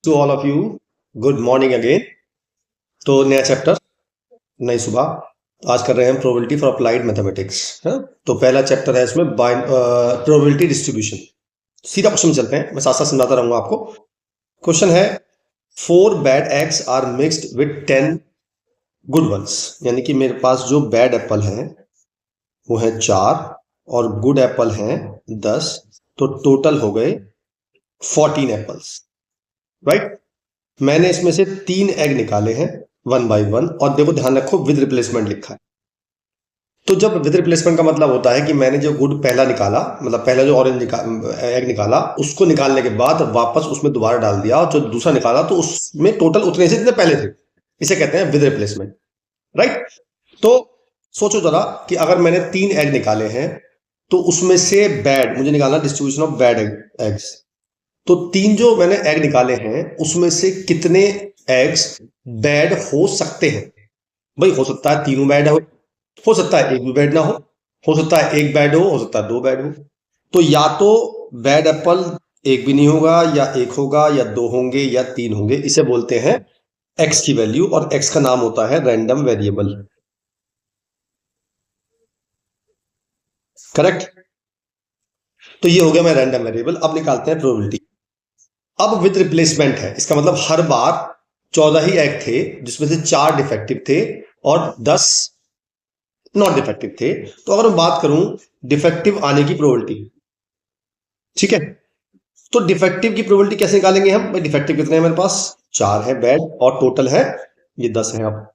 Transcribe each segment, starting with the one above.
To all of you, good morning again. तो नया chapter, नई सुबह। आज कर रहे हैं प्रोबेबिलिटी फॉर अप्लाइड मैथमेटिक्स है। तो पहला चैप्टर है इसमें प्रोबेबिलिटी डिस्ट्रीब्यूशन। सीधा क्वेश्चन चलते हैं, मैं साथ साथ समझाता रहूंगा आपको। क्वेश्चन है 4 bad eggs are mixed with 10 good ones. यानी कि मेरे पास जो बैड एप्पल हैं वो है 4 और गुड एप्पल हैं 10, तो टोटल हो गए 14 एप्पल्स, राइट। मैंने इसमें से 3 एग निकाले हैं 1 बाई 1, और देखो ध्यान रखो विद रिप्लेसमेंट लिखा है। तो जब विद रिप्लेसमेंट का मतलब होता है कि मैंने जो गुड पहला निकाला, मतलब पहला जो ऑरेंज एग निकाला, उसको निकालने के बाद वापस उसमें दोबारा डाल दिया, और जो दूसरा निकाला तो उसमें टोटल उतने से जितने पहले थे। इसे कहते हैं विद रिप्लेसमेंट, राइट। तो सोचो जरा कि अगर मैंने 3 एग निकाले हैं तो उसमें से बैड मुझे निकालना, डिस्ट्रीब्यूशन ऑफ बैड एग्स। तो 3 जो मैंने एग निकाले हैं उसमें से कितने एग्स बैड हो सकते हैं। भाई हो सकता है तीनों बैड हो सकता है एक भी बैड ना हो सकता है एक बैड हो सकता है 2 बैड हो। तो या तो बैड एप्पल एक भी नहीं होगा, या एक होगा, या 2 होंगे, या 3 होंगे। इसे बोलते हैं एक्स की वैल्यू, और एक्स का नाम होता है रैंडम वेरिएबल, करेक्ट। तो ये हो गया मैं रैंडम वेरिएबल। अब निकालते हैं प्रोबेबिलिटी। अब विद रिप्लेसमेंट है, इसका मतलब हर बार 14 ही एग थे जिसमें से 4 डिफेक्टिव थे और 10 नॉट डिफेक्टिव थे। तो अगर मैं बात करूं डिफेक्टिव आने की प्रोबेबिलिटी, ठीक है, तो डिफेक्टिव की प्रोबेबिलिटी कैसे निकालेंगे हम। भाई डिफेक्टिव कितने हैं मेरे पास, 4 है बैड, और टोटल है ये 10 है। अब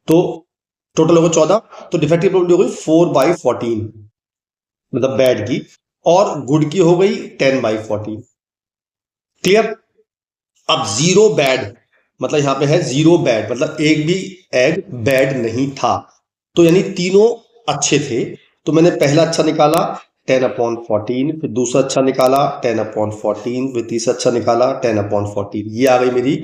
तो टोटल होगा 14, तो डिफेक्टिव प्रोबेबिलिटी हो गई 4/14, मतलब बैड की, और गुड की हो गई 10/14। क्लियर। अब 0 बैड, मतलब यहां पे है 0 बैड, मतलब एक भी एग बैड नहीं था। तो यानी तीनों अच्छे थे। तो मैंने पहला अच्छा निकाला 10/14, फिर दूसरा अच्छा निकाला 10/14, फिर तीसरा अच्छा निकाला 10/14। ये आ गई मेरी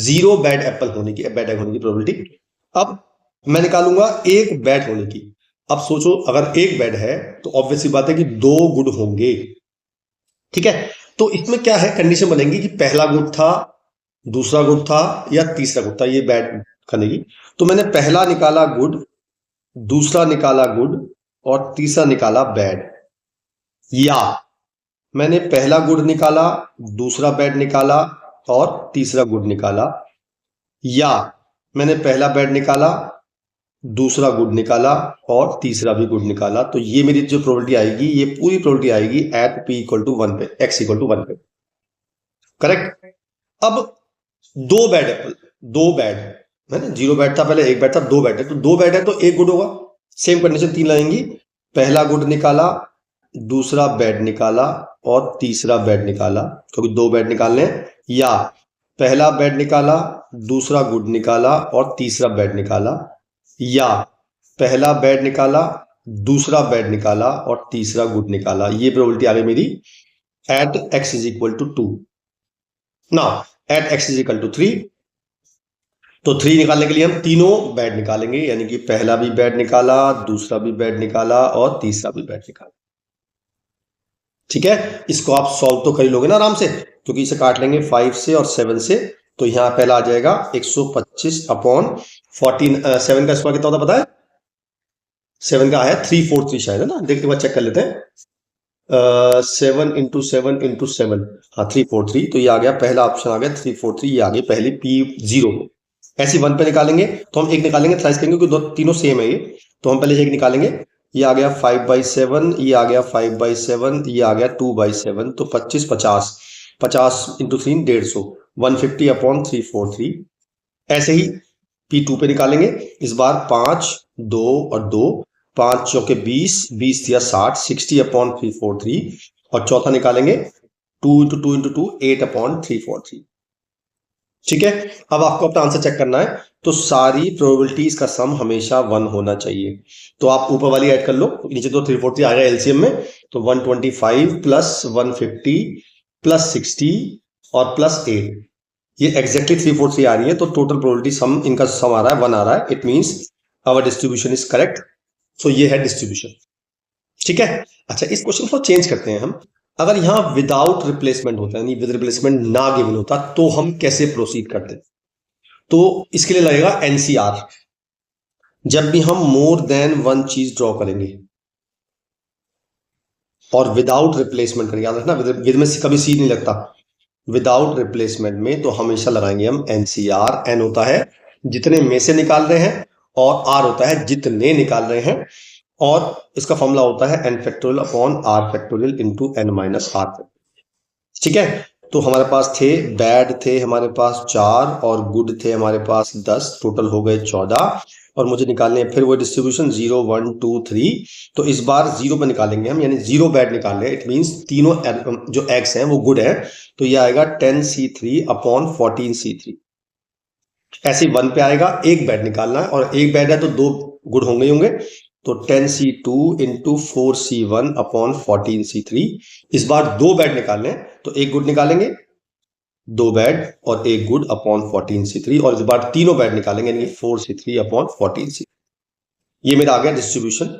0 बैड एप्पल होने की, बैड एग होने की प्रोबेबिलिटी। अब मैं निकालूंगा एक बैड होने की। अब सोचो अगर एक बैड है तो ऑब्वियसली बात है कि 2 गुड होंगे, ठीक है। तो इसमें क्या है, कंडीशन बनेगी कि पहला गुड था, दूसरा गुड था, या तीसरा गुड था, ये बैड करने की। तो मैंने पहला निकाला गुड, दूसरा निकाला गुड, और तीसरा निकाला बैड। या मैंने पहला गुड निकाला, दूसरा बैड निकाला, और तीसरा गुड निकाला। या मैंने पहला बैड निकाला, दूसरा गुड निकाला, और तीसरा भी गुड निकाला। तो ये मेरी जो प्रोबेबिलिटी आएगी, ये पूरी प्रोबेबिलिटी आएगी एट p=1 पे, x=1 पे, करेक्ट। अब 2 बैड एप्पल, 2 बैड है ना, 0 बैड था पहले, एक बैड था, 2 बैड है, तो 2 बैड है तो एक गुड होगा। सेम कंडीशन 3 लगेंगी, पहला गुड निकाला, दूसरा बैड निकाला, और तीसरा बैड निकाला, क्योंकि 2 बैड निकालने हैं। या पहला बैड निकाला, दूसरा गुड निकाला, और तीसरा बैड निकाला। या पहला बैड निकाला, दूसरा बैड निकाला, और तीसरा गुड निकाला। ये प्रोबेबिलिटी आ गई मेरी eight x=2। Now at x=3, तो 3 निकालने के लिए हम तीनों बैड निकालेंगे, यानी कि पहला भी बैड निकाला, दूसरा भी बैड निकाला, और तीसरा भी बैड निकाला, ठीक है। इसको आप सॉल्व तो कर ही लोगे ना आराम से, क्योंकि इसे काट लेंगे 5 से और 7 से। तो यहां पहला आ जाएगा 125/14। 7 का स्क्वायर कितना होता पता है, 7 का है 343 शायद, है ना, देखते बाद चेक कर लेते हैं। 7 × 7 × 7, हाँ 343। तो ये आ गया, पहला ऑप्शन आ गया 343, ये आ गई पहली P0। ऐसी 1 पे निकालेंगे तो हम एक निकालेंगे, थ्राइस करेंगे क्योंकि तीनों सेम है ये। तो हम पहले एक निकालेंगे, ये आ गया 5/7, ये आ गया 5/7, ये आ गया 2/7। तो 25 50, 50 × 3 150, 150/343। ऐसे ही P2 पे निकालेंगे, इस बार 5 2 और 2, 5 चौके 20, 20 या 60, 60/343। और चौथा निकालेंगे 2 × 2 × 2, 8/343, ठीक है। अब आपको अपना आंसर चेक करना है। तो सारी प्रोबेबिलिटीज का सम हमेशा 1 होना चाहिए। तो आप ऊपर वाली ऐड कर लो, नीचे तो 343 आ गया एलसीएम में। तो 125 + 150 + 60 और +8, ये एग्जैक्टली 343 आ रही है। तो टोटल प्रोबेबिलिटी सम, इनका सम आ रहा है 1 आ रहा है। It means our distribution is correct. So ये है डिस्ट्रीब्यूशन, ठीक है। अच्छा, इस क्वेश्चन को चेंज करते हैं हम। अगर यहाँ विदाउट रिप्लेसमेंट होता है, यानी विद रिप्लेसमेंट ना गिवन होता, तो हम कैसे प्रोसीड करते? तो इसके लिए लगेगा एनसीआर। जब भी हम मोर देन वन चीज ड्रॉ करेंगे और विदाउट रिप्लेसमेंट करेंगे, याद रखना विद में कभी सी नहीं लगता, विदाउट रिप्लेसमेंट में तो हमेशा लगाएंगे हम एनसीआर। एन होता है जितने में से निकाल रहे हैं और आर होता है जितने निकाल रहे हैं, और इसका फॉर्मूला होता है n factorial upon r factorial into n minus r. ठीक है, तो हमारे पास थे बैड थे हमारे पास 4 और गुड थे हमारे पास 10, टोटल हो गए 14, और मुझे निकालने हैं फिर वो डिस्ट्रीब्यूशन 0 1 2 3। तो इस बार 0 पे निकालेंगे हम, यानी 0 बैड निकाल रहे हैं। इट मींस तीनों जो एग्स हैं वो गुड है, तो ये आएगा 10c3 अपॉन 14c3। ऐसे 1 पे आएगा, एक बैड निकालना है, और एक बैड है तो 2 गुड होंगे होंगे, तो 10c2 into 4c1 upon 14c3। इस बार 2 बैड निकालने हैं, तो एक गुड निकालेंगे, 2 बैड और एक गुड अपॉन 14c3, और इस बार तीनों बैड निकालेंगे, यानी 4c3 अपॉन 14c। ये मेरा आ गया डिस्ट्रीब्यूशन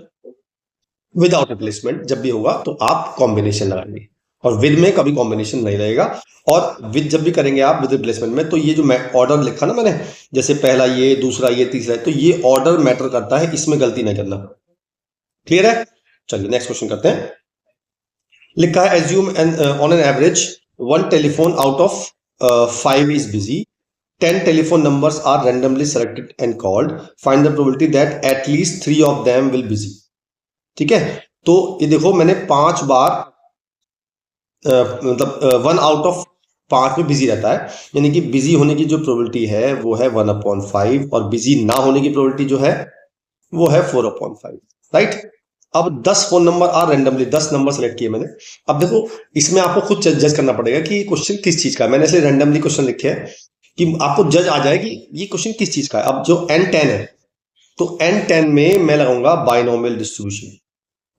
विदाउट रिप्लेसमेंट। जब भी होगा तो आप कॉम्बिनेशन लगाएंगे, और विद में कभी कॉम्बिनेशन नहीं रहेगा। और विद जब भी करेंगे आप विद रिप्लेसमेंट में, तो ये जो मैं ऑर्डर लिखा ना मैंने, जैसे पहला ये, दूसरा ये, तीसरा, तो ये ऑर्डर मैटर करता है, इसमें गलती नहीं करना। क्लियर है? चलिए नेक्स्ट क्वेश्चन करते हैं। लिखा है assume on an average 1 telephone out of 5 is busy, 10 telephone numbers are randomly selected and called. Find the probability that at least 3 of them will busy. ठीक है, तो ये देखो मैंने 5 बार मतलब 1 आउट ऑफ 5 में बिजी रहता है, यानी कि बिजी होने की जो प्रोबेबिलिटी है वो है 1/5, और बिजी ना होने की प्रोबेबिलिटी जो है वो है 4/5। राइट, अब 10 फोन नंबर आ रैंडमली, 10 नंबर सेलेक्ट किए मैंने। अब देखो इसमें आपको खुद जज करना पड़ेगा कि क्वेश्चन किस चीज का है। मैंने इसलिए रैंडमली क्वेश्चन लिखे हैं कि आपको जज आ जाए कि ये क्वेश्चन किस चीज का है। अब जो n10 है, तो n10 में मैं लगाऊंगा बाइनोमियल डिस्ट्रीब्यूशन,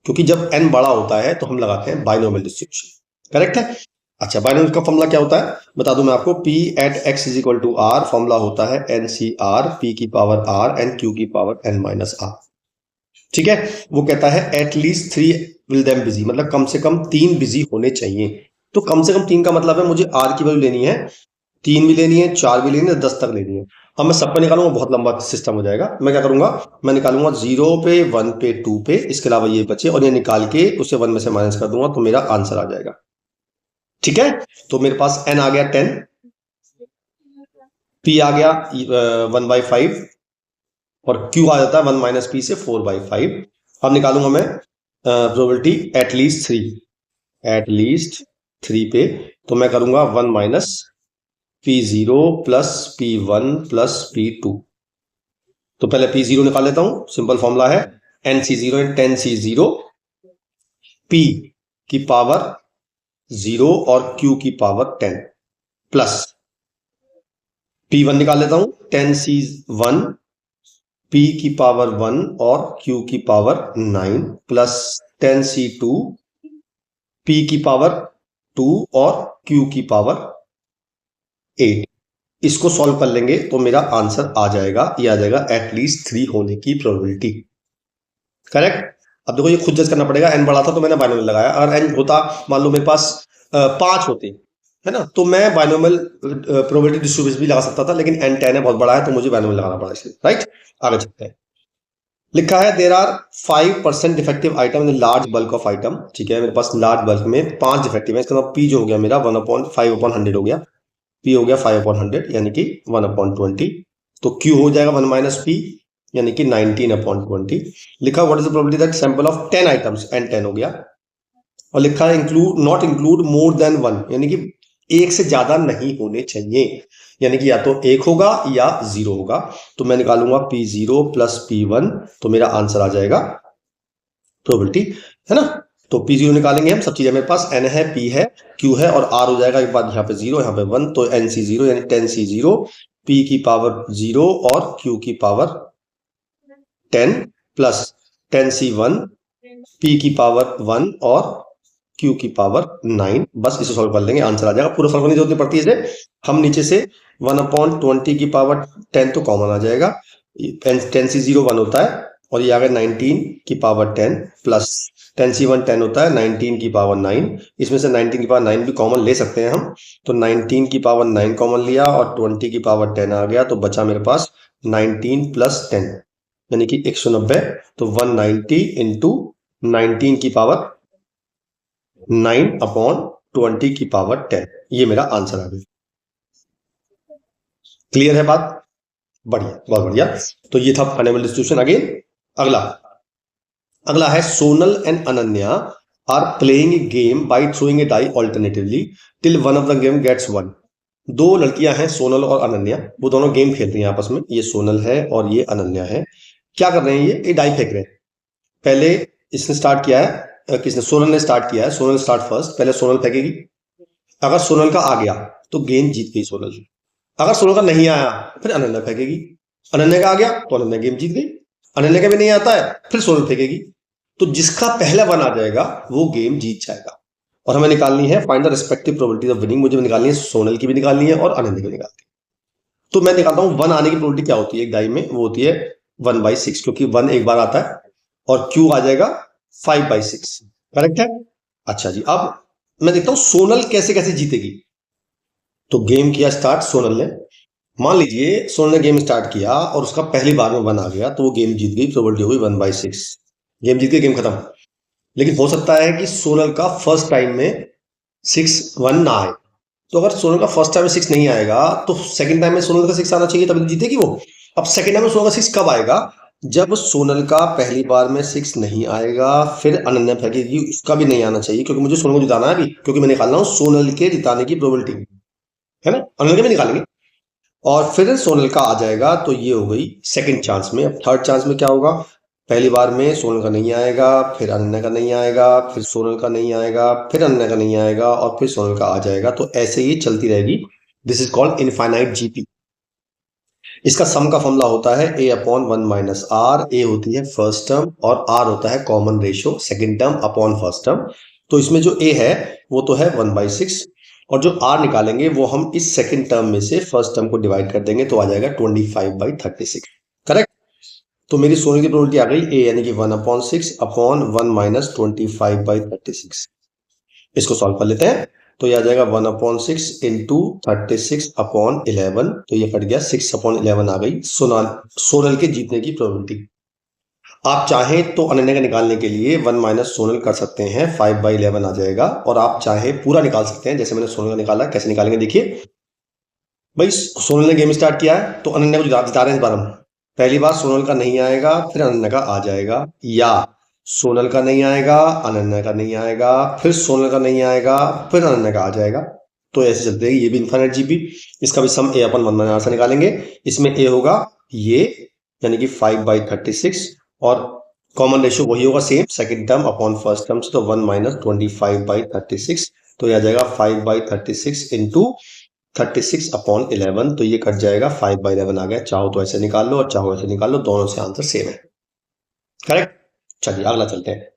क्योंकि जब n बड़ा होता है तो हम लगाते हैं बाइनोमियल डिस्ट्रीब्यूशन। करेक्ट है? अच्छा, बाइनोमियल का फॉर्मूला क्या होता है बता दूं मैं आपको। p at x is equal to r, formula होता है NCR, p की पावर r एंड q की पावर n माइनस r। ठीक है, वो कहता है एटलीस्ट 3 विल देम बिजी, मतलब कम से कम 3 बिजी होने चाहिए। तो कम से कम 3 का मतलब है मुझे r की वैल्यू लेनी है, 3 भी लेनी है, 4 भी लेनी है, 10 तक लेनी है। अब मैं सब पे निकालूंगा, बहुत लंबा सिस्टम हो जाएगा। मैं क्या करूंगा, मैं निकालूंगा 0 पे, 1 पे, 2 पे, इसके अलावा ये बचे, और ये निकाल के उसे 1 में से माइनस कर दूंगा, तो मेरा आंसर आ जाएगा। ठीक है, तो मेरे पास n आ गया 10, p आ गया 1/5, और q आ जाता है 1 माइनस p से 4/5। अब निकालूंगा मैं प्रोबेबिलिटी एटलीस्ट 3 पे, तो मैं करूंगा 1 minus P0 plus P1 plus P2। तो पहले P0 निकाल लेता हूं, सिंपल फॉर्मूला है NC0 इन 10C0, P की पावर 0 और Q की पावर 10 प्लस P1 निकाल लेता हूं 10C1, P की पावर 1 और Q की पावर 9 प्लस 10C2, P की पावर 2 और Q की पावर 8। इसको सॉल्व कर लेंगे तो मेरा आंसर आ जाएगा, ये आ जाएगा एटलीस्ट 3 होने की प्रोबेबिलिटी। करेक्ट? अब देखो ये खुद जज करना पड़ेगा। n बड़ा था तो मैंने बाइनोमियल लगाया, अगर n होता मान लो मेरे पास 5 होते है ना, तो मैं बाइनोमियल प्रोबेबिलिटी डिस्ट्रीब्यूशन भी लगा सकता था, लेकिन n10 है, बहुत बड़ा है, तो मुझे बाइनोमियल लगाना पड़ा इसलिए। राइट, आगे चलते हैं। लिखा है there are 5% defective item in large bulk of item. ठीक है, मेरे पास लार्ज बल्क में 5 डिफेक्टिव है, इसका मतलब p जो हो गया मेरा 1/5/100 हो गया, p हो गया 5/100 यानी कि 1/20। तो q हो जाएगा 1 माइनस p यानी कि 19/20। लिखा what is the probability that sample of 10 items, n10 हो गया, और लिखा है include not include more than 1, यानी कि एक से ज्यादा नहीं होने चाहिए, यानी कि या तो 1 होगा या 0 होगा। तो मैं निकालूंगा P0 प्लस P1, तो मेरा आंसर आ जाएगा प्रोबेबिलिटी, है ना। तो P0 निकालेंगे हम, सब चीजें मेरे पास n है, P है, Q है, और R हो जाएगा एक बार यहाँ पे 0, यहाँ पे 1, तो NC0 यानी 10C0, P की पावर 0 और Q की पावर 10 प्लस 10C1, P की पावर 1 और Q की पावर 9। बस इसे सॉल्व कर लेंगे, आंसर आ जाएगा। पूरा सॉल्व करने की जरूरत नहीं पड़ती है, हम नीचे से 1/20 की पावर 10 तो कॉमन आ जाएगा, 10C0 1 होता है, और ये आ गया 19 की पावर 10 प्लस 10c1 10 होता है, 19 की पावर 9, इसमें से 19 की पावर 9 भी कॉमन ले सकते हैं हम, तो 19 की पावर 9 कॉमन लिया और 20 की पावर 10 आ गया, तो बचा मेरे पास 19 प्लस 10 यानी कि 190, तो 190 इंटू 19 की पावर 9 अपॉन 20 की पावर 10, ये मेरा आंसर आ गया। क्लियर है बात? बढ़िया, बहुत बढ़िया। तो ये था फाइनल डिस्ट्रीब्यूशन। अगेन अगला है Sonal and Ananya are playing a game by throwing a die alternatively till one of the game gets one. दो लड़कियां हैं, सोनल और अनन्या, वो दोनों गेम खेल रही हैं आपस में। ये सोनल है और ये अनन्या है। क्या कर रहे हैं? ये डाई फेंक रहे हैं। पहले इसने स्टार्ट किया है, किसने? सोनल ने स्टार्ट किया है। सोनल स्टार्ट फर्स्ट, पहले सोनल फेंकेगी। अगर सोनल का आ गया तो गेम जीत गई सोनल। अगर सोनल का नहीं आया फिर अनन्या फेंकेगी। अनन्या का आ गया तो अनन्या गेम जीत गई। अनन्या का भी नहीं आता है फिर सोनल फेंकेगी। तो जिसका पहला वन आ जाएगा वो गेम जीत जाएगा। और हमें निकालनी है find the respective probability of winning. मुझे निकालनी है, सोनल की भी निकालनी है और अनन्या की निकालनी है। तो मैं निकालता हूं वन आने की प्रोबेबिलिटी क्या होती है एक डाई में, वो होती है 1/6, क्योंकि वन एक बार आता है और क्यू आ जाएगा 5/6। करेक्ट है? अच्छा जी, अब मैं देखता हूं सोनल कैसे कैसे जीतेगी। तो गेम किया स्टार्ट सोनल ने। मान लीजिए सोनल ने गेम स्टार्ट किया और उसका पहली बार में वन आ गया, तो वो गेम जीत गई, प्रोबेबिलिटी हो गई 1/6। गेम जीत गई, गेम खत्म। लेकिन हो सकता है कि सोनल का फर्स्ट टाइम में 6-1 ना आए। तो अगर सोनल का फर्स्ट टाइम में 6 नहीं आएगा तो सेकंड टाइम में सोनल का 6 आना चाहिए, तभी तो जीतेगी वो। अब सेकंड टाइम में सोनल का 6 कब आएगा? जब सोनल का पहली बार में 6 नहीं आएगा, फिर अनन्या फेंकेगी, उसका भी नहीं आना चाहिए, क्योंकि मुझे सोनल को जिताना है अभी, क्योंकि मैं निकाल रहा हूं सोनल के जिताने की प्रोबेबिलिटी, है ना? अनन्या के भी निकालेंगे और फिर सोनल का आ जाएगा, तो ये हो गई सेकंड चांस में। अब थर्ड चांस में क्या होगा? पहली बार में सोनल का नहीं आएगा, फिर अनन्या का नहीं आएगा, फिर सोनल का नहीं आएगा, फिर अनन्या का नहीं आएगा और फिर सोनल का आ जाएगा। तो ऐसे ही चलती रहेगी। This is called infinite GP. इसका सम का फॉर्मूला होता है a अपॉन 1 माइनस आर। ए होती है फर्स्ट टर्म और आर होता है common ratio second term upon first term. तो इसमें जो a है वो तो है 1/6 और जो r निकालेंगे वो हम इस सेकंड टर्म में से फर्स्ट टर्म को डिवाइड कर देंगे, तो आ जाएगा 25/36। करेक्ट? तो मेरी सोने की प्रोबेबिलिटी आ गई a यानी कि 1/6 अपॉन 1 माइनस 25/36। इसको सॉल्व कर लेते हैं। तो ये आ जाएगा 1/6 इंटू 36 अपॉन 11। तो ये कट गया, 6/11 आ गई सोनल के जीतने की प्रोबेबिलिटी। आप चाहें तो अनन्या का निकालने के लिए 1 माइनस सोनल कर सकते हैं, 5/11 आ जाएगा। और आप चाहे पूरा निकाल सकते हैं, जैसे मैंने सोनल का निकाला। कैसे निकालेंगे देखिए भाई। सोनल ने गेम स्टार्ट किया है तो अनन्या को जिता रहे हैं इस बार हम। पहली बार सोनल का नहीं आएगा, फिर अनन्या का आ जाएगा, या सोनल का नहीं आएगा, अनन्या का नहीं आएगा, फिर सोनल का नहीं आएगा, फिर अनन्या का आ जाएगा। तो ऐसे चलते हैं। ये भी इनफाइनाइट जीपी। इसका भी सम a अपन 1 माइनस से निकालेंगे। इसमें a होगा ये यानी कि 5/36 और कॉमन रेशियो वही होगा same, second term upon first term से, तो 1 माइनस 25/36। तो ये आ जाएगा 5/36 इंटू 36 अपॉन 11। तो ये कट जाएगा, 5/11 आ गया। चाहो तो ऐसे निकाल लो और चाहो ऐसे निकाल लो, दोनों से आंसर सेम है। करेक्ट? चलिए अगला चलते हैं।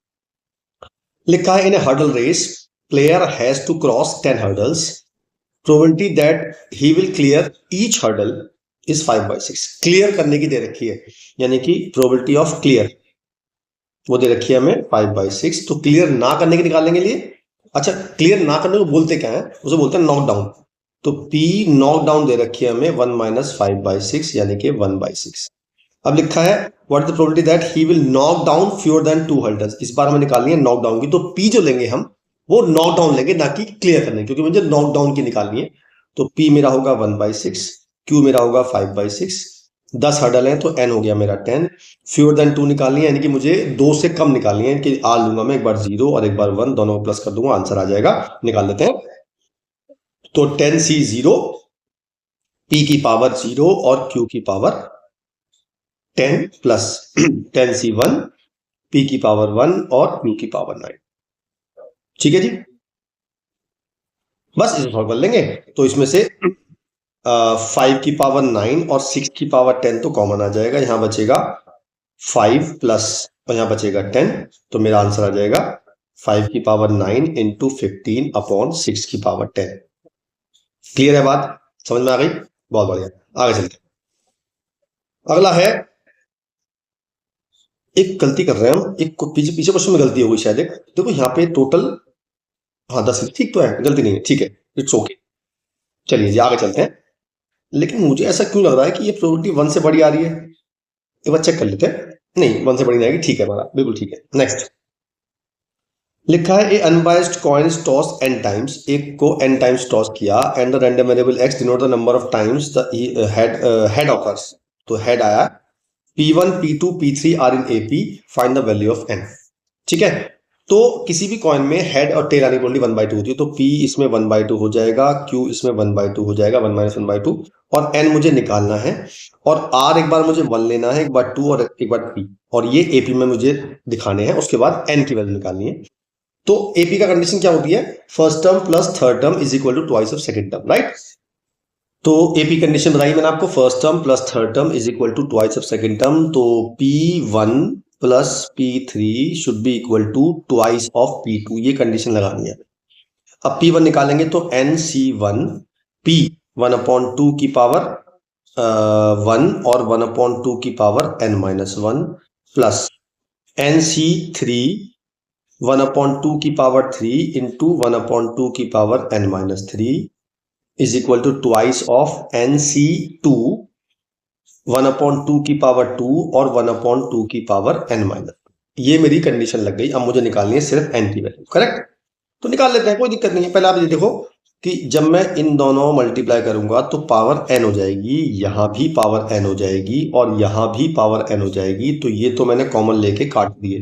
लिखा है in a hurdle race player has to cross 10 hurdles, probability that he will clear each hurdle is 5/6। Clear करने की दे रखी है, यानी कि प्रोबेबिलिटी ऑफ क्लियर वो दे रखी है हमें 5/6। तो क्लियर ना करने की निकालने के लिए, अच्छा क्लियर ना करने को बोलते क्या है? उसे बोलते हैं नॉकडाउन। तो P नॉकडाउन दे रखी है हमें 1 माइनस 5/6 यानी कि 1/6। अब लिखा है what is the probability that he will knock down fewer than 2 hurdles. इस बार हमें निकालनी है नॉकडाउन की। तो P जो लेंगे हम वो नॉकडाउन लेंगे, ना कि क्लियर करने, क्योंकि मुझे नॉकडाउन की निकालनी है। तो P मेरा होगा 1/6, Q मेरा होगा 5/6। 10 हर्डल है तो N हो गया मेरा 10। फ्यूअर देन 2 निकालनी है, यानी कि मुझे 2 से कम निकालनी है। कि R लूंगा मैं, एक बार 0 और एक बार 1, दोनों को प्लस कर दूंगा, आंसर आ जाएगा। निकाल लेते हैं। तो 10C0, P की पावर 0 और Q की पावर 10 प्लस 10C1, P की पावर 1 और Q की पावर 9। ठीक है जी, बस इसे सॉल्व कर लेंगे। तो इसमें से 5 की पावर 9 और 6 की पावर 10 तो कॉमन आ जाएगा। यहां बचेगा 5 प्लस और यहां बचेगा 10। तो मेरा आंसर आ जाएगा 5 की पावर 9 इंटू 15 अपॉन 6 की पावर 10। क्लियर है बात? समझ में आ गई? बहुत बढ़िया, आगे चलते हैं। अगला है एक गलती कर रहे हैं हम, एक पीछे पीछे क्वेश्चन में गलती हो गई शायद एक। देखो यहाँ पे टोटल, हाँ 10, ठीक तो है, गलती नहीं है, ठीक है, इट्स ओके। चलिए जी आगे चलते हैं। लेकिन मुझे ऐसा क्यों लग रहा है कि ये प्रोबेबिलिटी 1 से बड़ी आ रही है? एक बार चेक कर लेते हैं। नहीं 1 से बड़ी नहीं आएगी, ठीक है हमारा, बिल्कुल ठीक है। नेक्स्ट लिखा है a unbiased coin toss n times, एक को n टाइम्स टॉस किया and the random variable x denote the number of times the head occurs. तो हेड आया p1 p2 p3 are in AP, find the value of n। ठीक है, तो किसी भी कॉइन में हेड और टेल आने की प्रोबेबिलिटी 1/2 होती है, तो p इसमें 1/2 हो जाएगा, q इसमें 1/2 हो जाएगा, 1 - 1/2, और n मुझे निकालना है, और r एक बार मुझे 1 लेना है, एक बार 2 और एक बार p, और ये AP में मुझे दिखाने हैं। उसके बाद n की वैल्यू निकालनी है। तो AP का कंडीशन क्या होती है? First term plus third term is equal to twice of second term, right? तो AP कंडीशन बताई मैंने आपको, first term plus third term is equal to twice of second term. तो P1 plus P3 should be equal to twice of P2, ये condition लगानी है। अब P1 निकालेंगे तो NC1 P 1/2 की पावर 1 और 1/2 की पावर n-1 प्लस NC3 1/2 की पावर 3 इंटू 1/2 की power n-3 is equal to twice of NC2 1/2 की पावर 2 और 1/2 की पावर n-। ये मेरी कंडीशन लग गई। अब मुझे निकालनी है सिर्फ n की वैल्यू, करेक्ट? तो निकाल लेते हैं, कोई दिक्कत नहीं है। पहले आप ये देखो कि जब मैं इन दोनों मल्टीप्लाई करूंगा तो पावर n हो जाएगी, यहां भी पावर n हो जाएगी, और यहां भी पावर n हो जाएगी। तो ये तो मैंने कॉमन लेके काट दिए,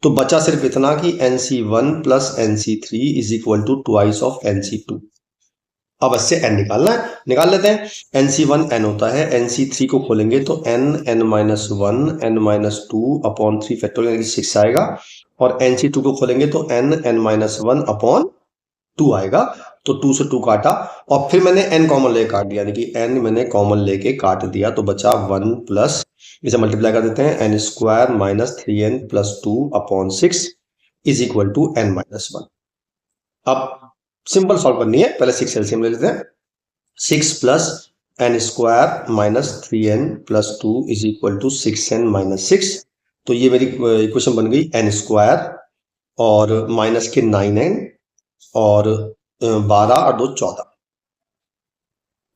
तो बचा सिर्फ इतना कि NC1 plus NC3 is equal to twice of NC2। अब इससे n निकालना है, निकाल लेते हैं। NC1 n होता है, NC3 को खोलेंगे तो n-1 n-2 अपॉन 3 फैक्टोरियल 6 आएगा, और NC2 को खोलेंगे तो n-1 अपॉन 2 आएगा। तो 2 से 2 काटा, और फिर मैंने n कॉमन लेके काट दिया, यानी कि n मैंने कॉमन लेके काट दिया, तो बचा 1 प्लस, इसे मल्टीप्लाई कर देते हैं, n² minus 3n plus 2 upon 6 is equal to n-1। अब सिंपल सॉल्व करनी है, पहले 6 एलसीएम ले लेते हैं। 6 plus n² minus 3n plus 2 is equal to 6n minus 6। तो ये मेरी इक्वेशन बन गई n² और माइनस के 9n और 12 और 2 14।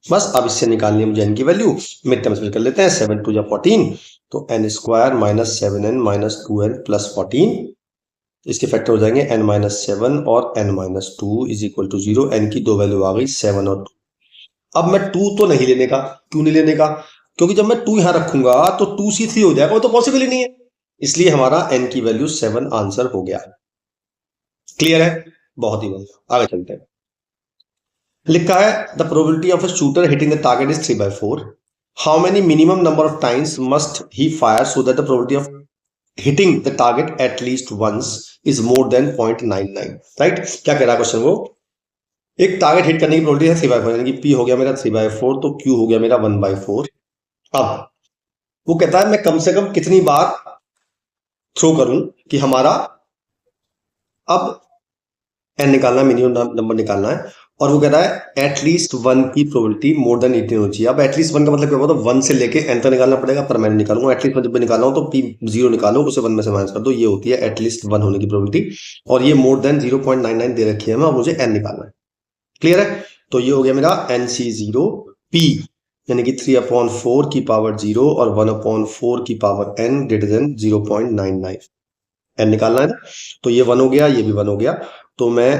बस अब इससे निकालनी है मुझे n की वैल्यू। मिड टर्म्स में कर लेते हैं, 7 2 14, तो n² minus 7n minus 2n plus 14, इसके फैक्टर हो जाएंगे n-7 और n-2 is equal to 0। n की दो वैल्यू आ गई 7 और 2। अब मैं 2 तो नहीं लेने का, क्यों नहीं लेने का? क्योंकि जब मैं 2 यहां रखूंगा तो 2C3 हो जाएगा, वो तो पॉसिबल ही नहीं है। इसलिए हमारा n की वैल्यू 7 आंसर हो गया। क्लियर है? बहुत ही बढ़िया, आगे चलते हैं। लिखा है the probability of a shooter hitting the target is 3/4। How many minimum number of times must he fire so that the probability of hitting the target at least once is more than 0.99, right? क्या कह रहा है question वो? एक target hit करने की probability है 3/4, यानी कि P हो गया मेरा 3/4, तो Q हो गया मेरा 1/4। अब वो कहता है मैं कम से कम कितनी बार थ्रो करूं कि हमारा, अब n निकालना, मिनिमम नंबर निकालना है, और वो कहता है एटलीस्ट 1 की प्रोबेबिलिटी मोर देन 18 होनी चाहिए। अब एटलीस्ट 1 का मतलब क्या होगा? तो 1 से लेके n तक निकालना पड़ेगा, पर मैं निकालूंगा एटलीस्ट 1। जब मैं निकाल रहा हूं तो P0 निकालो, उसे 1 में से माइनस कर दो, ये होती है एटलीस्ट 1 होने की प्रोबेबिलिटी, और ये मोर देन 0.99 दे रखी है हमें, और मुझे n निकालना है। क्लियर है? तो ये हो गया मेरा NC0 P, यानी कि 3/4 की पावर 0 और 1/4 की power n greater than 0.99, n निकालना है ना। तो ये 1 हो गया, ये भी 1 हो गया, तो मैं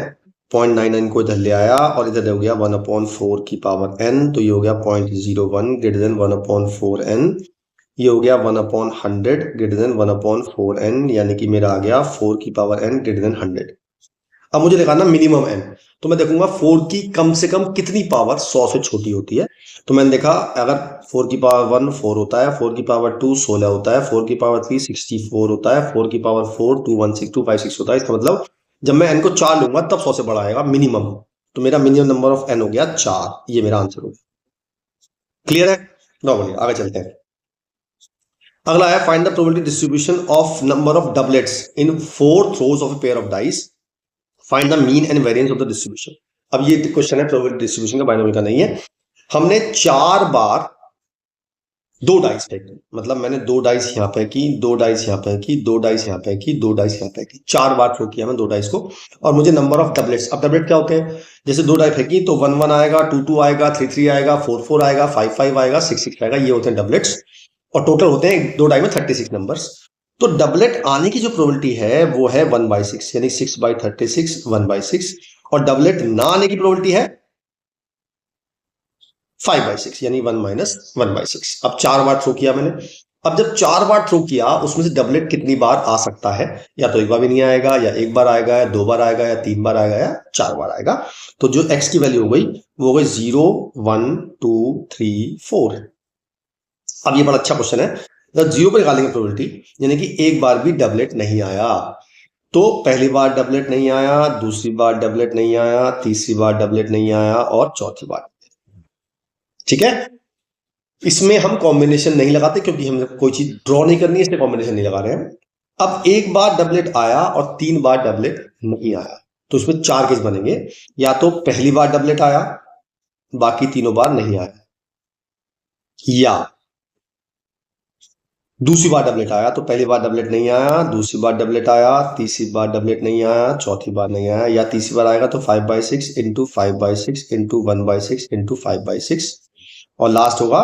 0.99 को इधर ले आया, और इधर हो गया 1/4 की पावर n, तो ये हो गया 0.01 ग्रेटर देन 1/4n, ये हो गया 1/100 ग्रेटर देन 1/4n, यानी कि मेरा आ गया 4 की पावर n ग्रेटर देन 100। अब मुझे निकालना मिनिमम n, तो मैं देखूंगा 4 की कम से कम कितनी पावर 100 से छोटी होती है। तो मैंने देखा अगर 4 की पावर 1 4 होता है, 4 की पावर 2 16 होता है, 4 की पावर 3 64 होता है, 4 की पावर 4 216 256 होता है। इसका मतलब जब मैं n को 4 लूंगा तब 100 से बड़ा आएगा मिनिमम। तो मेरा मिनिमम नंबर ऑफ n हो गया 4, ये मेरा आंसर हो गया। क्लियर है? नॉर्मली आगे चलते हैं। अगला है find the probability distribution of number of doublets in 4 throws of a pair of dice, find the mean and variance of the distribution. अब ये क्वेश्चन है प्रोबेबिलिटी डिस्ट्रीब्यूशन का, बाइनोमियल का नहीं है। हमने 4 बार दो डाइस फेंकी, मतलब मैंने दो डाइस यहाँ फेंकी, दो डाइस यहाँ फेंकी, दो डाइस यहाँ फेंकी, दो डाइस यहाँ फेंकी, 4 बार थ्रो किया मैं दो डाइस को, और मुझे नंबर ऑफ डबलेट्स, अब डबलेट क्या होते हैं, जैसे दो डाई फेंकी तो 1 1 आएगा, 2 2 आएगा, 3 3 आएगा, 4 4 आएगा, 5 5 आएगा, 6 6 आएगा, ये होते हैं डबलेट्स, और टोटल होते हैं दो डाई में 36 नंबर्स। तो डबलेट आने की जो प्रोबेबिलिटी है वो है 1/6, यानी 6/36, 1/6, और डबलेट ना आने की प्रोबेबिलिटी है 5/6, यानी 1 - 1/6। अब 4 बार थ्रो किया मैंने, अब जब 4 बार थ्रो किया उसमें से डबलेट कितनी बार आ सकता है, या तो एक बार भी नहीं आएगा, या एक बार आएगा, या 2 बार आएगा, या 3 बार आएगा, या 4 बार आएगा। तो जो x की वैल्यू हो गई वो हो गई 0 1 2 3 4। अब ये बड़ा अच्छा क्वेश्चन है, जब 0 पर निकालेंगे प्रोबेबिलिटी, यानी कि एक बार भी डबलेट नहीं आया, तो पहली बार डबलेट नहीं आया, दूसरी बार डबलेट नहीं आया, तीसरी बार डबलेट नहीं आया, और चौथी बार। ठीक है, इसमें हम कॉम्बिनेशन नहीं लगाते क्योंकि हमें कोई चीज ड्रॉ नहीं करनी है, इसलिए कॉम्बिनेशन नहीं लगा रहे हैं। अब एक बार डबलेट आया और 3 बार डबलेट नहीं आया, तो इसमें 4 केस बनेंगे, या तो पहली बार डबलेट आया बाकी तीनों बार नहीं आया, या दूसरी बार डबलेट आया तो पहली बार डबलेट नहीं आया, दूसरी बार डबलेट आया, तीसरी बार डबलेट नहीं आया, चौथी बार नहीं आया, या तीसरी बार आएगा तो 5/6 इंटू 5/6 इंटू 1/6 इंटू 5/6, और लास्ट होगा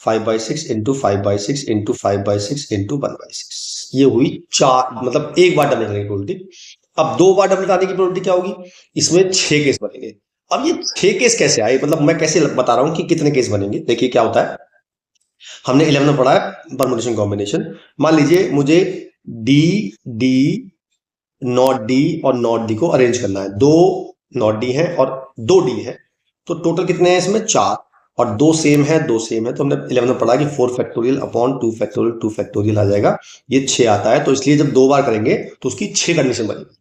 5/6 इंटू 5/6 इंटू 5/6 इंटू 1/6। ये हुई 4, मतलब एक बार डबलेट आने की प्रोबेबिलिटी। अब 2 बार डबलेट आने की प्रोबेबिलिटी क्या होगी, इसमें 6 केस बनेंगे। अब ये 6 केस कैसे आए, मतलब मैं कैसे बता रहा हूं कि कितने केस बनेंगे। देखिए क्या होता है, हमने 11 में पढ़ा है परमुटेशन कॉम्बिनेशन। मान लीजिए मुझे डी डी नॉट डी और नॉट डी को अरेंज करना है, दो नॉट डी है और दो डी है, तो टोटल कितने हैं इसमें 4, और दो सेम है, दो सेम है, तो हमने 11 में पढ़ा कि 4 फैक्टोरियल अपॉन 2 फैक्टोरियल 2 फैक्टोरियल आ जाएगा, ये 6 आता है। तो इसलिए जब 2 बार करेंगे तो उसकी 6 कंडीशन बनेगी।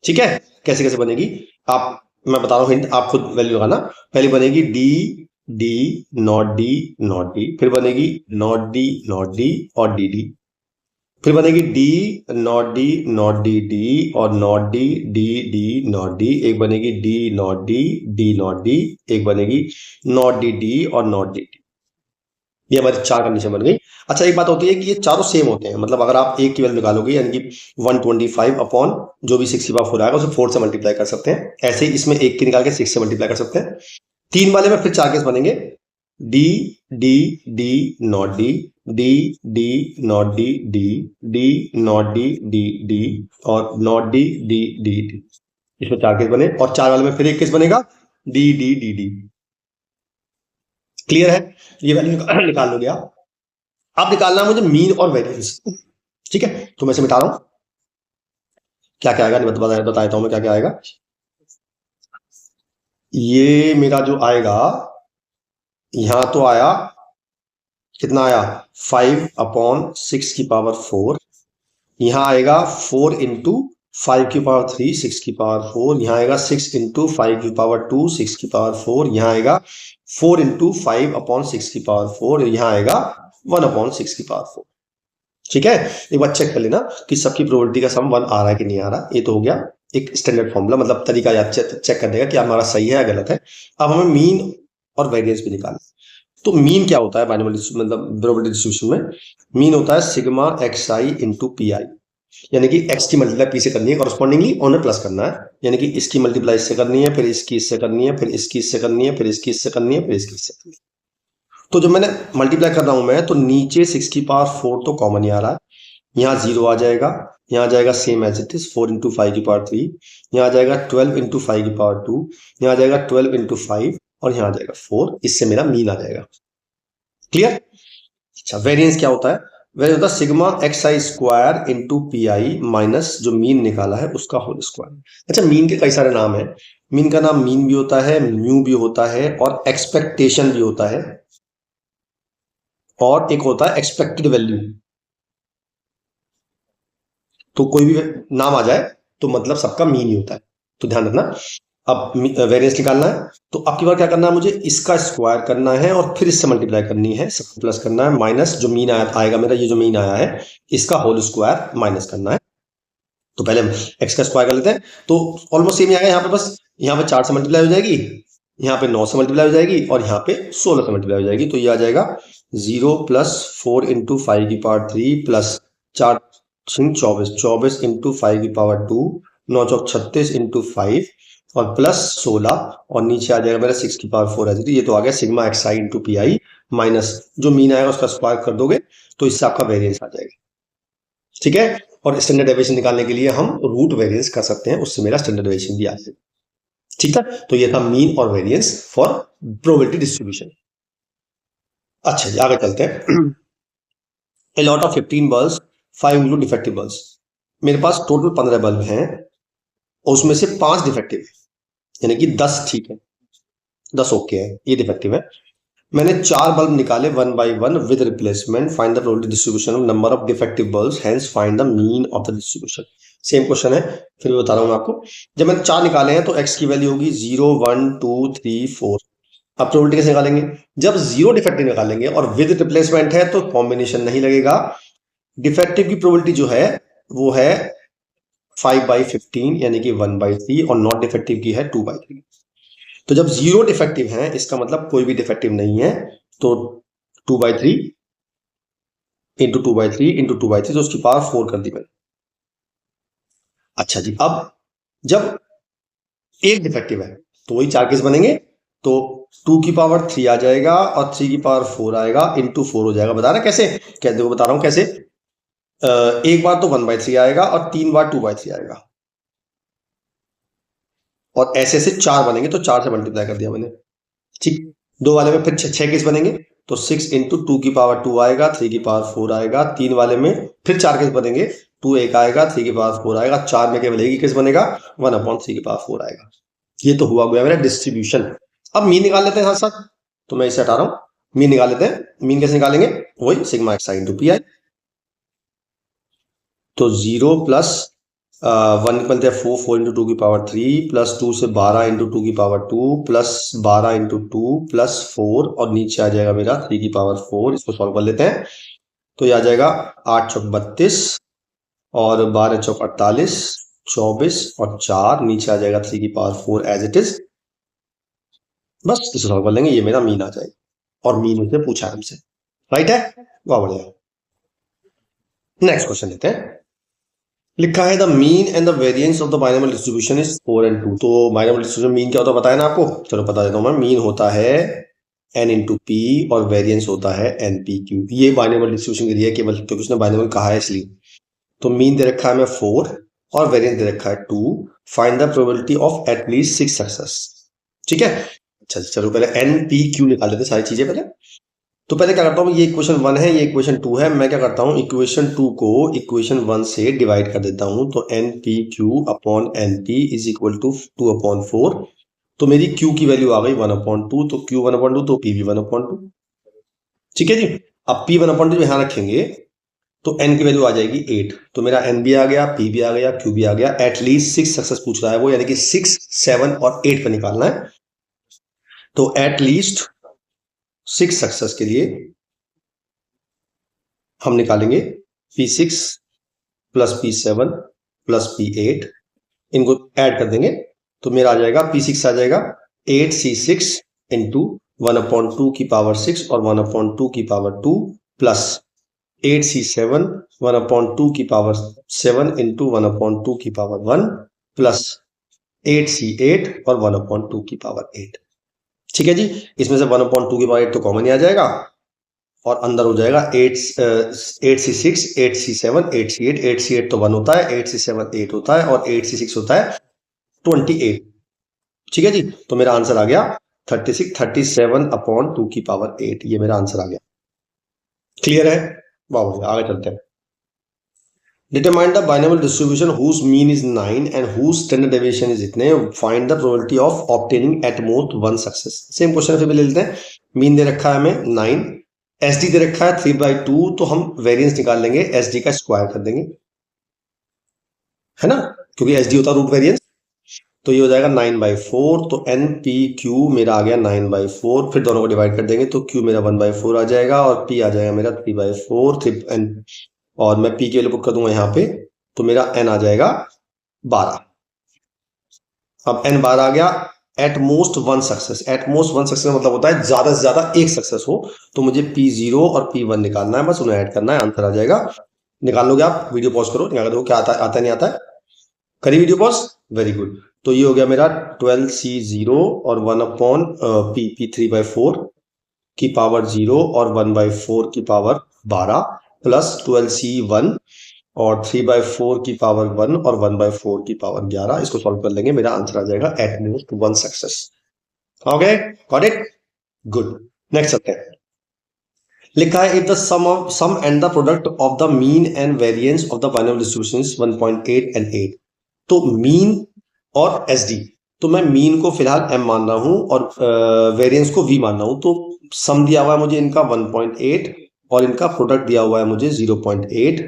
ठीक है, कैसे कैसे बनेगी, आप मैं बता रहा हूं हिंट, आप खुद वैल्यू लगाना। पहले बनेगी D D not D not D, फिर बनेगी नॉट डी और डी डी, फिर बनेगी डी नॉट डी डी और not D D D not D, एक बनेगी डी नॉट डी, एक बनेगी नॉट डी और नॉट डी। ये हमारी 4 कंडीशन बन गई। अच्छा, एक बात होती है कि ये चारों सेम होते हैं, मतलब अगर आप एक की वैल्यू निकालोगे, यानी कि 125 अपॉन जो भी 6/4 आएगा उसे 4 से मल्टीप्लाई कर सकते हैं, ऐसे ही इसमें एक की निकाल के 6 से मल्टीप्लाई कर सकते हैं। 3 वाले में फिर 4 केस बनेंगे, D D D not D D D not D D D not D D D और not D D D D, इसमें 4 केस बने, और 4 वाले में फिर एक केस बनेगा D D D D. Clear है, ये वैल्यू निकाल लोगे आप। अब निकालना है मुझे मीन और वेरिएंस। ठीक है, तो मैं इसे मिटा रहा हूं, क्या क्या आएगा बता देता हूं मैं क्या क्या आएगा। ये मेरा जो आएगा, यहां तो आया, कितना आया 5/6 यहां आएगा 4 इंटू 5/3 6/4, यहां आएगा 6 इंटू 5/2 6/4, यहां आएगा 4 इंटू 5/6/4, यहां आएगा 1/6/4। ठीक है, एक बार चेक कर लेना कि सबकी प्रोबेबिलिटी का सम 1 आ रहा है कि नहीं आ रहा। ये तो हो गया एक स्टैंडर्ड फॉर्मूला, मतलब तरीका याद चेक करने का कि हमारा सही है या गलत है। अब हमें मीन और वेरिएंस भी निकालना। तो मीन क्या होता है बाइनोमियल मतलब प्रोबेबिलिटी डिस्ट्रीब्यूशन में, मीन होता है sigma xi into P I, यानी कि x की मल्टीप्लाई p से करनी है, कॉरस्पॉन्डिंगली ऑनर प्लस करना है, यानी कि इसकी मल्टीप्लाई इससे करनी है, फिर इसकी इससे करनी है, फिर इसकी इससे करनी है, फिर इसकी इससे करनी है, फिर इसकी इससे करनी है। तो जब मैंने मल्टीप्लाई कर रहा हूं मैं, तो नीचे 6/4 तो कॉमन ही आ रहा है, यहाँ 0 आ जाएगा, यहाँ आ जाएगा same as it is 4 into 5/3, यहाँ आ जाएगा 12 इंटू 5/2, यहाँ आ जाएगा 12 इंटू 5, और यहाँ आ जाएगा 4, इससे मेरा मीन आ जाएगा। क्लियर। अच्छा, वेरिएंस क्या होता है, वेरिएंस होता है sigma xi² into P I minus जो मीन निकाला है उसका होल स्क्वायर। अच्छा, मीन के कई सारे नाम है, मीन का नाम मीन भी होता है, म्यू भी होता है, और एक्सपेक्टेशन भी होता है, और एक होता है एक्सपेक्टेड वैल्यू। तो कोई भी नाम आ जाए तो मतलब सबका मीन ही होता है, तो ध्यान रखना। अब वेरिएंस निकालना है, तो अब की बार क्या करना है, मुझे इसका स्क्वायर करना है और फिर इससे मल्टीप्लाई करनी है, सबको प्लस करना है, माइनस जो मीन आएगा मेरा, ये जो मीन आया है इसका होल स्क्वायर माइनस करना है। तो पहले हम एक्स का स्क्वायर कर लेते हैं, तो ऑलमोस्ट सेम ही आएगा यहाँ पे, बस यहाँ पे 4 से मल्टीप्लाई हो जाएगी, यहाँ पे 9 से मल्टीप्लाई हो जाएगी और यहाँ पे 16 से मल्टीप्लाई हो जाएगी। तो ये आ जाएगा 0 प्लस 4 इंटू 5 की पावर 3 प्लस 4 24 24 इंटू 5 की पावर 2 9 चौक 36 इंटू 5 और प्लस 16 और नीचे आ जाएगा मेरा 6 की पावर 4 है। ये तो आ गया sigma x I into P I minus जो मीन आएगा उसका स्क्वायर कर दोगे तो इससे आपका वेरिएंस आ जाएगा। ठीक है, और स्टैंडर्ड डेविएशन निकालने के लिए हम रूट वेरिएंस कर सकते हैं, उससे मेरा स्टैंडर्ड डेविएशन भी आ जाएगा। ठीक था, तो ये था मीन और वेरिएंस फॉर प्रोबेबिलिटी डिस्ट्रीब्यूशन। अच्छा जी आगे चलते हैं। A lot of 15 bulbs, 5 include defective bulbs. मेरे पास टोटल 15 बल्ब हैं और उसमें से 5 डिफेक्टिव है, यानी कि 10 ठीक है, 10 ओके है, ये डिफेक्टिव है। मैंने 4 बल्ब निकाले 1 by 1 with replacement, find the probability distribution of number of defective bulbs, hence find the mean of the distribution. Same question है, फिर बता रहा हूं मैं आपको। जब मैंने 4 निकाले हैं तो x की वैल्यू होगी 0 1 2 3 4। अब प्रोबेबिलिटी कैसे निकालेंगे? जब 0 डिफेक्टिव निकालेंगे और विद रिप्लेसमेंट है तो कॉम्बिनेशन नहीं लगेगा। डिफेक्टिव की प्रोबेबिलिटी जो है वो है 5/15 यानी कि 1/3 और नॉट डिफेक्टिव की है 2/3। तो जब 0 डिफेक्टिव है इसका मतलब कोई भी डिफेक्टिव नहीं है, तो 2/3 इंटू 2/3 इंटू 2/3 तो उसकी पावर 4 कर दी मैंने। अच्छा जी, अब जब एक डिफेक्टिव है तो वही 4 केस बनेंगे, तो 2 की पावर 3 आ जाएगा और 3 की पावर 4 आएगा, इंटू 4 हो जाएगा। बता रहा कैसे? कहते बता रहा हूं कैसे। एक बार तो 1/3 आएगा और 3 बार 2/3 आएगा और ऐसे ऐसे 4 बनेंगे, तो 4 से मल्टीप्लाई कर दिया मैंने। ठीक, 2 वाले में फिर 6 केस बनेंगे, तो 6 इंटू 2 की पावर 2 आएगा, 3 की पावर 4 आएगा। 3 वाले में फिर 4 केस बनेंगे, 2 एक आएगा, 3 की पावर 4 आएगा। 4 में केवल एक ही केस बनेगा, 1/3 की पावर 4 आएगा। ये तो हुआ गया मेरा डिस्ट्रीब्यूशन। अब मीन निकाल लेते हैं साथ साथ, तो मैं इसे हटा रहा हूं, मीन निकाल लेते हैं। मीन कैसे निकालेंगे? वही sigma x I into P I. तो 0 प्लस 1 निकलते हैं 4, 4 इंटू 2 की पावर 3 प्लस 2 से 12 इंटू 2 की पावर 2 प्लस 12 इंटू 2 प्लस 4 और नीचे आ जाएगा मेरा 3 की पावर 4। इसको सॉल्व कर लेते हैं, तो ये आ जाएगा 8 चौक 32 और 12 चौक 48, 24 और 4 नीचे आ जाएगा 3 की पावर 4 एज इट इज। बस इसे सॉल्व कर लेंगे, ये मेरा मीन आ जाएगा और मीन उसने पूछा हमसे, राइट है, वाह बढ़िया। नेक्स्ट क्वेश्चन लेते हैं। लिखा है the mean and the variance of the binomial distribution is 4 and 2। तो बाइनोमियल डिस्ट्रीब्यूशन मीन क्या होता है बताया ना आपको, चलो बता देता हूं मैं। मीन होता है n इंटू पी और वेरिएंस होता है np/q। ये बाइनोमियल डिस्ट्रीब्यूशन के लिए केवल क्योंकि उसने बाइनोमियल कहा है इसलिए। तो मीन दे रखा है मैं 4 और वेरिएंस दे रखा है 2। Find the probability of at least 6 success. ठीक है, अच्छा चलो पहले np/q निकाल लेते सारी चीजें पहले। तो पहले क्या करता हूँ, ये इक्वेशन 1 है, ये इक्वेशन 2 है। मैं क्या करता हूँ, इक्वेशन 2 को इक्वेशन 1 से डिवाइड कर देता हूँ। तो np/q upon np is equal to 2/4। तो मेरी q की वैल्यू आ गई 1/2, तो q 1/2 तो p भी 1/2। ठीक है जी, अब p 1/2 यहां रखेंगे तो n की वैल्यू आ जाएगी 8। तो मेरा n भी आ गया, p भी आ गया, q भी आ गया। एटलीस्ट 6 सक्सेस पूछ रहा है वो, यानी कि 6, 7 और 8 पर निकालना है। तो एटलीस्ट 6 सक्सेस के लिए हम निकालेंगे P6 plus P7 plus P8, इनको ऐड कर देंगे तो मेरा आ जाएगा P6 आ जाएगा 8C6 इंटू 1/2 की पावर 6 और 1/2 की पावर 2 प्लस 8C7 1/2 की पावर 7 इंटू 1/2 की पावर 1 प्लस 8C8 और 1/2 की पावर 8। ठीक है जी, इसमें से 1/2 की पावर 8 तो कॉमन ही आ जाएगा और अंदर हो जाएगा 8C6 8C7 8C8। 8C8 तो 1 होता है, 8C7 8 होता है और 8C6 होता है 28। ठीक है जी, तो मेरा आंसर आ गया 37/2 की पावर 8। ये मेरा आंसर आ गया। क्लियर है, वाह आगे चलते हैं। Determine the binomial distribution whose mean is 9 and whose standard deviation is इतने, find the probability of obtaining at most 1 success. Same question फिर ले लेते हैं। मीन दे रखा है हमें 9, एसडी दे रखा है 3/2, तो हम वेरिएंस निकाल लेंगे, एसडी का स्क्वायर कर देंगे, है ना, क्योंकि एसडी होता है रूट वेरिएंस। तो ये हो जाएगा 9/4। तो np/q मेरा आ गया 9/4। फिर दोनों को डिवाइड कर देंगे तो q मेरा 1/4 आ जाएगा और p आ जाएगा मेरा 3/4 और मैं p की वैल्यू पुट कर दूंगा यहाँ पे, तो मेरा n आ जाएगा 12। अब n 12 आ गया, eight most one success. Eight most one success मतलब होता है ज्यादा से ज्यादा एक सक्सेस हो। तो मुझे P0 और P1 निकालना है, बस उन्हें ऐड करना है, आंसर आ जाएगा। निकाल लोगे आप, वीडियो पॉज करो, निकाल दो क्या आता नहीं आता है। करी वीडियो पॉज, वेरी गुड। तो ये हो गया मेरा 12C0 और 1/P, P3/4 की पावर 0 और 1/4 की पावर 12 प्लस 12C1 और 3/4 की पावर 1 और 1/4 की पावर 11। इसको सॉल्व कर लेंगे, मेरा आंसर आ जाएगा at most one success. Okay, got it, good. Next चलते हैं। लिखा है if the sum and the product of the mean and variance of the binomial distribution 1.8 and 8। तो मीन और एसडी, तो मैं मीन को फिलहाल m मान रहा हूं और वेरिएंस को v मान रहा हूं। तो सम दिया हुआ है मुझे इनका 1.8 और इनका प्रोडक्ट दिया हुआ है मुझे 0.8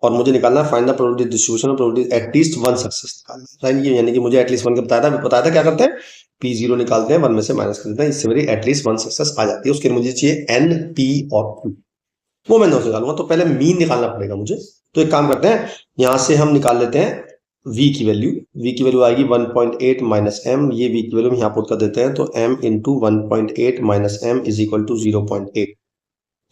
और मुझे निकालना है find the probability distribution of probability at least one success निकालना। यानी कि मुझे एटलीस्ट वन का बताया था क्या करते हैं, P0 निकालते हैं, 1 में से माइनस कर देते हैं, इससे मेरी एटलीस्ट वन सक्सेस आ जाती है। उसके लिए मुझे चाहिए N, P और Q, वो मैं निकालूंगा। तो पहले मीन निकालना पड़ेगा मुझे। तो एक काम करते हैं, यहां से हम निकाल लेते हैं v की वैल्यू। v की वैल्यू आएगी 1.8 माइनस m, ये v की वैल्यू हम यहाँ पुट कर देते हैं। तो m into 1.8 minus m is equal to 0.8।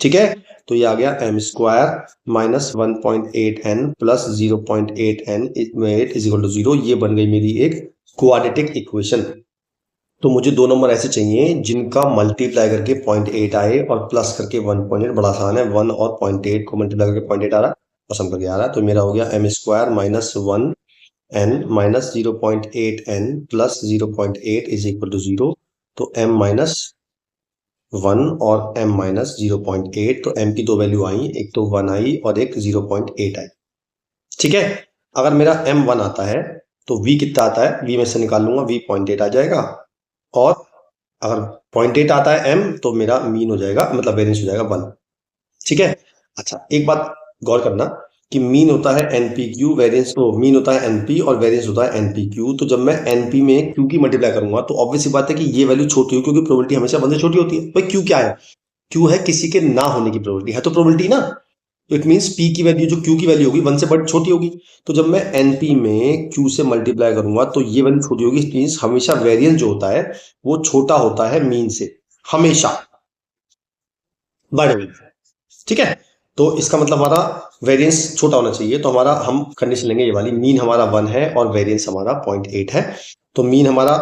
ठीक है, तो ये आ गया m square minus 1.8n plus 0.8n is equal to 0। ये बन गई मेरी एक क्वाड्रेटिक इक्वेशन। तो मुझे दो नंबर ऐसे चाहिए जिनका मल्टीप्लाई करके 0.8 आए और प्लस करके 1.8। बड़ा आसान है, 1 और 0.8 को मल्टीप्लाई करके 0.8 आ रहा है, पसंद करके आ रहा है। तो मेरा हो गया m square minus 1n minus 0.8n plus 0.8 is equal to 0। तो m माइनस 1 और m माइनस 0.8। तो m की दो वैल्यू आई, एक तो 1 आई और एक 0.8 आई। ठीक है, अगर मेरा m 1 आता है तो v कितना आता है, v में से निकाल लूंगा, v 0.8 आ जाएगा। और अगर 0.8 आता है m तो मेरा मीन हो जाएगा, मतलब वेरिएंस हो जाएगा 1। ठीक है, अच्छा एक बात गौर करना कि मीन होता है NPQ, वेरिएंस मीन होता है NP और वेरिएंस होता है NPQ। तो जब मैं NP में Q की मल्टीप्लाई करूंगा तो ऑब्वियस बात है कि ये वैल्यू छोटी हो, क्योंकि प्रोबेबिलिटी हमेशा 1 से छोटी होती है। भाई Q क्या है, Q है किसी के ना होने की प्रोबेबिलिटी, है तो प्रोबेबिलिटी ना। तो इट मीन्स P की वैल्यू जो Q की वैल्यू होगी 1 से बड़ी छोटी होगी। तो जब मैं NP में Q से मल्टीप्लाई करूंगा तो ये वैल्यू छोटी होगी। इट मीन्स हमेशा वेरिएंस जो होता है वो छोटा होता है मीन से, हमेशा, बड़े। ठीक है, तो इसका मतलब हमारा वेरिएंस छोटा होना चाहिए। तो हमारा हम कंडीशन लेंगे ये वाली, मीन हमारा 1 है और वेरिएंस हमारा 0.8 है। तो मीन हमारा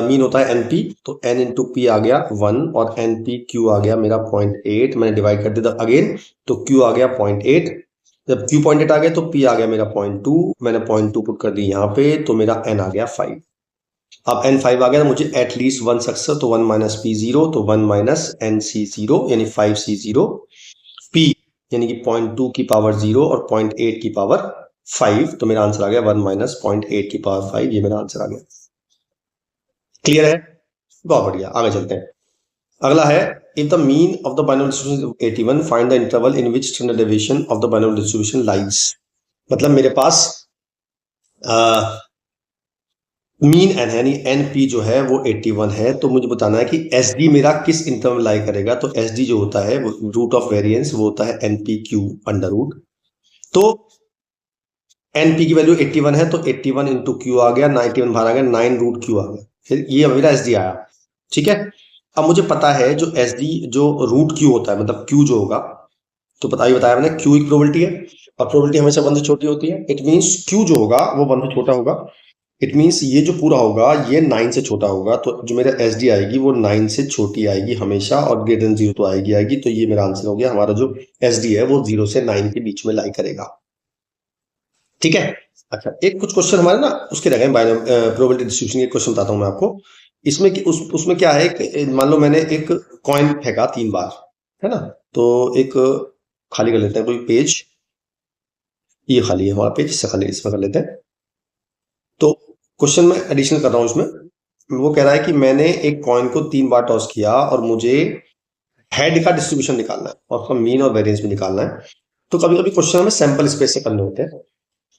मीन होता है NP, तो n इंटू पी आ गया 1 और NPQ आ गया मेरा 0.8। मैंने डिवाइड कर दिया अगेन, तो Q आ गया 0.8। जब Q 0.8 आ गया तो P आ गया मेरा 0.2। मैंने 0.2 पुट कर दी यहाँ पे, तो मेरा n आ गया 5। अब n 5 आ गया तो मुझे एटलीस्ट वन सक्सेस, तो 1 माइनस P0, तो 1 माइनस NC0 यानी 5C0। P यानी कि 0.2 की पावर 0 और 0.8 की पावर 5। तो मेरा आंसर आ गया 1 माइनस 0.8 की पावर 5। ये मेरा आंसर आ गया। क्लियर है, बहुत बढ़िया, आगे चलते हैं। अगला है if the mean of the binomial distribution 81 find the interval in which standard deviation of the binomial distribution lies. मतलब मेरे पास मीन एन है, यानी NP जो है वो 81 है। तो मुझे बताना है कि SD मेरा किस इंटरवल लाई करेगा। तो SD जो होता है वो रूट ऑफ वेरिएंस, वो होता है NPQ अंडर रूट। तो NP की वैल्यू 81 है, तो 81 इंटू क्यू आ गया, 91 बाहर आ गया, 9 रूट क्यू आ गया। फिर ये मेरा SD आया। ठीक है, अब मुझे पता है जो SD जो रूट क्यू होता है, मतलब क्यू जो होगा, तो बताया मैंने क्यू एक प्रोबेबिलिटी है और प्रोबेबिलिटी हमेशा 1 से छोटी होती है। इट मीन्स क्यू जो होगा वो 1 से छोटा होगा। इट मीन्स ये जो पूरा होगा ये 9 से छोटा होगा। तो जो मेरा SD आएगी वो 9 से छोटी आएगी हमेशा, और ग्रेटर देन 0 तो आएगी। तो ये मेरा आंसर हो गया, हमारा जो SD है वो 0 से 9 के बीच में लाई करेगा। ठीक है, अच्छा एक कुछ क्वेश्चन हमारे ना उसके रह गए, प्रोबेबिलिटी डिस्ट्रीब्यूशन के क्वेश्चन बताता हूं मैं आपको। इसमें उसमें क्या है, मान लो मैंने एक कॉइन फेंका 3 बार, है ना। तो एक खाली कर लेते हैं कोई पेज, ये खाली है हमारा पेज, इससे खाली इसमें कर लेते हैं। तो क्वेश्चन में एडिशन कर रहा हूं इसमें। वो कह रहा है कि मैंने एक कॉइन को 3 बार टॉस किया और मुझे हेड का डिस्ट्रीब्यूशन निकालना है और उसका मीन और वेरिएंस भी निकालना है। तो कभी कभी क्वेश्चन हमें सैंपल स्पेस से करने होते हैं।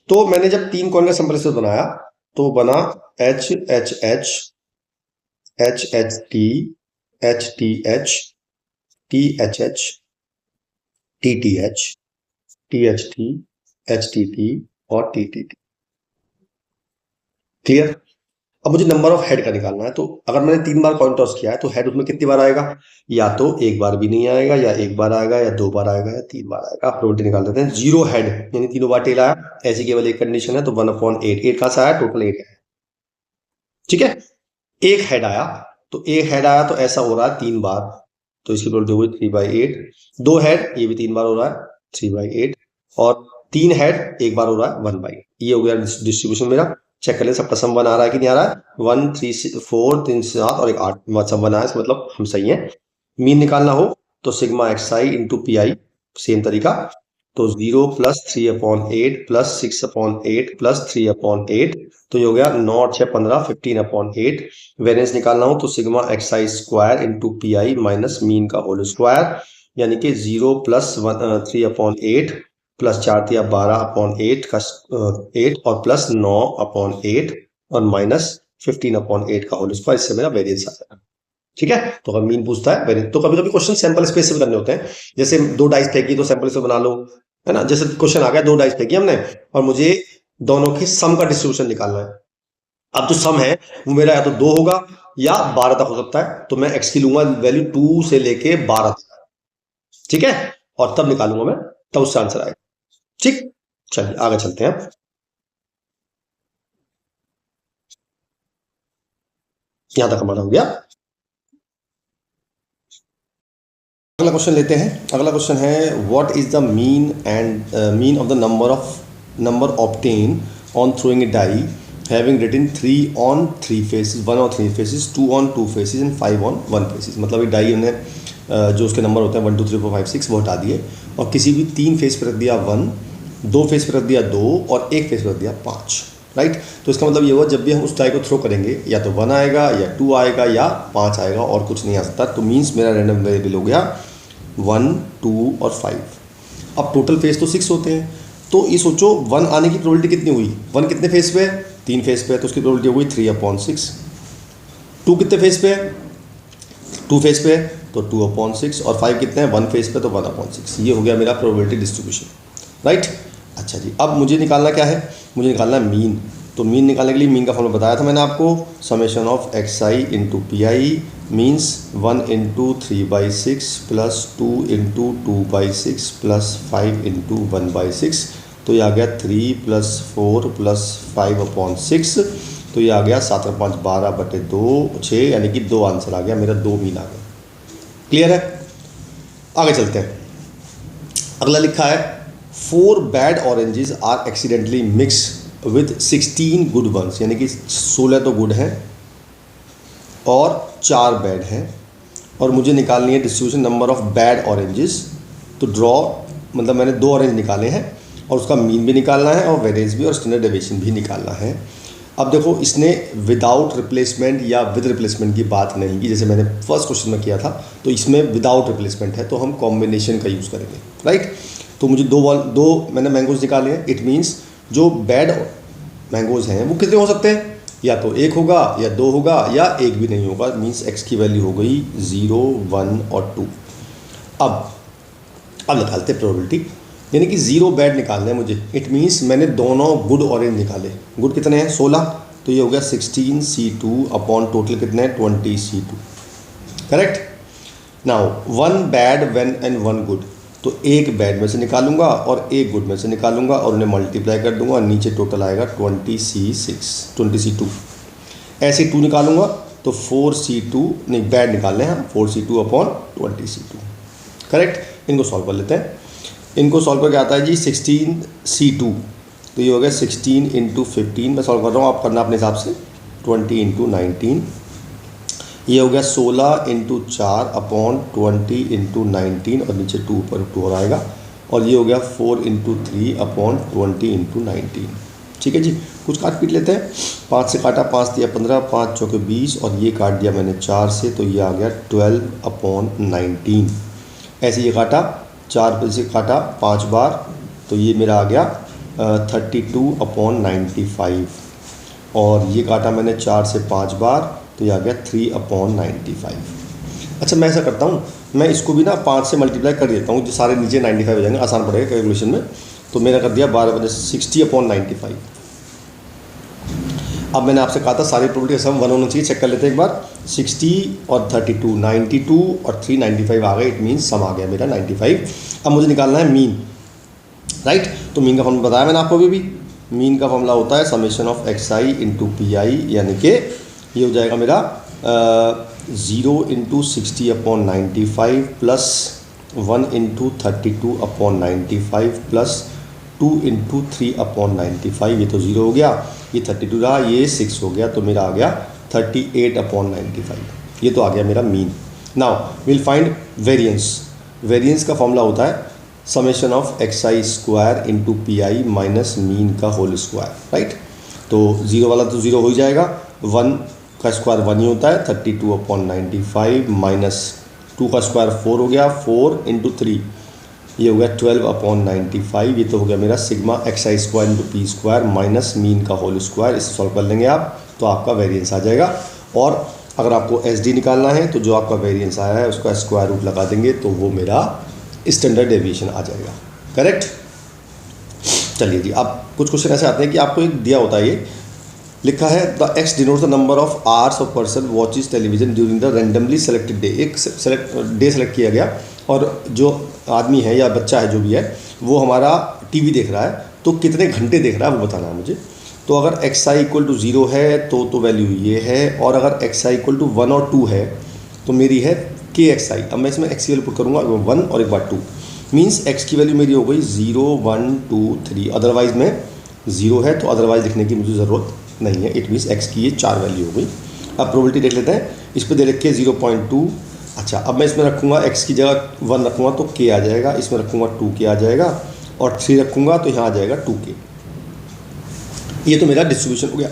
तो मैंने जब 3 कॉइन का सैंपल स्पेस बनाया तो बना HHH, HHT, HTH, THH, TTH, THT, HTT और TTT। क्लियर। अब मुझे नंबर ऑफ हेड का निकालना है, तो अगर मैंने 3 बार कॉइन टॉस किया है तो हेड उसमें कितनी बार आएगा, या तो एक बार भी नहीं आएगा, या एक बार आएगा, या 2 बार आएगा, या 3 बार आएगा। आप प्रोबेबिलिटी निकाल देते हैं। 0 हेड यानी तीनों बार टेल आया, ऐसी केवल एक कंडीशन है, तो 1/8। 8 कहां से आया, टोटल 8 है, ठीक है। एक हेड आया, तो एक हेड आया तो ऐसा हो रहा है 3 बार, तो इसकी प्रोबेबिलिटी हुई 3/8। 2 हेड, ये भी 3 बार हो रहा है, 3/8। और 3 हेड एक बार हो रहा है, 1/8। ये हो गया डिस्ट्रीब्यूशन मेरा। चेक कर ले सबका सम 1 आ रहा है कि नहीं आ रहा है। 1 3 4 3 7 और एक 8 सम 1 आया, इसका मतलब हम सही है। मीन निकालना हो तो sigma xi into P I, same तरीका। तो 0 + 3/8 + 6/8 + 3/8, तो ये हो गया 9 और 6 15, 15/8। वेरिएंस निकालना हो तो sigma xi square into P I minus mean का होल स्क्वायर, यानी कि 0 + 3/8 + 4 × 12/8 का 8 और प्लस 9/8 और माइनस 15/8 का होल स्क्वायर। इससे मेरा वेरिएंस आ जाएगा, ठीक है। तो अगर मीन पूछता है वेरिएंस, तो कभी कभी क्वेश्चन सैंपल स्पेस से भी करने होते हैं। जैसे 2 डाइस फेंकी तो सैंपल स्पेस बना लो, है ना। जैसे क्वेश्चन आ गया 2 डाइस फेंकी हमने और मुझे दोनों की सम का डिस्ट्रीब्यूशन निकालना है। अब जो सम है वो मेरा या तो 2 होगा या 12 तक हो सकता है, तो मैं x की लूंगा वैल्यू 2 से लेके 12 तक, ठीक है। और तब निकालूंगा मैं, तब उससे आंसर आएगा, ठीक। चलिए आगे चलते हैं। यहां तक हमारा हो गया। अगला क्वेश्चन लेते हैं। अगला क्वेश्चन है what is the mean of the number obtain on throwing a die having written 3 on 3 faces, 1 on 3 faces, 2 on 2 faces and 5 on 1 faces. मतलब ये डाई हमने जो उसके नंबर होते हैं 1 2 3 4 5 6 वो हटा दिए और किसी भी 3 फेस पर रख दिया 1, 2 फेस पर रख दिया 2 और 1 फेस पर रख दिया 5, राइट। तो इसका मतलब ये हुआ जब भी हम उस डाई को थ्रो करेंगे या तो 1 आएगा या 2 आएगा या 5 आएगा और कुछ नहीं आ सकता। तो मीन्स मेरा रैंडम वेरिएबल हो गया 1 2 और 5। अब टोटल फेस तो 6 होते हैं, तो ये सोचो 1 आने की प्रोबेबिलिटी कितनी हुई। 1 कितने फेस पे है, 3 फेस पे है, तो उसकी प्रोबेबिलिटी हुई 3/6। 2 कितने फेस पे है, 2 फेस पे है, तो 2/6। और 5 कितने हैं, 1 फेस पे, तो 1/6। ये हो गया मेरा प्रोबेबिलिटी डिस्ट्रीब्यूशन, राइट। अच्छा जी, अब मुझे निकालना क्या है, मुझे निकालना है मीन। तो मीन निकालने के लिए मीन का फॉर्मूला बताया था मैंने आपको, summation of xi into P I means 1 × 3/6 + 2 × 2/6 + 5 × 1/6। तो ये आ गया 3 + 4 + 5/6। तो ये आ गया 7 और 5 12/2 6, यानी कि 2 आंसर आ गया मेरा, 2 मीन आ गया। क्लियर है। आगे चलते हैं। अगला लिखा है 4 bad oranges are accidentally mix with 16 good ones, यानी कि 16 तो गुड हैं और 4 बैड हैं और मुझे निकालनी है distribution number of bad oranges. तो ड्रॉ, मतलब मैंने 2 ऑरेंज निकाले हैं और उसका मीन भी निकालना है और वेरिएंस भी और स्टैंडर्ड डेविएशन भी निकालना है। अब देखो इसने विदाउट रिप्लेसमेंट या विद रिप्लेसमेंट की बात नहीं की, जैसे मैंने फर्स्ट क्वेश्चन में किया था। तो इसमें विदाउट रिप्लेसमेंट है, तो हम कॉम्बिनेशन का यूज़ करेंगे, राइट। तो मुझे दो मैंने मैंगोज निकाले हैं। इट मीन्स जो बैड मैंगोज हैं वो कितने हो सकते हैं, या तो 1 होगा या 2 होगा या 1 भी नहीं होगा। मीन्स x की वैल्यू हो गई 0 1 और 2। अब निकालते हैं प्रोबेबिलिटी, यानी कि 0 बैड निकालना है मुझे। इट मीन्स मैंने दोनों गुड ऑरेंज निकाले। गुड कितने हैं 16, तो ये हो गया 16c2 अपॉन टोटल कितने हैं 20c2, correct. Now 1 bad when and 1 good, तो 1 बैड में से निकालूंगा और 1 गुड में से निकालूंगा और उन्हें मल्टीप्लाई कर दूंगा और नीचे टोटल आएगा 20c2। ऐसे 2 निकालूंगा तो 4c2, नहीं बैड निकालने हैं, 4c2 अपॉन 20c2, करेक्ट। इनको सॉल्व कर लेते हैं। इनको सॉल्व करके आता है जी 16c2, तो ये हो गया 16 × 15। मैं सॉल्व कर रहा हूँ, आप करना अपने हिसाब से। 20 × 19, ये हो गया 16 × 4 अपॉन 20 × 19 और नीचे 2 ऊपर 2 और आएगा। और ये हो गया 4 × 3 अपॉन 20 × 19, ठीक है जी। कुछ काट पीट लेते हैं। 5 से काटा, 5 दिया 15, 5 चौके 20 और ये काट दिया मैंने 4 से, तो ये आ गया 12/19। ऐसे ये काटा 4 से काटा 5 बार, तो ये मेरा आ गया 32/95। और ये काटा मैंने 4 से 5 बार, तो ये आ गया 3/95। अच्छा मैं ऐसा करता हूँ, मैं इसको भी ना 5 से मल्टीप्लाई कर देता हूँ, जो सारे नीचे 95 हो जाएंगे, आसान पड़ेगा कैलकुलेशन में। तो मेरा कर दिया 12 60/95। अब मैंने आपसे कहा था सारी प्रोबेबिलिटी का सम 1 होना चाहिए, चेक कर लेते हैं एक बार। 60 और 32 92 और 3 95 आ गए, इट मीन्स सम आ गया मेरा 95। अब मुझे निकालना है मीन, राइट। तो मीन का फॉर्मूला बताया मैंने आपको अभी। मीन का फॉर्मूला होता है summation of x I into P I, यानी कि ये हो जाएगा मेरा 0 into 60/95 plus 1 into 32/95 plus 2 into 3/95। ये तो 0 हो गया, ये 32 रहा, ये 6 हो गया, तो मेरा आ गया 38/95। ये तो आ गया मेरा mean. Now will find variance. Variance का फॉर्मूला होता है summation of x i square into P I minus mean का होल स्क्वायर, राइट। तो 0 वाला तो 0 हो ही जाएगा, 1 का स्क्वायर 1 ही होता है, 32/95 माइनस 2 का स्क्वायर 4 हो गया, 4 इंटू 3 ये हो गया 12/95। ये तो हो गया मेरा sigma x i square into p square minus mean का होल स्क्वायर। इसे सॉल्व कर लेंगे आप तो आपका वेरिएंस आ जाएगा। और अगर आपको एस डी निकालना है तो जो आपका वेरिएंस आया है उसका स्क्वायर रूट लगा देंगे तो वो मेरा स्टैंडर्ड डेविएशन आ जाएगा, करेक्ट। चलिए जी, अब कुछ क्वेश्चन ऐसे आते हैं कि आपको एक दिया होता है, ये लिखा है the x denotes the number of hours of person watches television during the randomly selected day. एक डे सेलेक्ट किया गया और जो आदमी है या बच्चा है जो भी है वो हमारा टीवी देख रहा है, तो कितने घंटे देख रहा है वो बताना है मुझे। तो अगर एक्स आई इक्वल टू 0 है तो वैल्यू ये है, और अगर एक्स आई इक्वल टू 1 और 2 है तो मेरी है के एक्स आई। अब मैं इसमें एक्स की वैल्यू पुट करूँगा 1 और एक बार 2, मीन्स एक्स की वैल्यू मेरी हो गई 0 1 2 3। अदरवाइज में 0 है तो अदरवाइज लिखने की मुझे ज़रूरत नहीं है, इट मीन्स एक्स की ये 4 वैल्यू हो गई। अब प्रोबेबिलिटी देख लेते हैं, इस पर दे रखी है 0.2। अच्छा, अब मैं इसमें रखूँगा एक्स की जगह 1 रखूँगा तो के आ जाएगा, इसमें रखूँगा 2 के आ जाएगा, और 3 रखूँगा तो यहाँ आ जाएगा 2 के। ये तो मेरा डिस्ट्रीब्यूशन हो गया।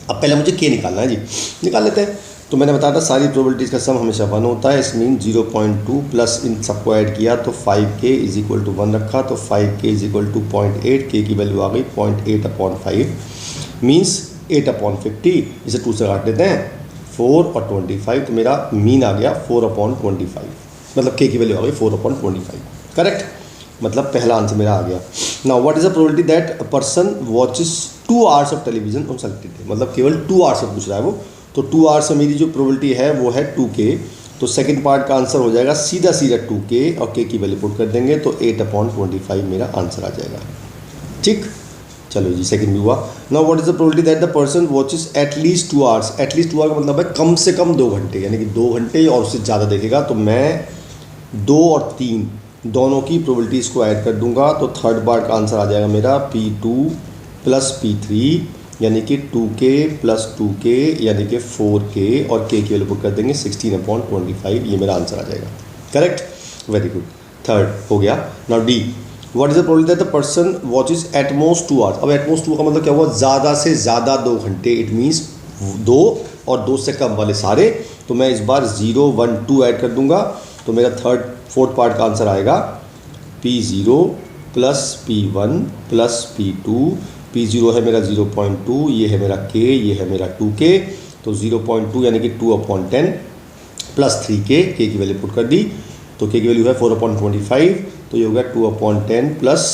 अब पहले मुझे के निकालना है जी, निकाल लेते हैं। तो मैंने बताया था सारी प्रोबेबिलिटीज़ का सम हमेशा 1 होता है, इस मीन 0.2 प्लस इन सबको ऐड किया तो 5k इज इक्वल टू 1 रखा तो 5k इज इक्वल टू 0.8, के की वैल्यू आ गई 0.8/5 मीन्स 8/50। इसे 2 से काट देते हैं, 4 और 25, तो मेरा मीन आ गया 4/25, मतलब के की वैल्यू आ गई 4/25, करेक्ट। मतलब पहला आंसर मेरा आ गया। Now what is the probability that a person watches 2 hours of television on selected day, मतलब केवल 2 आवर्स से पूछ रहा है वो, तो 2 आवर्स में मेरी जो प्रोबेबिलिटी है वो है 2k। तो सेकंड पार्ट का आंसर हो जाएगा सीधा 2k और k की वैल्यू पुट कर देंगे तो 8/25 मेरा आंसर आ जाएगा, ठीक। चलो जी, सेकंड भी हुआ। Now what is the probability that the person watches at least 2 hours. At least 2 hour का मतलब है कम से कम 2 घंटे, यानी कि 2 घंटे और उससे ज़्यादा देखेगा। तो मैं 2 और 3 दोनों की प्रोबेबिलिटीज़ को ऐड कर दूंगा तो थर्ड पार्ट का आंसर आ जाएगा मेरा P2 प्लस P3, यानी कि 2k प्लस 2k यानी कि 4k, और k की वैल्यू पुट कर देंगे 16/25। ये मेरा आंसर आ जाएगा, करेक्ट, वेरी गुड। थर्ड हो गया। Now D, what is the probability that the person watches at most 2 hours. अब एट मोस्ट 2 का मतलब क्या हुआ, ज़्यादा से ज़्यादा 2 घंटे, इट मीन्स 2 और 2 से कम वाले सारे। तो मैं इस बार 0 1 2 ऐड कर दूंगा तो मेरा फोर्थ पार्ट का आंसर आएगा P0 plus P1 plus P2। P0 है मेरा 0.2, ये है मेरा k, ये है मेरा 2k, तो 0.2 यानी कि 2/10 प्लस 3k, k की वैल्यू पुट कर दी तो k की वैल्यू है 4/25, तो ये हो गया 2/10 प्लस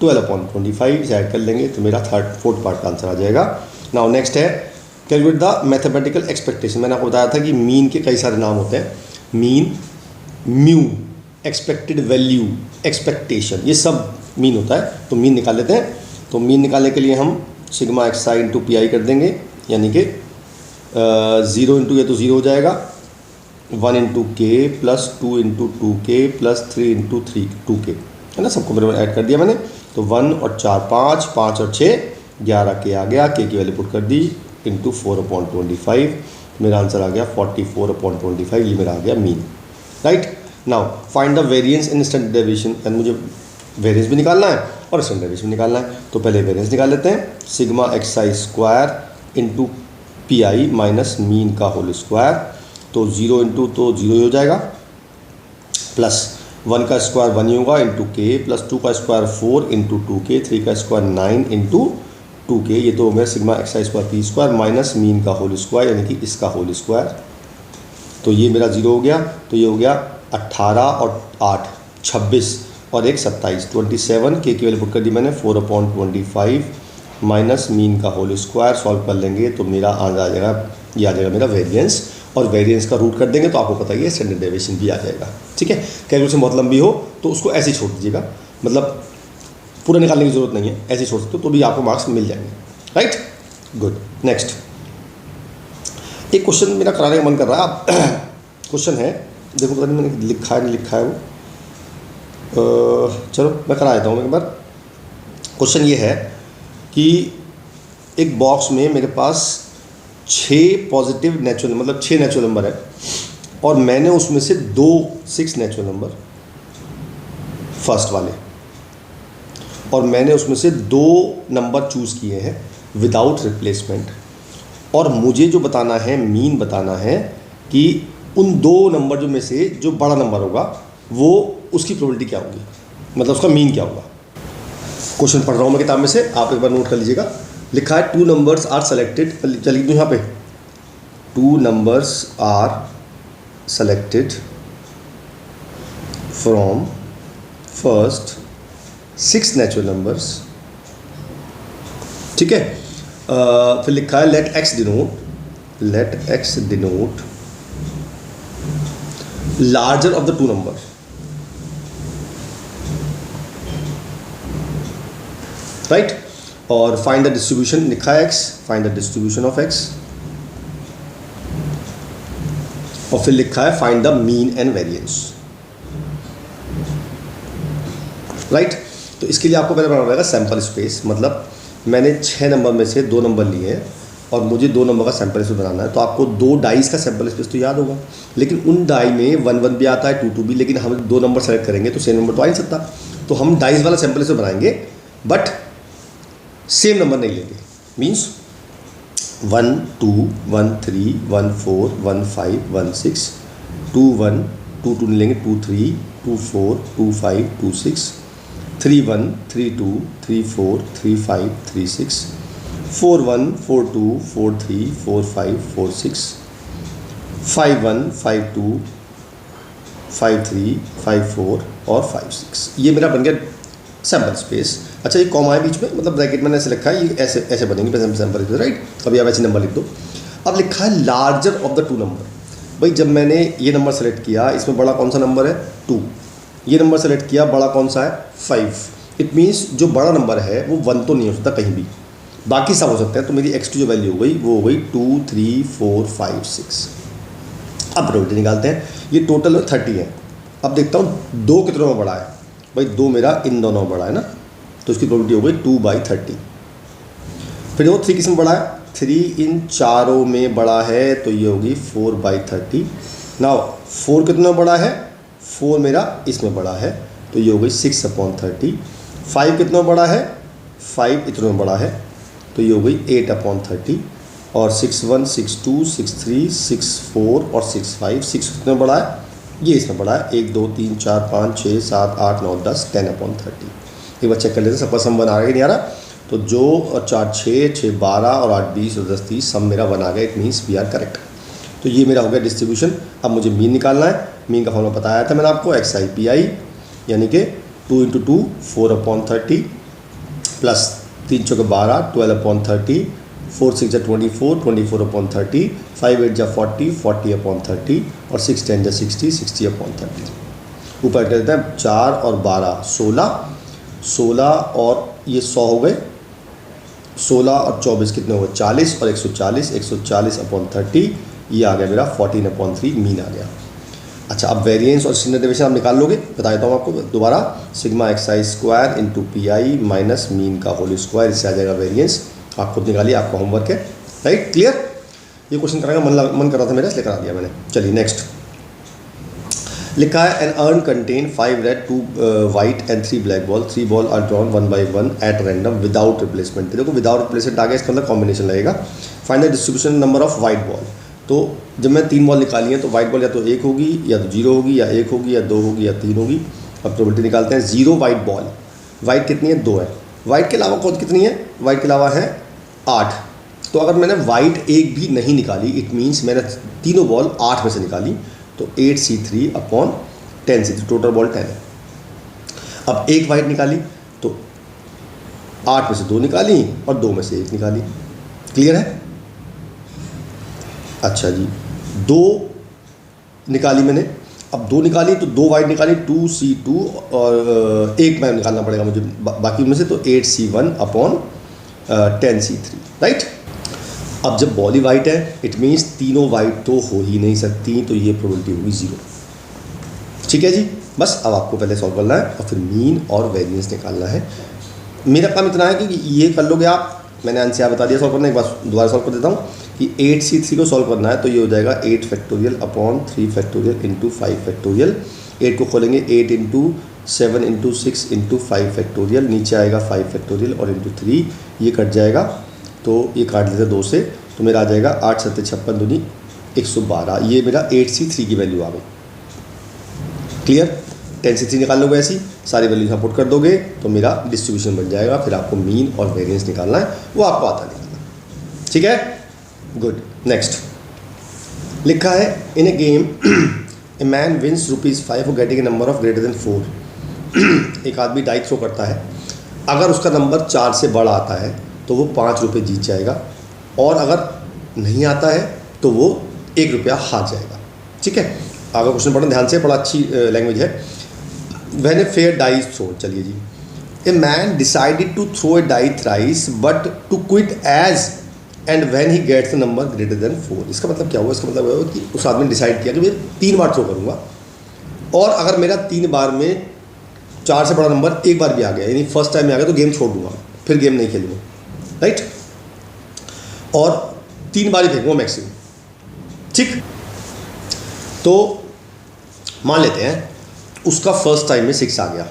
12/25। इसे ऐड कर लेंगे तो मेरा फोर्थ पार्ट का आंसर आ जाएगा। नाउ नेक्स्ट है कैलकुलेट द मैथमेटिकल एक्सपेक्टेशन। मैंने आपको बताया था कि मीन के कई सारे नाम होते हैं, mean, mu, expected value, expectation, ये सब मीन होता है। तो मीन निकाल लेते हैं। तो मीन निकालने के लिए हम sigma x I into P I कर देंगे, यानी कि 0 इंटू ये तो 0 हो जाएगा, 1 इंटू के plus 2 into 2k plus 3 into 2k, है ना, सबको बराबर ऐड कर दिया मैंने। तो 1 और 4 5, 5 और 6 11 के आ गया, के की वैल्यू पुट कर दी इंटू 4/25, मेरा आंसर आ गया 44/25। ये मेरा आ गया mean, right. Now find the variance in standard deviation, and मुझे वेरिएंस भी निकालना है और स्टैंडर्ड डेविएशन भी निकालना है। तो पहले वेरिएंस निकाल लेते हैं, sigma x i square into P I minus mean का होल स्क्वायर। तो 0 इंटू तो 0 हो जाएगा, प्लस 1 का स्क्वायर 1 ही होगा इंटू के, प्लस 2 का स्क्वायर 4 इंटू 2k, 3 का स्क्वायर 9 इंटू 2k, ये तो हो गया sigma x i square p square minus mean का होल स्क्वायर यानी कि इसका होल स्क्वायर। तो ये मेरा 0 हो गया, तो ये हो गया 18 और 8 26 और 1 27, 27, के की वैल्यू पुट कर दी मैंने 4/25 माइनस मीन का होल स्क्वायर सॉल्व कर लेंगे तो मेरा आ जाएगा, ये आ जाएगा मेरा वेरिएंस, और वेरिएंस का रूट कर देंगे तो आपको पता ही है स्टैंडर्ड डेविएशन भी आ जाएगा। ठीक है, कैलकुलेशन बहुत लंबी हो तो उसको ऐसे ही छोड़ दीजिएगा, मतलब पूरा निकालने की जरूरत नहीं है, ऐसे ही छोड़ सकते हो तो भी आपको मार्क्स मिल जाएंगे। Right, good. नेक्स्ट एक क्वेश्चन मेरा कराने का मन कर रहा है। क्वेश्चन है, देखो पता नहीं मैंने लिखा है नहीं लिखा है वो, चलो मैं करा देता हूँ एक बार। क्वेश्चन ये है कि एक बॉक्स में मेरे पास 6 पॉजिटिव नेचुरल, मतलब 6 नेचुरल नंबर है, और मैंने उसमें से 6 नेचुरल नंबर फर्स्ट वाले, और मैंने उसमें से 2 नंबर चूज़ किए हैं विदाउट रिप्लेसमेंट, और मुझे जो बताना है, मीन बताना है कि उन 2 नंबर जो में से जो बड़ा नंबर होगा वो उसकी प्रोबेबिलिटी क्या होगी, मतलब उसका मीन क्या होगा। क्वेश्चन पढ़ रहा हूँ मैं किताब में से, आप एक बार नोट कर लीजिएगा। लिखा है 2 नंबर्स आर सेलेक्टेड, चलिए दूँ यहाँ पे, 2 numbers are selected from first 6 natural numbers. ठीक है, फिर लिखा है let x denote larger of the 2 number. Right, और फाइंड द डिस्ट्रीब्यूशन, लिखा है x, find the distribution of x, और फिर लिखा है find the mean and variance. Right, तो इसके लिए आपको पहले बनाना पड़ेगा सैंपल स्पेस, मतलब मैंने 6 नंबर में से 2 नंबर लिए हैं और मुझे 2 नंबर का सैंपल स्पेस बनाना है, तो आपको 2 डाइस का सैंपल स्पेस तो याद होगा, लेकिन उन डाई में 1 1 भी आता है, 2 2 भी, लेकिन हम 2 नंबर सेलेक्ट करेंगे तो सेम नंबर तो आ नहीं सकता, तो हम डाइस वाला सैंपल स्पेस बनाएंगे बट सेम नंबर नहीं लेंगे। मीन्स 1 2 1 3 1 4 1 5 1 6, 2 1 2 2 नहीं लेंगे, 2 3 2 4 2 5 2 6, 3 1 3 2 3 4 3 5 3 6, 4 1 4 2 4 3 4 5 4 6, 5 1 5 2 5 3 5 4 और 5 6। ये मेरा बन गया सैम्पल स्पेस। अच्छा, ये कॉमा है बीच में, मतलब ब्रैकेट मैंने ऐसे लिखा है, ये ऐसे ऐसे बनेंगे सैम्पल स्पेस। राइट, अभी आप ऐसे नंबर लिख दो। अब लिखा है लार्जर ऑफ द 2 नंबर। भाई जब मैंने ये नंबर सेलेक्ट किया, इसमें बड़ा कौन सा नंबर है 2, ये नंबर सेलेक्ट किया, बड़ा कौन सा है 5। इट मीन्स जो बड़ा नंबर है वो 1 तो नहीं हो सकता कहीं भी, बाकी सब हो सकते हैं। तो मेरी x2 जो वैल्यू हो गई वो हो गई 2 3 4 5 6। अब प्रोबेबिलिटी निकालते हैं, ये टोटल 30 है। अब देखता हूँ 2 कितनों में बड़ा है, भाई 2 मेरा इन दोनों में बड़ा है ना, तो इसकी प्रोबेबिलिटी हो गई 2/30। फिर वो 3 किसमें बड़ा है, 3 इन चारों में बड़ा है, तो ये होगी 4/30। नाउ 4 कितने में बड़ा है, 4 मेरा इसमें बड़ा है, तो ये हो गई 6/30। 5 कितने में बड़ा है, 5 इतने में बड़ा है, तो ये हो गई 8/30। और 6 1 6 2 6 3 6 4 और 6 5, 6 कितने में बड़ा है, ये इसमें बड़ा है, 1 2 3 4 5 6 7 8 9 10 10/30। एक बार चेक कर लेते हैं सबका सम 1 आ रहा है कि नहीं आ रहा। तो जो 4 6 6 12 और 8 20 और 10 30 सम मेरा 1 आ गया। It means we are correct. तो ये मेरा हो गया डिस्ट्रीब्यूशन। अब मुझे मीन निकालना है। मीन का फॉर्मूला बताया था मैंने आपको, XIPI, यानी कि 2 × 2 4/30 प्लस 3 चौके 12 12/30, 4 6 24 24/30, 5 8 40 40/30 और 6 10 60 60/30। ऊपर कर देते हैं 4 और 12 16 और ये 100 हो गए, 16 और 24 कितने हो गए 40 और 140 140/30, ये आ गया मेरा 14/3 मीन आ गया। अच्छा, अब वेरिएंस और स्टैंडर्ड डेविएशन आप निकाल लोगे, बता देता हूँ आपको दोबारा। Sigma xi² into PI minus mean का होल स्क्वायर, इससे आ जाएगा वेरिएंस। आप खुद निकालिए, आपका होमवर्क है। Right, clear. ये क्वेश्चन कराने का मन कर रहा था मेरा, इसलिए करा दिया मैंने। चलिए नेक्स्ट लिखा है an urn contain 5 red 2 white and 3 black ball, 3 ball are drawn 1 by 1 at random without replacement. देखो विदाउट रिप्लेसमेंट आ गया, इसके अंदर कॉम्बिनेशन लगेगा। Find the distribution number of white ball. तो जब मैं 3 बॉल निकाली हैं तो वाइट बॉल या तो 1 होगी या तो 0 होगी या 1 होगी या 2 होगी या 3 होगी। अब प्रोबेबिलिटी निकालते हैं। 0 वाइट बॉल, वाइट कितनी है 2 है। वाइट के अलावा कौन कितनी है, वाइट के अलावा है 8। तो अगर मैंने वाइट एक भी नहीं निकाली, इट मीन्स मैंने तीनों बॉल 8 में से निकाली, तो 8C3/10C3, टोटल बॉल 10 है। अब एक वाइट निकाली तो 8 में से 2 निकाली और 2 में से 1 निकाली। क्लियर है? अच्छा जी, 2 निकाली मैंने। अब 2 निकाली तो 2 वाइड निकाली 2C2 और 1 में निकालना पड़ेगा मुझे बाकी में से, तो 8C1 अपॉन 10C3, राइट। अब जब बॉल ही वाइट है इट मीन्स तीनों वाइट तो हो ही नहीं सकती, तो ये प्रोबेबिलिटी होगी 0। ठीक है जी, बस अब आपको पहले सॉल्व करना है और फिर मीन और वेरिएंस निकालना है। मेरा काम इतना है कि ये कर लोगे आप, मैंने आंसर बता दिया सॉल्व करना, एक बार दोबारा सॉल्व कर देता हूँ कि 8C3 को सॉल्व करना है तो ये हो जाएगा 8 factorial upon 3 factorial into 5 factorial. 8 को खोलेंगे 8 इंटू 7 इंटू 6 इंटू 5 फैक्टोरियल, नीचे आएगा 5 फैक्टोरियल और इंटू 3, ये कट जाएगा तो ये काट लेते 2 से, तो मेरा आ जाएगा 8 7 56 दूनी 112। ये मेरा 8C3 की वैल्यू आ गई। क्लियर? 10C3 निकाल लोगे ऐसी सारी वैल्यू यहाँ पुट कर दोगे तो मेरा डिस्ट्रीब्यूशन बन जाएगा। फिर आपको मीन और वेरिएंस निकालना है, वो आपको आता निकालना। ठीक है, गुड। नेक्स्ट लिखा है in a game a man wins ₹5 for getting a number of greater than 4। एक आदमी डाई थ्रो करता है, अगर उसका नंबर 4 से बड़ा आता है तो वो ₹5 जीत जाएगा, और अगर नहीं आता है तो वो ₹1 हार जाएगा। ठीक है, आगे क्वेश्चन पढ़ना ध्यान से, बड़ा अच्छी लैंग्वेज है। When a fair dice throw, चलिए जी, a man decided to throw a die thrice but to quit as and when he gets the number greater than 4। इसका मतलब क्या हुआ? इसका मतलब हुआ कि उस आदमी ने डिसाइड किया कि मैं 3 बार थ्रो करूँगा, और अगर मेरा 3 बार में 4 से बड़ा नंबर एक बार भी आ गया, यानी फर्स्ट टाइम में आ गया, तो गेम छोड़ दूंगा, फिर गेम नहीं खेलूँगा, राइट। और 3 बार ही फेंकूँगा मैक्सिमम। ठीक, तो मान लेते हैं उसका फर्स्ट टाइम में 6 आ गया,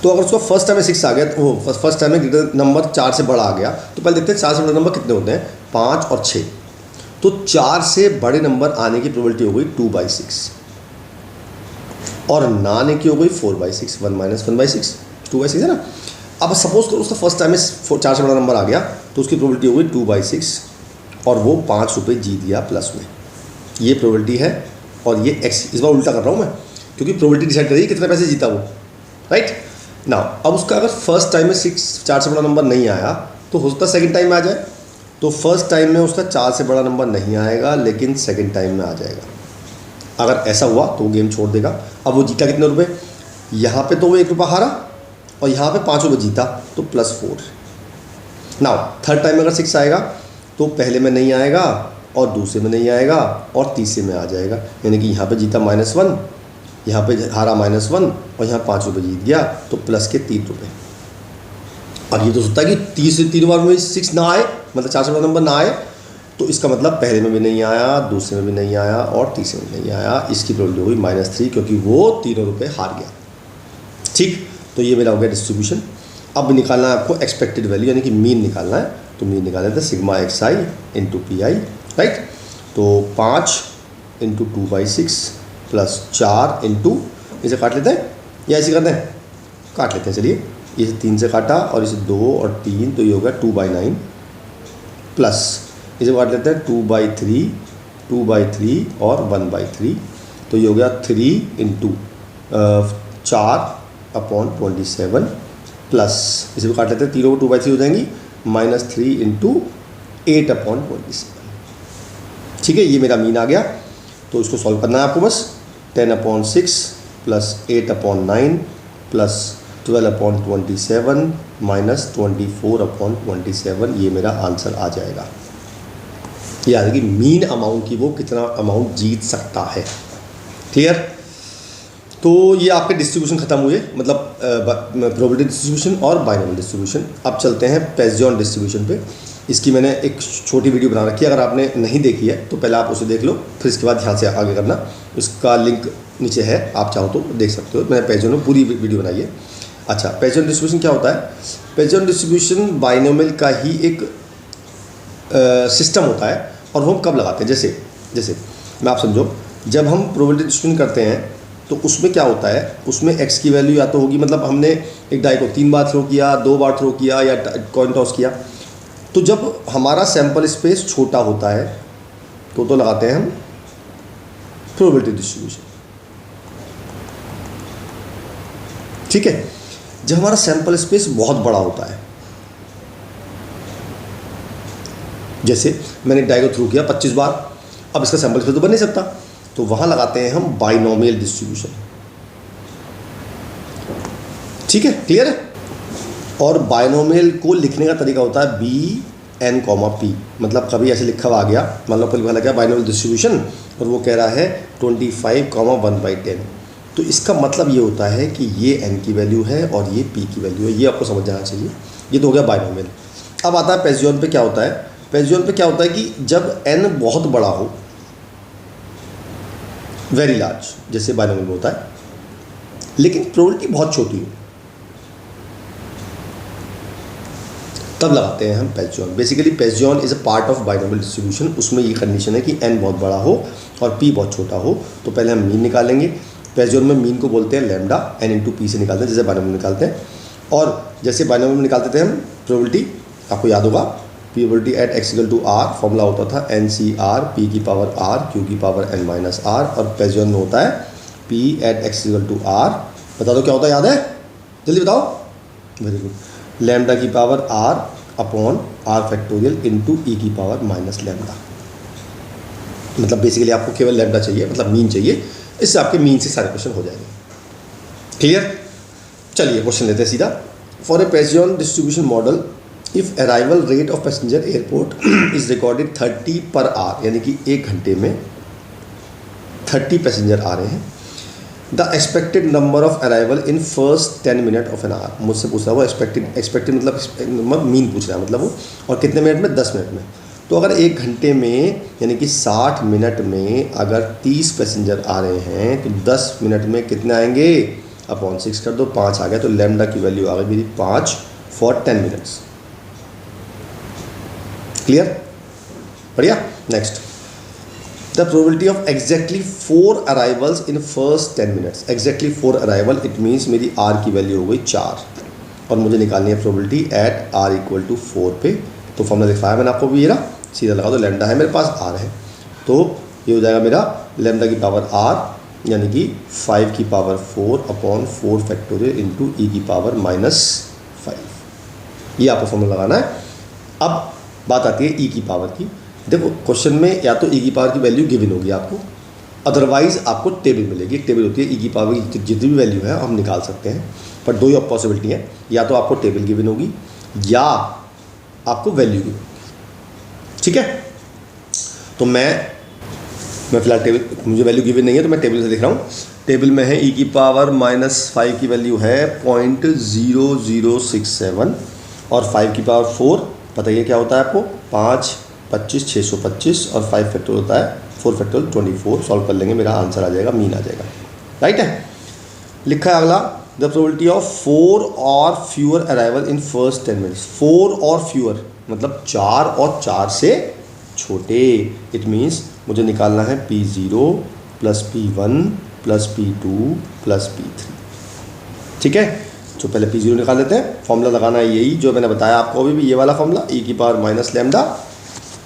तो अगर उसका फर्स्ट टाइम में 6 आ गया तो वो फर्स्ट टाइम में नंबर 4 से बड़ा आ गया, तो पहले देखते हैं 4 से बड़े नंबर कितने होते हैं, 5 और 6। तो 4 से बड़े नंबर आने की प्रोबेबिलिटी हो गई 2/6, और ना आने की हो गई 4/6, 1 - 1/6, 2/6 है ना। अब सपोज करो उसका फर्स्ट टाइम में 4 से बड़ा नंबर आ गया, तो उसकी प्रोबेबिलिटी हो गई 2/6, और वो ₹5 जीत गया प्लस में। ये प्रोबेबिलिटी है, और ये एक्स, इस बार उल्टा कर रहा हूँ मैं क्योंकि प्रोबेबिलिटी डिसाइड करिए कितने पैसे जीता वो, राइट ना। अब उसका अगर फर्स्ट टाइम में 4 से बड़ा नंबर नहीं आया तो हो सकता है सेकंड टाइम में आ जाए, तो फर्स्ट टाइम में उसका 4 से बड़ा नंबर नहीं आएगा लेकिन सेकंड टाइम में आ जाएगा। अगर ऐसा हुआ तो वो गेम छोड़ देगा। अब वो जीता कितने रुपए? यहाँ पे तो वो ₹1 हारा, और यहाँ पे ₹5 जीता, तो +4। नाउ थर्ड टाइम में अगर 6 आएगा तो पहले में नहीं आएगा, और दूसरे में नहीं आएगा, और तीसरे में आ जाएगा। यानी कि यहाँ पे जीता -1, यहाँ पे हारा -1, और यहाँ ₹5 जीत गया, तो प्लस के ₹3। अब ये तो सोचता है कि 3 बार में 6 ना आए, मतलब 4 से बड़ा नंबर ना आए, तो इसका मतलब पहले में भी नहीं आया, दूसरे में भी नहीं आया, और तीसरे में नहीं आया। इसकी प्रोबेबिलिटी हो गई -3, क्योंकि वो ₹3 हार गया। ठीक, तो ये मेरा हो गया डिस्ट्रीब्यूशन। अब निकालना है आपको एक्सपेक्टेड वैल्यू, यानी कि मीन निकालना है। तो मीन निकालना था σxi इंटू PI, राइट। तो 5 इंटू 2/6 प्लस 4 इंटू, इसे काट लेते हैं या ऐसे करते हैं, काट लेते हैं। चलिए, इसे 3 से काटा और इसे 2 और 3, तो ये हो गया 2/9, प्लस इसे काट लेते हैं 2/3, 2/3 और 1/3, तो ये हो गया 3 इंटू 4/27, प्लस इसे भी काट लेते हैं, 3 को 2/3 हो जाएंगी, -3 इंटू 8/27। ठीक है, ये मेरा मीन आ गया। तो इसको सॉल्व करना है आपको बस। 10/6 प्लस 8/9 प्लस 12/27 माइनस 24/27, ये मेरा आंसर आ जाएगा। ये आ जाएगी मीन अमाउंट की, वो कितना अमाउंट जीत सकता है। क्लियर? तो ये आपके डिस्ट्रीब्यूशन खत्म हुए, मतलब प्रोबेबिलिटी डिस्ट्रीब्यूशन और बाइनोमियल डिस्ट्रीब्यूशन। अब चलते हैं पेजॉन डिस्ट्रीब्यूशन पे। इसकी मैंने एक छोटी वीडियो बना रखी है, अगर आपने नहीं देखी है तो पहले आप उसे देख लो, फिर इसके बाद ध्यान से आगे करना। उसका लिंक नीचे है, आप चाहो तो देख सकते हो। मैंने पेजॉन में पूरी वीडियो बनाई है। अच्छा, पेजॉन डिस्ट्रीब्यूशन क्या होता है? पेजॉन डिस्ट्रीब्यूशन बाइनोमियल का ही एक सिस्टम होता है, और वो हम कब लगाते हैं, जैसे मैं आप समझो, जब हम प्रोबेबिलिटी डिस्ट्रीब्यूशन करते हैं तो उसमें क्या होता है, उसमें x की वैल्यू या तो होगी, मतलब हमने एक डाई को 3 बार थ्रो किया, 2 बार थ्रो किया, या कॉइन टॉस किया, तो जब हमारा सैंपल स्पेस छोटा होता है तो लगाते हैं हम प्रोबेबिलिटी डिस्ट्रीब्यूशन। ठीक है, जब हमारा सैंपल स्पेस बहुत बड़ा होता है, जैसे मैंने डाई को थ्रू किया 25 बार, अब इसका सैंपल स्पेस तो बन नहीं सकता, तो वहां लगाते हैं हम बाइनोमियल डिस्ट्रीब्यूशन। ठीक है, क्लियर है। और बाइनोमियल को लिखने का तरीका होता है बी एन कॉमा पी, मतलब कभी ऐसे लिखा हुआ आ गया, मतलब कभी लिखा गया बाइनोमियल डिस्ट्रीब्यूशन और वो कह रहा है 25,1/10, तो इसका मतलब ये होता है कि ये n की वैल्यू है और ये p की वैल्यू है, ये आपको समझ जाना चाहिए। ये तो हो गया बाइनोमियल। अब आता है पेजियन पे। क्या होता है पेजियन पे? क्या होता है कि जब n बहुत बड़ा हो, वेरी लार्ज, जैसे बाइनोमियल में होता है, लेकिन प्रोबेबिलिटी बहुत छोटी हो, तब लगाते हैं हम Poisson. Basically Poisson is a part of binomial distribution. उसमें ये कंडीशन है कि n बहुत बड़ा हो और p बहुत छोटा हो। तो पहले हम मीन निकालेंगे। पेजियन में मीन को बोलते हैं लैम्डा, n इंटू पी से निकालते हैं, जैसे बाइनोमियल निकालते हैं। और जैसे बाइनोमियल में निकालते थे हम प्रोबेबिलिटी, आपको याद होगा, probability at x equal to r, formula होता था NCR, p की पावर r, q की पावर n माइनस r, और पेजियन में होता है p at x equal to r। बता दो क्या होता है, याद है? जल्दी बताओ। Very good. लैम्डा की power r upon r factorial into e की पावर माइनस लैम्डा। मतलब बेसिकली आपको केवल लैम्डा चाहिए, मतलब मीन चाहिए, इससे आपके मीन से सारे क्वेश्चन हो जाएंगे। क्लियर? चलिए क्वेश्चन लेते हैं सीधा। For a Poisson distribution model, if arrival rate of passenger airport is recorded 30 per our, यानी कि 1 घंटे में 30 पैसेंजर आ रहे हैं। The expected number of arrival in first 10 minute of an our. मुझसे पूछ रहा है वो एक्सपेक्टेड मतलब मीन पूछ रहा है, मतलब वो, और कितने मिनट में? 10 मिनट में। तो अगर 1 घंटे में यानी कि 60 मिनट में अगर 30 पैसेंजर आ रहे हैं, तो 10 मिनट में कितने आएंगे? अपॉन 6 कर दो, 5 आ गया। तो लैम्डा की वैल्यू आ गई मेरी 5 फॉर 10 मिनट्स। क्लियर? बढ़िया। Next, the probability of exactly 4 arrivals in first 10 minutes. Exactly 4 arrival, it means मेरी आर की वैल्यू हो गई 4, और मुझे निकालनी है probability at r equal to 4 पे। तो फॉर्मूला लिखवाया मैंने आपको भी, ये रहा, सीधा लगा दो। लैम्डा है मेरे पास, आर है, तो ये हो जाएगा मेरा लैम्डा की पावर आर यानी कि 5 की power 4 upon 4 factorial into e की पावर -5। ये आपको फॉर्मूला लगाना है। अब बात आती है ई की पावर की। देखो क्वेश्चन में या तो ई की पावर की वैल्यू गिवन होगी आपको, अदरवाइज आपको टेबल मिलेगी। एक टेबल होती है, ई की पावर की जितनी भी वैल्यू है हम निकाल सकते हैं, पर दो ही पॉसिबिलिटी है, या तो आपको टेबल गिवन होगी या आपको वैल्यू गिवन होगी। ठीक है, तो मैं फिलहाल टेबल, मुझे वैल्यू गिवन नहीं है तो मैं टेबल से देख रहा हूँ। टेबल में है ई की पावर -5 की वैल्यू है 0.0067 और 5 की पावर 4 बताइए क्या होता है आपको? 5, 25, 625 और 5 फैक्टर होता है 4 फैक्टर 24। सॉल्व कर लेंगे, मेरा आंसर आ जाएगा, मीन आ जाएगा। राइट है। लिखा है अगला, द प्रोबेबिलिटी ऑफ 4 और फ्यूअर अराइवल इन फर्स्ट 10 मिनट्स। 4 और फ्यूअर मतलब 4 और 4 से छोटे। इट मीन्स मुझे निकालना है P0 plus P1 plus P2 plus P3। ठीक है, तो पहले P0 निकाल लेते हैं। फॉर्मूला लगाना है यही जो मैंने बताया आपको अभी भी, ये वाला फॉर्मूला, ई की पावर माइनस लैम्डा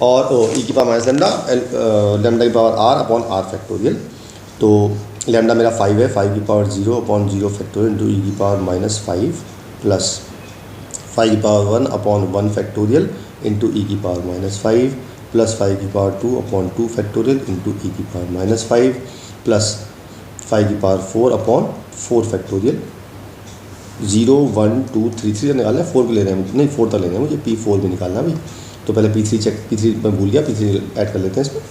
और ई की पावर माइनस लैम्डा, लैम्डा की power r upon r factorial. तो लैम्डा मेरा 5 है, 5 की power 0 upon 0 factorial into e की पावर -5 प्लस 5 की power 1 upon 1 factorial into e की पावर -5 प्लस 5 की power 2 upon 2 factorial into e की पावर -5 प्लस 5 की पावर 4 अपॉन 4 फैक्टोरियल। 0, 1, 2, 3 3 निकालना है, 4 भी ले रहे हैं, नहीं 4 तक लेना है मुझे, P4 भी निकालना भी। तो पहले P3 चेक, P3 मैं भूल गया, P3 ऐड कर लेते हैं इसमें।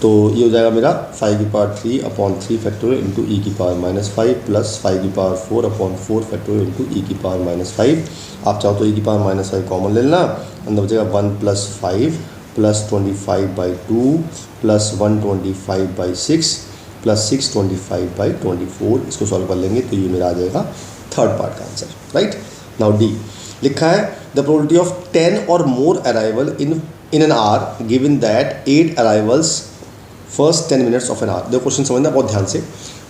तो ये हो जाएगा मेरा 5 की power 3 upon 3 factorial into e की पावर -5 प्लस 5 की power 4 upon 4 factorial into e की पावर -5। आप चाहो तो ई की पावर -5 कॉमन ले लेना, अंदर बचेगा 1 प्लस 5 प्लस 25/2 प्लस 125/6 प्लस 625/24। इसको सॉल्व कर लेंगे तो ये मेरा आ जाएगा थर्ड पार्ट का आंसर। राइट नाउ डी लिखा है, द प्रोबेबिलिटी ऑफ 10 और more arrival in an hour given that 8 arrivals first 10 minutes of an hour. देखो क्वेश्चन समझना बहुत ध्यान से।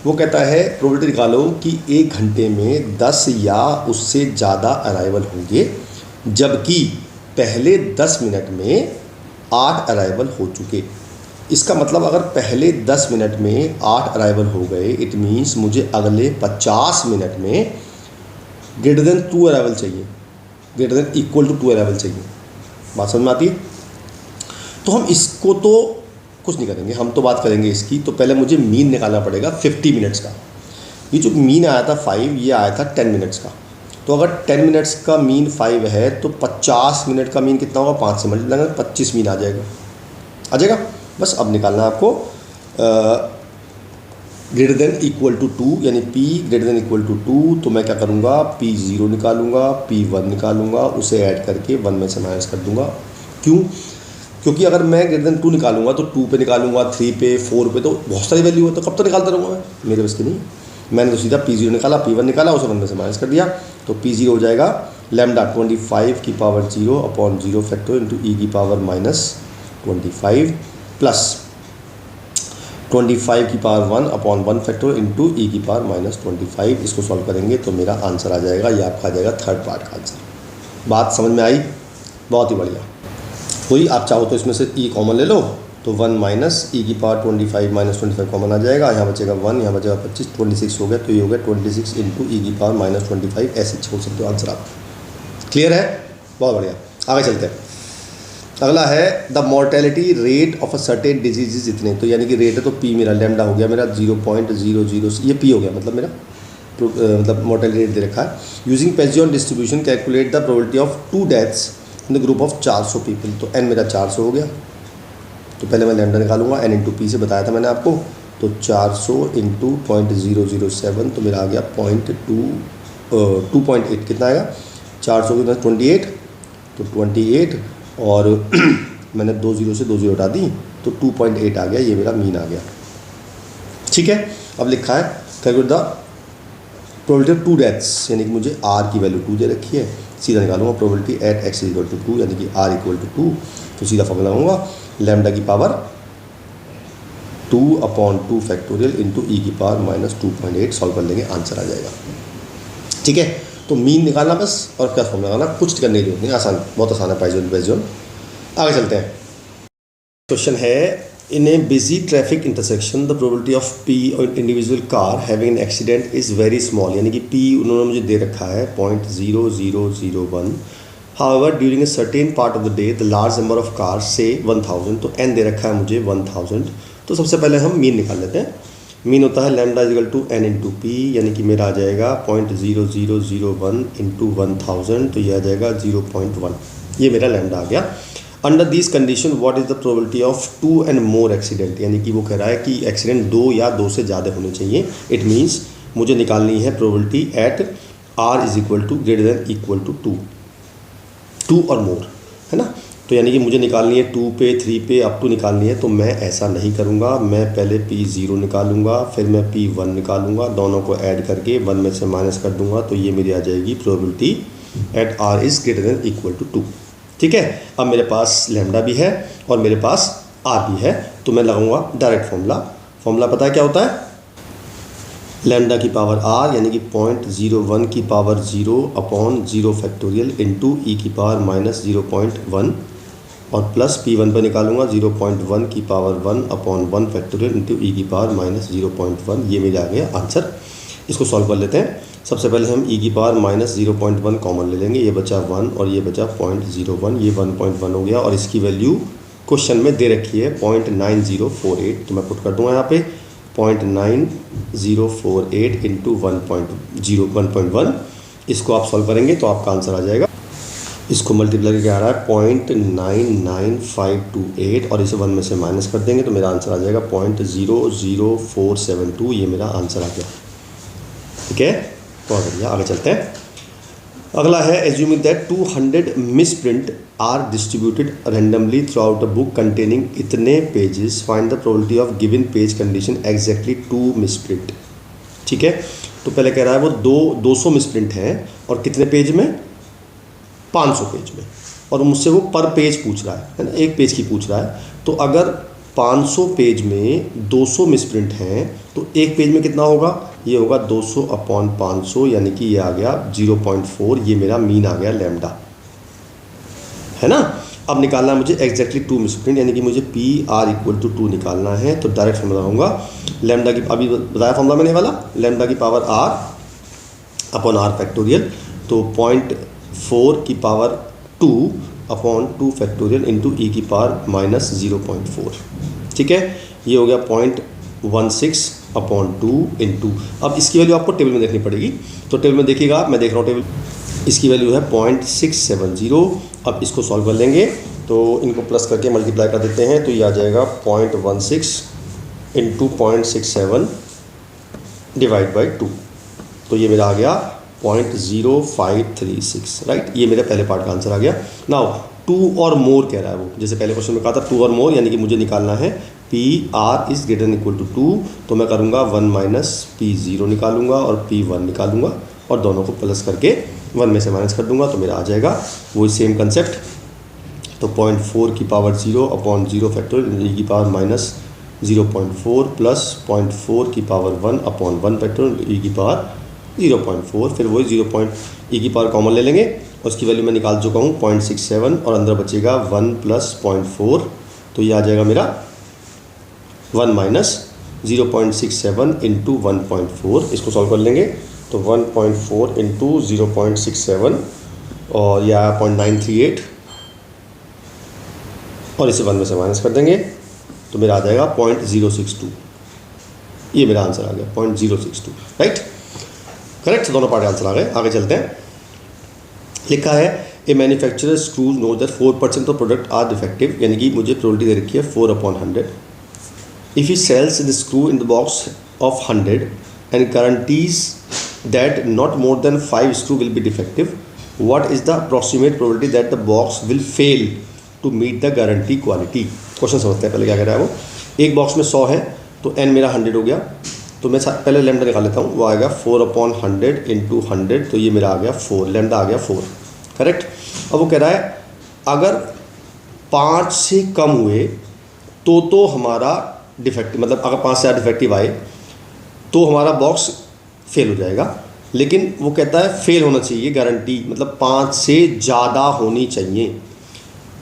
वो कहता है प्रोबेबिलिटी निकालो कि 1 घंटे में 10 या उससे ज़्यादा अराइवल होंगे, जबकि पहले 10 मिनट में 8 अराइवल हो चुके। इसका मतलब अगर पहले 10 मिनट में 8 अराइवल हो गए, इट मीन्स मुझे अगले 50 मिनट में ग्रेटर देन 2 अराइवल चाहिए, greater than equal to 2 arrival चाहिए। बात समझ में आती है? तो हम इसको तो कुछ नहीं करेंगे, हम तो बात करेंगे इसकी। तो पहले मुझे मीन निकालना पड़ेगा 50 मिनट्स का। ये जो मीन आया था 5, ये आया था 10 मिनट्स का। तो अगर 10 मिनट्स का मीन 5 है तो 50 मिनट का मीन कितना होगा? 5 से मल्टीप्लाई करेंगे 25 मीन आ जाएगा। बस अब निकालना है आपको ग्रेटर देन इक्वल टू 2, यानी P greater than equal to 2। तो मैं क्या करूँगा? P0 निकालूंगा, P1 निकालूंगा, उसे ऐड करके 1 में से माइनस कर दूंगा। क्यों? क्योंकि अगर मैं ग्रेटर देन 2 निकालूंगा तो 2 पे निकालूंगा, 3 पे, 4 पे, तो बहुत सारी वैल्यू है, तो कब तक निकालता रहूँगा मैं? मेरे बस की नहीं। मैंने तो सीधा P0 निकाला, P1 निकाला, उसे 1 में से माइनस कर दिया। तो P0 हो जाएगा लैम्डा 25 की power 0 upon 0 factor into e की पावर माइनस 25 प्लस 25 की power 1 upon 1 factor into e की पावर माइनस 25। इसको सॉल्व करेंगे तो मेरा आंसर आ जाएगा, ये आपका आ जाएगा थर्ड पार्ट का आंसर। बात समझ में आई? बहुत ही बढ़िया। कोई आप चाहो तो इसमें से ई कॉमन ले लो, तो 1 माइनस ई की पावर 25 माइनस 25 कॉमन आ जाएगा। यहाँ बचेगा 1, यहाँ बचेगा 25, 26 हो गया। तो ये हो गया 26 इंटू ई की पावर माइनस 25। ऐसे छोड़ सकते हो आंसर आप। क्लियर है? बहुत बढ़िया। आगे चलते हैं। अगला है the mortality rate of a certain disease इतने। तो यानी कि रेट है तो पी मेरा लैम्डा हो गया मेरा 0.00, ये पी हो गया, मतलब मेरा मतलब मॉर्टेलिटी रेट दे रखा है। Using Poisson distribution calculate the probability of 2 deaths in the group of 400 people. तो एन मेरा 400 हो गया। तो पहले मैं लैम्डा निकालूंगा, एन इंटू पी से बताया था मैंने आपको। तो 400 इंटू 0.007, तो मेरा आ गया 2.8। कितना आएगा? 400 के 28, तो 28 और मैंने 2 0 से 2 0 हटा दी, तो 2.8 आ गया। ये मेरा मीन आ गया। ठीक है। अब लिखा है calculate the probability of 2 deaths, यानी कि मुझे आर की वैल्यू 2 दे रखी है। सीधा निकालूंगा probability at x equal to 2, यानी कि आर इक्वल टू 2। तो सीधा फॉर्मूला लगाऊंगा लैम्डा की power 2 upon 2 factorial into e की पावर माइनस 2.8। सॉल्व कर लेंगे, आंसर आ जाएगा। ठीक है। तो मीन निकालना बस, और क्या फॉर्मूला लगाना, कुछ करने की जरूरत नहीं, आसान, बहुत आसान है। पाइजन। आगे चलते हैं। क्वेश्चन है in a busy traffic intersection the probability of p और individual car having an accident is very small, यानी कि पी उन्होंने मुझे दे रखा है 0.0001। However during a certain part of the day the large number of cars से 1000। तो एन दे रखा है मुझे 1000। तो सबसे पहले हम मीन निकाल लेते हैं। मीन होता है lambda equal to n into p, यानी कि मेरा आ जाएगा 0.0001 इंटू 1000। तो यह आ जाएगा 0.1। ये मेरा लैम्डा आ गया। Under this condition what is the probability of 2 and more accident, यानी कि वो कह रहा है कि एक्सीडेंट 2 या 2 से ज़्यादा होने चाहिए। इट मीन्स मुझे निकालनी है probability at r is equal to greater than equal to 2 और मोर, है ना। तो यानी कि मुझे निकालनी है 2 पे, 3 पे, अप टू निकालनी है। तो मैं ऐसा नहीं करूँगा, मैं पहले P0 निकालूंगा, फिर मैं P1 निकालूंगा, दोनों को ऐड करके 1 में से माइनस कर दूंगा। तो ये मेरी आ जाएगी probability at r is greater than equal to 2। ठीक है। अब मेरे पास लैम्डा भी है और मेरे पास आर भी है, तो मैं लगाऊंगा डायरेक्ट फॉर्मूला पता है क्या होता है? लैम्डा की पावर आर, यानी कि 0.01 की power 0 upon 0 factorial into e की पावर माइनस 0.1 और प्लस P1 पर निकालूंगा 0.1 की power 1 upon 1 factorial into e की पावर माइनस 0.1। ये मेरा आ गया आंसर। इसको सॉल्व कर लेते हैं। सबसे पहले हम ई की पावर माइनस 0.1 कॉमन ले लेंगे। ये बचा 1 और ये बचा 0.01, ये 1.1 हो गया। और इसकी वैल्यू क्वेश्चन में दे रखी है 0.9048। तो मैं पुट कर दूंगा यहाँ पे 0.9048 इंटू 1.1। इसको आप सॉल्व करेंगे तो आपका आंसर आ जाएगा। इसको मल्टीप्लाई करके आ रहा है 0.99528 और इसे 1 में से माइनस कर देंगे तो मेरा आंसर आ जाएगा 0.00472। ये मेरा आंसर आ गया। ठीक है, बहुत बढ़िया। आगे चलते हैं। अगला है assuming that 200 misprint are distributed randomly throughout a book containing इतने pages, find the probability of given page condition exactly 2 misprint. ठीक है, तो पहले कह रहा है वो 200 मिसप्रिंट हैं और कितने पेज में? 500 पेज में। और मुझसे वो पर पेज पूछ रहा है ना, एक पेज की पूछ रहा है। तो अगर 500 पेज में 200 मिसप्रिंट हैं तो एक पेज में कितना होगा? ये होगा 200 अपॉन 500, यानी कि ये आ गया 0.4। ये मेरा मीन आ गया लैम्डा, है ना। अब निकालना है मुझे एग्जैक्टली 2 मिसप्रिंट, यानी कि मुझे पी आर इक्वल टू 2 निकालना है। तो डायरेक्ट फॉर्मूला होगा लैम्डा की, अभी बताया फॉर्मूला मैंने वाला, लैम्डा की power r upon r factorial, तो 0.4 की power 2 upon 2 factorial into e की पावर माइनस 0.4। ठीक है, ये हो गया 0.16 अपॉन 2 इंटू, अब इसकी वैल्यू आपको टेबल में देखनी पड़ेगी, तो टेबल में देखिएगा, मैं देख रहा हूँ टेबल, इसकी वैल्यू है 0.670। अब इसको सॉल्व कर लेंगे, तो इनको प्लस करके मल्टीप्लाई कर देते हैं, तो ये आ जाएगा 0.16 इंटू 0.67 डिवाइड बाई 2, तो ये मेरा आ गया 0.0536, राइट। ये मेरे पहले पार्ट का आंसर आ गया। नाउ 2 और मोर कह रहा है वो, जैसे पहले क्वेश्चन में कहा था 2 और मोर, यानी कि मुझे निकालना है p r is greater than equal to 2, तो मैं करूँगा 1 माइनस P0 निकालूंगा और P1 निकालूंगा और दोनों को प्लस करके 1 में से माइनस कर दूंगा, तो मेरा आ जाएगा वही सेम कंसेप्ट। तो 0.4 की पावर 0 अपॉन 0 फैक्टोरियल ई की पावर माइनस 0.4 प्लस 0.4 की पावर 1 अपॉन 1 फैक्टोरियल ई की पावर 0.4, फिर वही 0. ई की पावर कॉमन ले लेंगे, उसकी वैल्यू मैं निकाल चुका हूँ 0.67 और अंदर बचेगा 1 प्लस 0.4, तो ये आ जाएगा मेरा 1 माइनस 0.67 इंटू 1.4, इसको सॉल्व कर लेंगे, तो 1.4 इंटू 0.67 और यह 0.938 और इसे 1 में से माइनस कर देंगे, तो मेरा आ जाएगा 0.062। ये मेरा आंसर आ गया 0.062, राइट, करेक्ट। दोनों पार्ट आंसर आ गए। आगे चलते हैं। लिखा है a manufacturer screws know that 4% of product are defective, यानी कि मुझे प्रोबेबिलिटी दे रखी है 4/100। If he sells the screw in the box of 100 and guarantees that not more than 5 screw will be defective, what is the approximate probability that the box will fail to meet the guarantee quality. Question समझते हैं पहले क्या कह रहा है वो। एक box में 100 है, तो n मेरा 100 हो गया, तो मैं पहले लैम्डा निकाल लेता हूँ, वो आएगा 4/100 इंटू 100, तो ये मेरा आ गया 4, लैम्डा आ गया 4, करेक्ट। अब वो कह रहा है अगर 5 से कम हुए तो हमारा डिफेक्टिव, मतलब अगर 5 से ज़्यादा डिफेक्टिव आए तो हमारा बॉक्स फेल हो जाएगा, लेकिन वो कहता है फेल होना चाहिए गारंटी, मतलब 5 से ज़्यादा होनी चाहिए,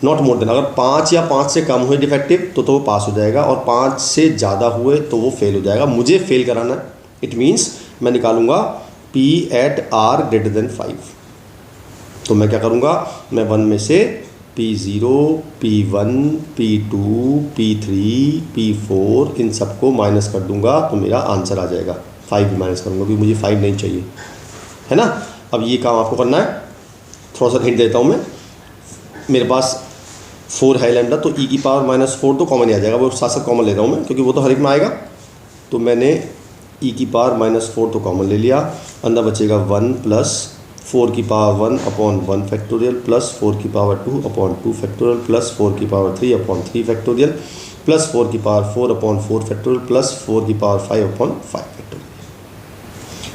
नॉट मोर देन। अगर 5 या 5 से कम हुए डिफेक्टिव तो वो पास हो जाएगा, और 5 से ज़्यादा हुए तो वो फेल हो जाएगा। मुझे फेल कराना है, इट मीन्स मैं निकालूंगा P at R greater than 5, तो मैं क्या करूँगा, मैं 1 में से P0, P1, P2, P3, P4 इन सबको माइनस कर दूंगा, तो मेरा आंसर आ जाएगा। 5 भी माइनस करूँगा क्योंकि मुझे 5 नहीं चाहिए, है ना। अब ये काम आपको करना है, थोड़ा सा हिंट देता हूँ मैं। मेरे पास 4 है लैम्डा, तो ई की पावर -4 तो कॉमन ही आ जाएगा, वो साथ साथ कॉमन ले रहा हूँ मैं क्योंकि वो तो हर एक में आएगा, तो मैंने ई की पावर -4 तो कॉमन ले लिया, अंदर बचेगा 1 प्लस 4 की पावर 1 अपॉन 1 फैक्टोरियल प्लस 4 की पावर 2 अपॉन 2 फैक्टोरियल प्लस 4 की पावर 3 अपॉन 3 फैक्टोरियल प्लस 4 की पावर 4 अपॉन 4 फैक्टोरियल प्लस 4 की पावर 5 अपॉन 5 फैक्टोरियल।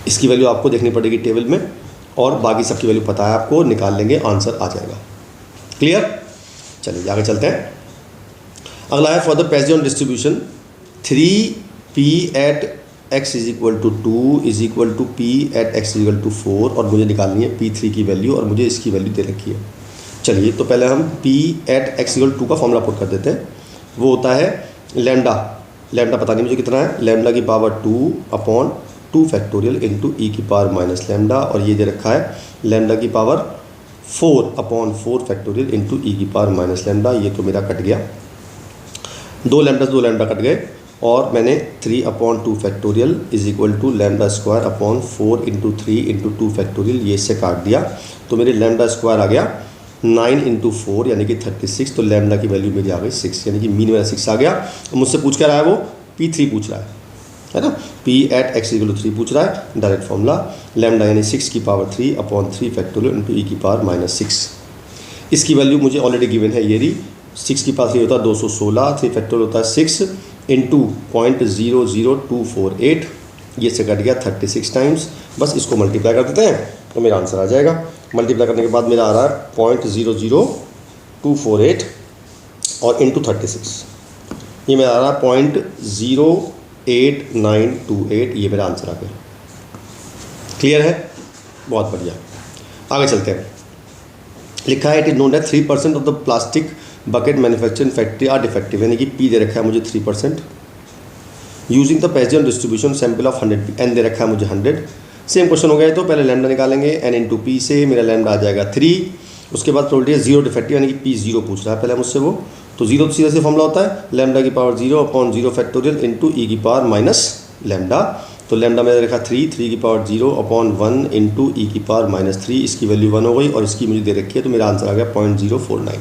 इसकी वैल्यू आपको देखनी पड़ेगी टेबल में, और बाकी सबकी वैल्यू पता है आपको, निकाल लेंगे, आंसर आ जाएगा। क्लियर, चलिए आगे चलते हैं। अगला है for the Poisson distribution 3p at x is equal to 2 is equal to p at x is equal to 4, और मुझे निकालनी है p3 की वैल्यू, और मुझे इसकी वैल्यू दे रखी है। चलिए तो पहले हम p at x इक्वल 2 का फॉर्मूला पुट कर देते हैं। वो होता है लैम्डा, लैम्डा पता नहीं मुझे कितना है, लैम्डा की power 2 upon 2 factorial into e की पावर माइनस लैम्डा, और ये दे रखा है लैम्डा की power 4 upon 4 factorial into e की पावर माइनस लैम्डा। ये तो मेरा कट गया, 2 लैम्डा कट गए, और मैंने 3/2 factorial is equal to lambda square upon 4 into 3 into 2 factorial, ये इससे काट दिया, तो मेरे लैम्डा स्क्वायर आ गया 9 इंटू 4 यानी कि 36, तो लैम्डा की वैल्यू मेरी आ गई 6, यानी कि मीन मेरा 6 आ गया। मुझसे पूछ क्या रहा है वो, P3 पूछ रहा है ना, P at x equal to 3 पूछ रहा है, डायरेक्ट फॉर्मूला लैम्डा यानी 6 की power 3 upon 3 factorial into e की पावर -6। इसकी वैल्यू मुझे ऑलरेडी गिवन है, ये रही, 6 की पावर 3 होता है 216, 3 फैक्टोरियल होता है 6 इंटू 0.00248, ये से कट गया 36 टाइम्स। बस इसको मल्टीप्लाई कर देते हैं तो मेरा आंसर आ जाएगा। मल्टीप्लाई करने के बाद मेरा आ रहा है 0.00248 और इंटू 36, ये मेरा आ रहा है 0.08928, ये मेरा आंसर आ गया। क्लियर है, बहुत बढ़िया। आगे चलते हैं। लिखा है it is known that 3% of the plastic bucket manufacturing factory are defective, यानी कि पी दे रखा है मुझे 3%। Using the Poisson distribution sample of 100 n दे रखा है मुझे 100, सेम क्वेश्चन हो गया तो पहले लैम्डा निकालेंगे n इंटू पी से, मेरा लैम्डा आ जाएगा 3। उसके बाद प्रोबेबिलिटी है जीरो डिफेक्टिव, यानी कि पी जीरो पूछ रहा है पहले मुझसे वो, तो जीरो सीधा से फॉर्मूला होता है लैम्डा की power 0 upon 0 factorial into e की पावर माइनस लैम्डा। तो लैम्डा मैंने रखा 3 की पावर 0 अपॉन 1 इंटू ई की पावर -3, इसकी वैल्यू 1 हो गई और इसकी मुझे दे रखी है, तो मेरा आंसर आ गया 0.049।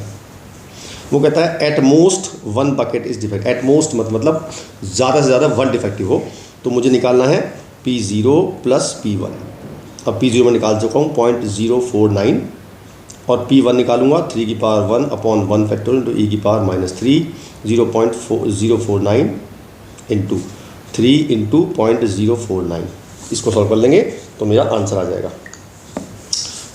वो कहता है eight most 1 bucket is defect, at most मतलब ज़्यादा से ज़्यादा 1 डिफेक्टिव हो, तो मुझे निकालना है P0 प्लस P1। अब P0 में निकाल चुका हूँ 0.049 और P1 निकालूंगा 3 की power 1 upon 1 factorial into e की पावर -3, 0.049 इंटू 3 इंटू 0.049, इसको सॉल्व कर लेंगे तो मेरा आंसर आ जाएगा।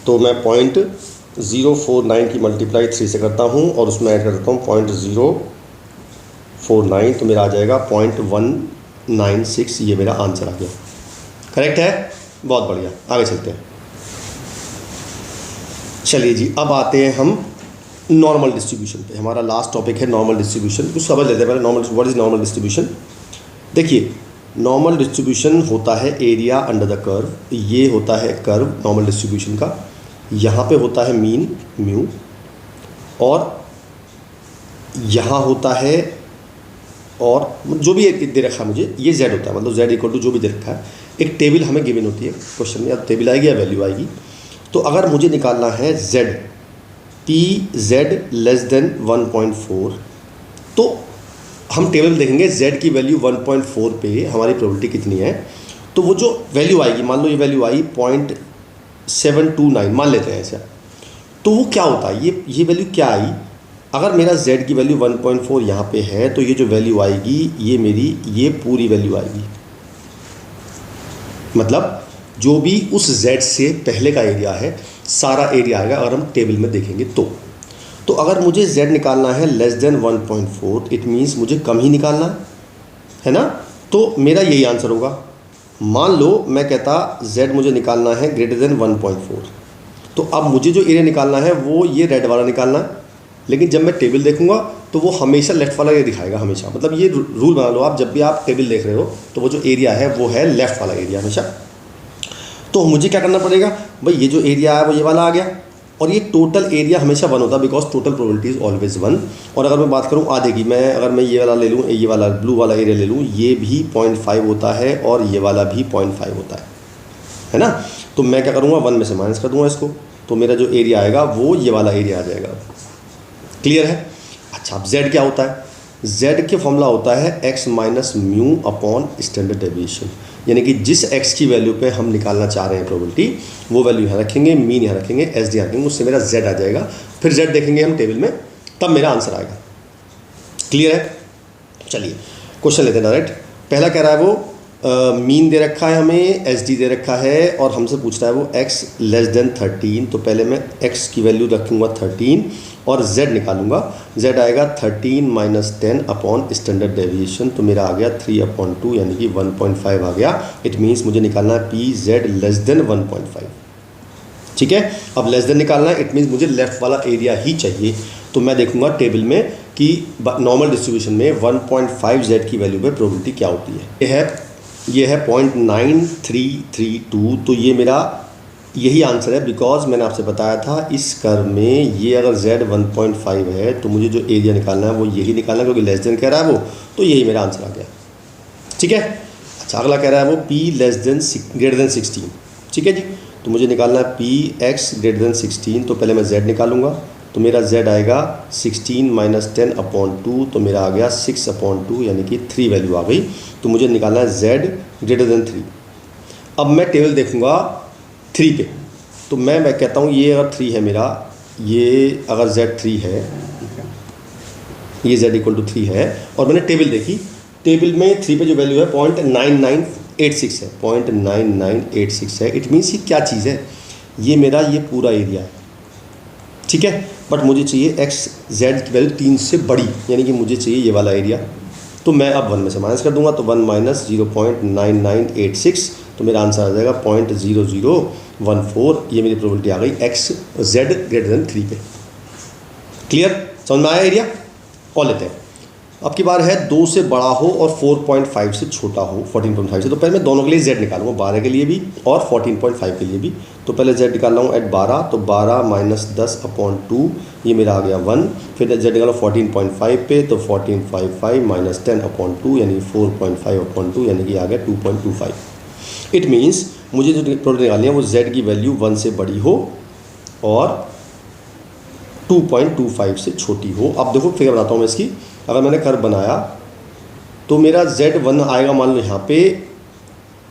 तो मैं 0.049 की मल्टीप्लाई 3 से करता हूँ और उसमें ऐड कर देता हूँ 0.049, तो मेरा आ जाएगा 0.196, ये मेरा आंसर आ गया। करेक्ट है, बहुत बढ़िया, आगे चलते हैं। चलिए जी, अब आते हैं हम नॉर्मल डिस्ट्रीब्यूशन पे। हमारा लास्ट टॉपिक है नॉर्मल डिस्ट्रीब्यूशन। कुछ समझ लेते हैं पहले normal, what is normal distribution. देखिए, नॉर्मल डिस्ट्रीब्यूशन होता है एरिया अंडर द कर्व, ये होता है कर्व नॉर्मल डिस्ट्रीब्यूशन का। यहाँ पे होता है मीन म्यू और यहाँ होता है, और जो भी दे रखा है मुझे ये z होता है, मतलब z इक्वल टू जो भी दे रखा है। एक टेबल हमें गिवन होती है क्वेश्चन में, या टेबल आएगी या वैल्यू आएगी। तो अगर मुझे निकालना है z z लेस देन 1.4, तो हम टेबल देखेंगे z की वैल्यू 1.4 पे हमारी प्रोबेबिलिटी कितनी है। तो वो जो वैल्यू आएगी, मान लो ये वैल्यू आई 0.729 मान लेते हैं ऐसा, तो वो क्या होता है, ये वैल्यू क्या आई। अगर मेरा z की वैल्यू 1.4 यहाँ पे है, तो ये जो वैल्यू आएगी ये मेरी ये पूरी वैल्यू आएगी, मतलब जो भी उस z से पहले का एरिया है सारा एरिया आएगा अगर हम टेबल में देखेंगे तो अगर मुझे z निकालना है लेस देन 1.4, इट मीन्स मुझे कम ही निकालना है ना, तो मेरा यही आंसर होगा। मान लो मैं कहता z मुझे निकालना है ग्रेटर देन 1.4, तो अब मुझे जो एरिया निकालना है वो ये रेड वाला निकालना है, लेकिन जब मैं टेबल देखूंगा तो वो हमेशा लेफ्ट वाला एरिया दिखाएगा हमेशा, मतलब ये रूल बना लो आप, जब भी आप टेबल देख रहे हो तो वो जो एरिया है वो है लेफ्ट वाला एरिया हमेशा। तो मुझे क्या करना पड़ेगा भाई, ये जो एरिया है वो ये वाला आ गया, और ये टोटल एरिया हमेशा 1 होता है, because total probability is always 1। और अगर मैं बात करूँ आधे की, मैं अगर मैं ये वाला ले लूँ, ये वाला ब्लू वाला एरिया ले लूँ, ये भी 0.5 होता है और ये वाला भी 0.5 होता है ना। तो मैं क्या करूँगा, 1 में से माइनस कर दूँगा इसको, तो मेरा जो एरिया आएगा वो ये वाला एरिया आ जाएगा। क्लियर है। अच्छा, अब z क्या होता है, z के फॉर्मूला होता है x minus mu upon standard deviation, यानी कि जिस x की वैल्यू पे हम निकालना चाह रहे हैं प्रोबेबिलिटी, वो वैल्यू यहाँ रखेंगे, मीन यहाँ रखेंगे, एस डी रखेंगे, उससे मेरा z आ जाएगा। फिर z देखेंगे हम टेबल में, तब मेरा आंसर आएगा। क्लियर है। चलिए क्वेश्चन लेते हैं डायरेक्ट। पहला कह रहा है वो मीन दे रखा है हमें, एस डी दे रखा है और हमसे पूछ रहा है वो x लेस देन 13। तो पहले मैं x की वैल्यू रखूँगा 13 और z निकालूंगा, z आएगा 13 माइनस 10 अपॉन स्टैंडर्ड डेविएशन, तो मेरा आ गया 3/2 यानी कि 1.5 आ गया। इट मीन्स मुझे निकालना है पी z लेस देन 1.5। ठीक है, अब लेस देन निकालना है, इट मीन्स मुझे लेफ्ट वाला एरिया ही चाहिए। तो मैं देखूंगा टेबल में कि नॉर्मल डिस्ट्रीब्यूशन में 1.5 z की वैल्यू पे प्रोबेबिलिटी क्या होती है। ये है 0.9332, तो ये मेरा यही आंसर है, बिकॉज मैंने आपसे बताया था इस कर्व में ये अगर z 1.5 है तो मुझे जो एरिया निकालना है वो यही निकालना है, क्योंकि लेस देन कह रहा है वो, तो यही मेरा आंसर आ गया। ठीक है। अच्छा, अगला कह रहा है वो p less than greater than 16। ठीक है जी, तो मुझे निकालना है p x ग्रेटर देन 16, तो पहले मैं z निकालूंगा, तो मेरा z आएगा 16 माइनस 10/2, तो मेरा आ गया 6/2 यानी कि 3 वैल्यू आ गई। तो मुझे निकालना है z ग्रेटर देन 3। अब मैं टेबल देखूंगा 3 पे, तो मैं कहता हूँ ये अगर 3 है मेरा, ये अगर z 3 है, ये z इक्वल टू 3 है, और मैंने टेबल देखी, टेबल में 3 पे जो वैल्यू है 0.9986 है, 0.9986 है। इट मीन्स ये क्या चीज़ है, ये मेरा ये पूरा एरिया है। ठीक है, बट मुझे चाहिए x z की वैल्यू 3 से बड़ी, यानी कि मुझे चाहिए ये वाला एरिया। तो मैं अब 1 में से माइनस कर दूंगा, तो 1 माइनस 0.9986, तो मेरा आंसर आ जाएगा 0.0014। ये मेरी प्रोबेबिलिटी आ गई x z ग्रेटर देन 3 पे। क्लियर, समझ में आया एरिया। और लेते हैं अब की बार है 2 से बड़ा हो और 4.5 से छोटा हो, 14.5 से। तो पहले मैं दोनों के लिए z निकालूंगा, 12 के लिए भी और 14.5 के लिए भी। तो पहले z निकाल रहा हूँ एट 12, तो 12 माइनस 10/2 ये मेरा आ गया 1। फिर z निकालो 14.5 पे, तो 14.55 माइनस 10/2 यानी 4.5/2 यानी कि आ गया 2.25। इट मीन्स मुझे जो प्रोडक्ट निकालनी है वो z की वैल्यू 1 से बड़ी हो और 2.25 से छोटी हो। अब देखो फिगर बताता हूँ मैं इसकी। अगर मैंने कर्व बनाया तो मेरा z1 आएगा मान लो यहाँ पे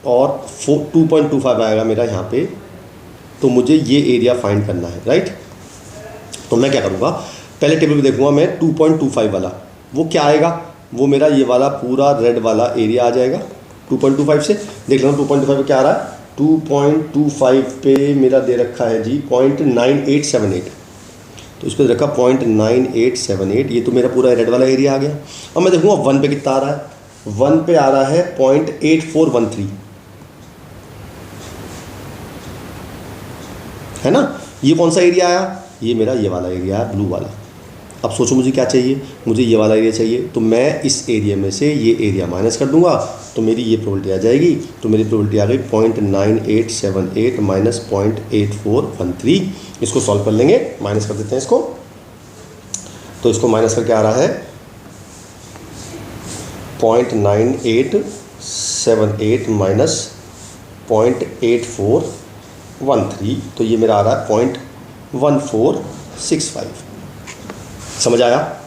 और 2.25 आएगा मेरा यहाँ पे। तो मुझे ये एरिया फाइंड करना है, राइट। तो मैं क्या करूँगा, पहले टेबल पे देखूँगा मैं 2.25 वाला, वो क्या आएगा, वो मेरा ये वाला पूरा रेड वाला एरिया आ जाएगा 2.25 से। देख लो 2.25 पे क्या आ रहा है, 2.25 पे मेरा दे रखा है जी 0.9878। तो इस पर रखा 0.9878, ये तो मेरा पूरा रेड वाला एरिया आ गया। अब मैं देखूँगा 1 पे कितना आ रहा है, 1 पे आ रहा है 0.8413, है ना। ये कौन सा एरिया आया, ये मेरा ये वाला एरिया है, ब्लू वाला। अब सोचो मुझे क्या चाहिए, मुझे ये वाला एरिया चाहिए। तो मैं इस एरिया में से ये एरिया माइनस कर दूंगा, तो मेरी ये प्रोबेबिलिटी आ जाएगी। तो मेरी प्रोबेबिलिटी आ गई 0.9878 माइनस 0.8413। इसको सॉल्व कर लेंगे, माइनस कर देते हैं इसको। तो इसको माइनस करके आ रहा है 0.9878 माइनस 0.8413। तो ये मेरा आ रहा है 0.1465। समझ आया।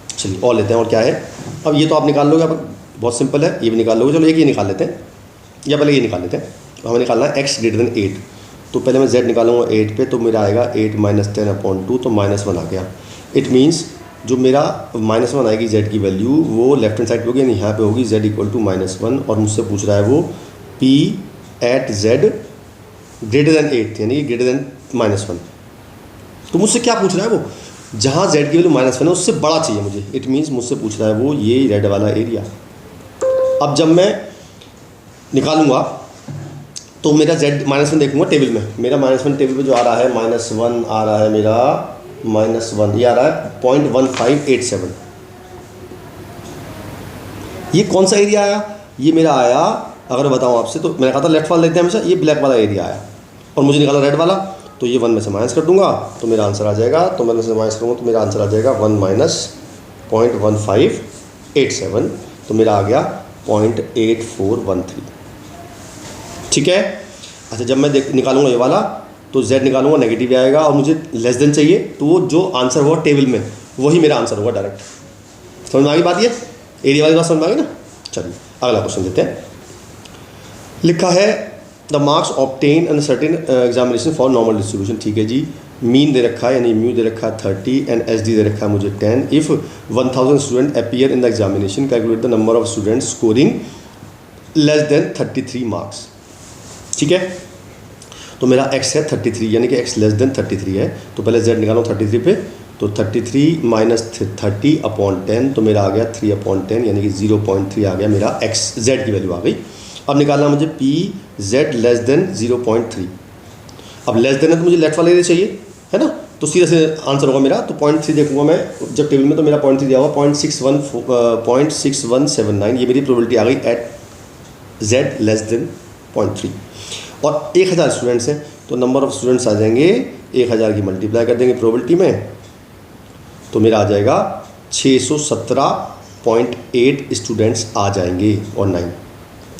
चलिए और लेते हैं, और क्या है। अब ये तो आप निकाल लोगे, अब बहुत सिंपल है, ये भी निकाल लोगे। चलो एक ये निकाल लेते हैं, या पहले ये निकाल लेते हैं। हमें निकालना है x ग्रेटर देन 8। तो पहले मैं z निकालूंगा 8 पे, तो मेरा आएगा 8 माइनस 10/2, तो -1 आ गया। इट मीन्स जो मेरा -1 आएगी z की वैल्यू, वो लेफ्ट हैंड साइड पे होगी, यानी यहाँ पे होगी z इक्वल टू -1। और मुझसे पूछ रहा है वो p at z greater than 8, यानी ग्रेटर देन -1। तो मुझसे क्या पूछ रहा है वो, जहाँ z की वैल्यू -1 है उससे बड़ा चाहिए मुझे। इट मीन्स मुझसे पूछ रहा है वो ये रेड वाला एरिया। अब जब मैं निकालूंगा तो मेरा z -1 देखूंगा टेबल में, मेरा -1 टेबल पे जो आ रहा है -1 आ रहा है मेरा -1, ये आ रहा है 0.1587। ये कौन सा एरिया आया, ये मेरा आया, अगर बताऊँ आपसे तो मैंने कहा था लेफ्ट वाला लेते हैं हमेशा, ये ब्लैक वाला एरिया आया और मुझे निकाला रेड वाला। तो ये 1 में से माइनस कर दूंगा तो मेरा आंसर आ जाएगा। तो मैं से माइनस करूँगा तो मेरा आंसर आ जाएगा 1 माइनस 0.1587। तो मेरा आ गया 0.8413। ठीक है। अच्छा, जब मैं निकालूंगा ये वाला तो z निकालूंगा नेगेटिव आएगा, और मुझे लेस देन चाहिए, तो वो जो आंसर होगा टेबल में वही मेरा आंसर होगा डायरेक्ट। समझ में आ गई बात, ये एरिया वाली बात समझ में आ गई ना। चलिए अगला क्वेश्चन देते हैं। लिखा है the marks obtain in certain examination for normal distribution. ठीक है जी, मीन दे रखा है यानी म्यू दे रखा है 30 एंड एस डी दे रखा है मुझे 10। If 1000 student appear in the examination, calculate the number of students scoring less than 33 marks. ठीक है, तो मेरा x है 33, यानी कि x लेस देन 33 है। तो पहले z निकालो 33 पे, तो 33 माइनस 30/10, तो मेरा आ गया 3/10, यानी कि 0.3 आ गया मेरा x, z की वैल्यू आ गई। अब निकालना मुझे p z लेस देन 0.3। अब लेस देन है तो मुझे लेफ्ट वाला एरिया चाहिए, है ना। तो सीधा से आंसर होगा मेरा, तो 0.3 देखूंगा मैं जब टेबल में, तो मेरा 0.3 दिया हुआ 0.6179। ये मेरी प्रोबेबिलिटी आ गई एट z लेस देन 0.3। और 1000 स्टूडेंट्स हैं तो नंबर ऑफ़ स्टूडेंट्स आ जाएंगे 1000 की मल्टीप्लाई कर देंगे प्रोबेबिलिटी में, तो मेरा आ जाएगा 617.8 स्टूडेंट्स आ जाएंगे और 9,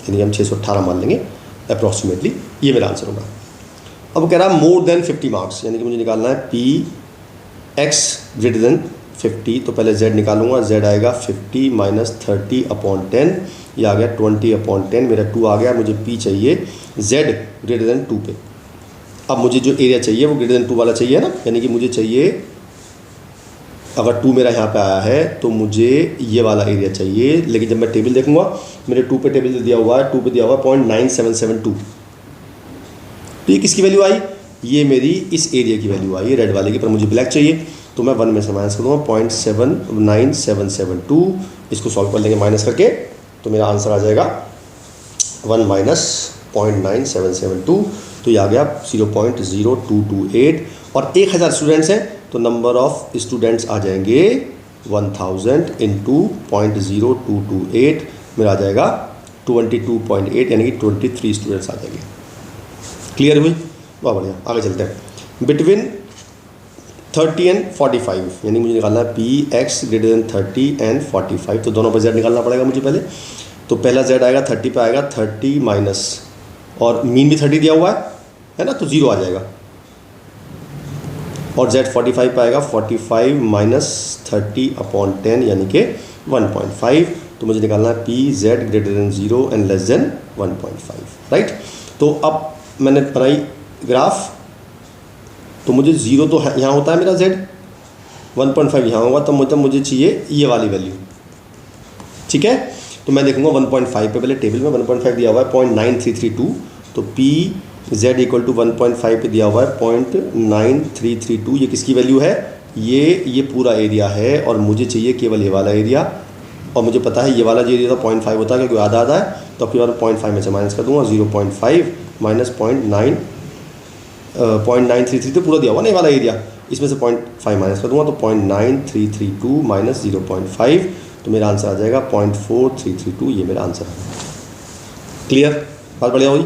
यानी हम 618 मान लेंगे अप्रॉक्सीमेटली। ये मेरा आंसर होगा। अब कह रहा है मोर देन 50 मार्क्स, यानी कि मुझे निकालना है p x ग्रेटर देन 50। तो पहले z निकालूंगा, z आएगा 50 माइनस 30/10, ये आ गया 20/10, मेरा 2 आ गया। मुझे p चाहिए z ग्रेटर देन 2 पे। अब मुझे जो एरिया चाहिए वो ग्रेटर देन 2 वाला चाहिए ना, यानी कि मुझे चाहिए, अगर 2 मेरा यहाँ पे आया है तो मुझे ये वाला एरिया चाहिए। लेकिन जब मैं टेबल देखूंगा मेरे 2 पे टेबल दिया हुआ है, 2 पे दिया हुआ है 0.9772। तो ये किसकी वैल्यू आई, ये मेरी इस एरिया की वैल्यू आई, रेड वाले की, पर मुझे ब्लैक चाहिए। तो मैं 1 में से माइनस करूँगा 0.79772। इसको सॉल्व कर लेंगे माइनस करके, तो मेरा आंसर आ जाएगा 1 माइनस 0.9772। तो ये आ गया 0.0228। और 1000 स्टूडेंट्स हैं तो नंबर ऑफ़ स्टूडेंट्स आ जाएंगे 1000 इंटू 0.0228 मेरा आ जाएगा 22.8 यानी कि 23 स्टूडेंट्स आ जाएंगे। क्लियर हुई? बहुत बढ़िया, आगे चलते हैं। बिटवीन 30 एंड 45 यानी मुझे निकालना है P x greater than 30 and 45, तो दोनों पर जेड निकालना पड़ेगा मुझे पहले। तो पहला जेड आएगा 30 पे आएगा 30 माइनस, और मीन भी 30 दिया हुआ है ना, तो 0 आ जाएगा। और जेड 45 पे आएगा 45 माइनस 30/10 यानी कि 1.5। तो मुझे निकालना है P Z greater than 0 and less than 1.5, right. तो अब मैंने बनाई ग्राफ, तो मुझे 0 तो यहाँ होता है मेरा z, 1.5 यहाँ होगा, तो मतलब मुझे चाहिए ये वाली वैल्यू, ठीक है। तो मैं देखूंगा 1.5 पे, पहले टेबल में 1.5 दिया हुआ है 0.9332, तो पी z इक्वल टू 1.5 पे दिया हुआ है 0.9332। ये किसकी वैल्यू है? ये पूरा एरिया है, और मुझे चाहिए केवल ये वाला एरिया, और मुझे पता है ये वाला जो एरिया था 0.5 होता है क्योंकि आधा है, तो अब की बार 0.5 में से माइनस कर दूंगा। 0.5 माइनस 0.933 तो पूरा दिया हुआ ना ये वाला एरिया, इसमें से 0.5 माइनस कर दूंगा, तो 0.9332 माइनस 0.5, तो मेरा आंसर आ जाएगा 0.4332। ये मेरा आंसर है। क्लियर? बात बढ़िया हुई,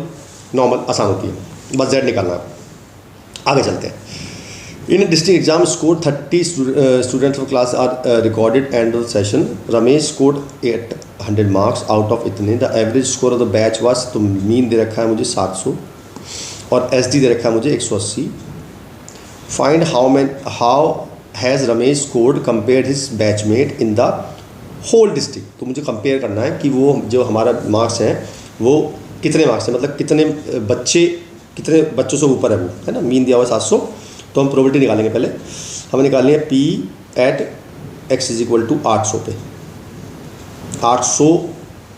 नॉर्मल आसान होती है, बस जेड निकालना है। आगे चलते हैं। In district exam score 30 students of class are recorded and of session. Ramesh score 800 marks out of इतने। The average score of the batch was, तो मीन दे रखा है मुझे 700 और एसडी दे रखा है मुझे 180। Find how has Ramesh scored compare his batchmate in the whole district. तो मुझे कंपेयर करना है कि वो जो हमारा मार्क्स हैं वो कितने मार्क्स हैं, मतलब कितने बच्चों से ऊपर है वो, है ना। मीन दिया हुआ 700, तो हम प्रोबेबिलिटी निकालेंगे। पहले हमें निकालनी है P at X is equal to 800 पे, 800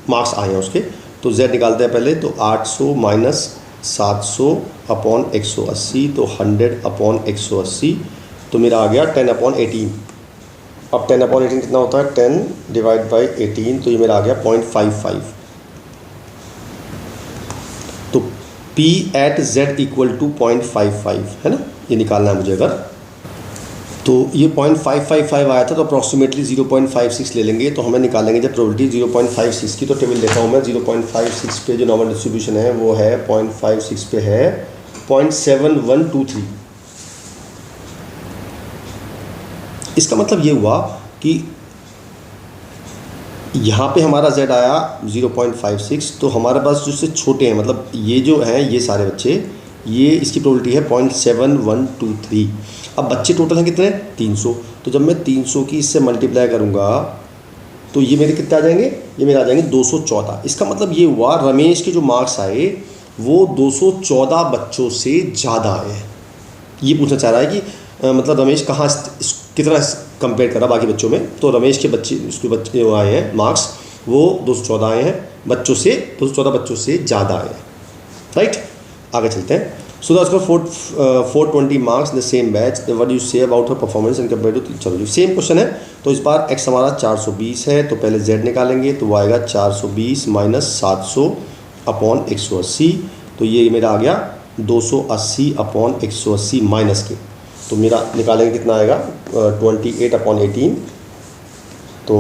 मार्क्स आए हैं उसके, तो जेड निकालते हैं पहले। तो 800 माइनस 700/180, तो 100/180, तो मेरा आ गया 10/18। अब 10/18 कितना होता है? 10 डिवाइड बाई 18, तो ये मेरा आ गया 0.55। तो P at Z equal to 0.55 है ना, ये निकालना है मुझे। अगर तो ये 0.555 आया था, तो अप्रॉक्सीमेटली 0.56 ले लेंगे, तो हमें निकालेंगे जब प्रोबेबिलिटी 0.56 की। तो टेबल लेता हूँ मैं। 0.56 पे जो नॉर्मल डिस्ट्रीब्यूशन है वो है 0.56 पे है 0.7123। इसका मतलब ये हुआ कि यहाँ पे हमारा z आया 0.56, तो हमारे पास जो से छोटे हैं, मतलब ये जो हैं ये सारे बच्चे, ये इसकी प्रोबेबिलिटी है 0.7123। अब बच्चे टोटल हैं कितने? 300। तो जब मैं 300 की इससे मल्टीप्लाई करूँगा तो ये मेरे कितने आ जाएंगे? ये मेरे आ जाएंगे 214। इसका मतलब ये हुआ रमेश के जो मार्क्स आए वो 214 बच्चों से ज़्यादा आए हैं। ये पूछना चाह रहा है कि मतलब रमेश कहाँ कितना कंपेयर करा बाकी बच्चों में, तो रमेश के बच्चे उसके बच्चे जो आए हैं मार्क्स वो 214 आए हैं बच्चों से, 214 बच्चों से ज़्यादा आए हैं, राइट। आगे चलते हैं। So that score 420 marks the same batch, what you say about her performance in compare to. चलो सेम क्वेश्चन है, तो इस बार एक्स हमारा 420 है, तो पहले जेड निकालेंगे, तो वो आएगा 420 माइनस 700/180, तो ये मेरा आ गया 280/180 माइनस के, तो मेरा निकालेंगे कितना आएगा 28/18, तो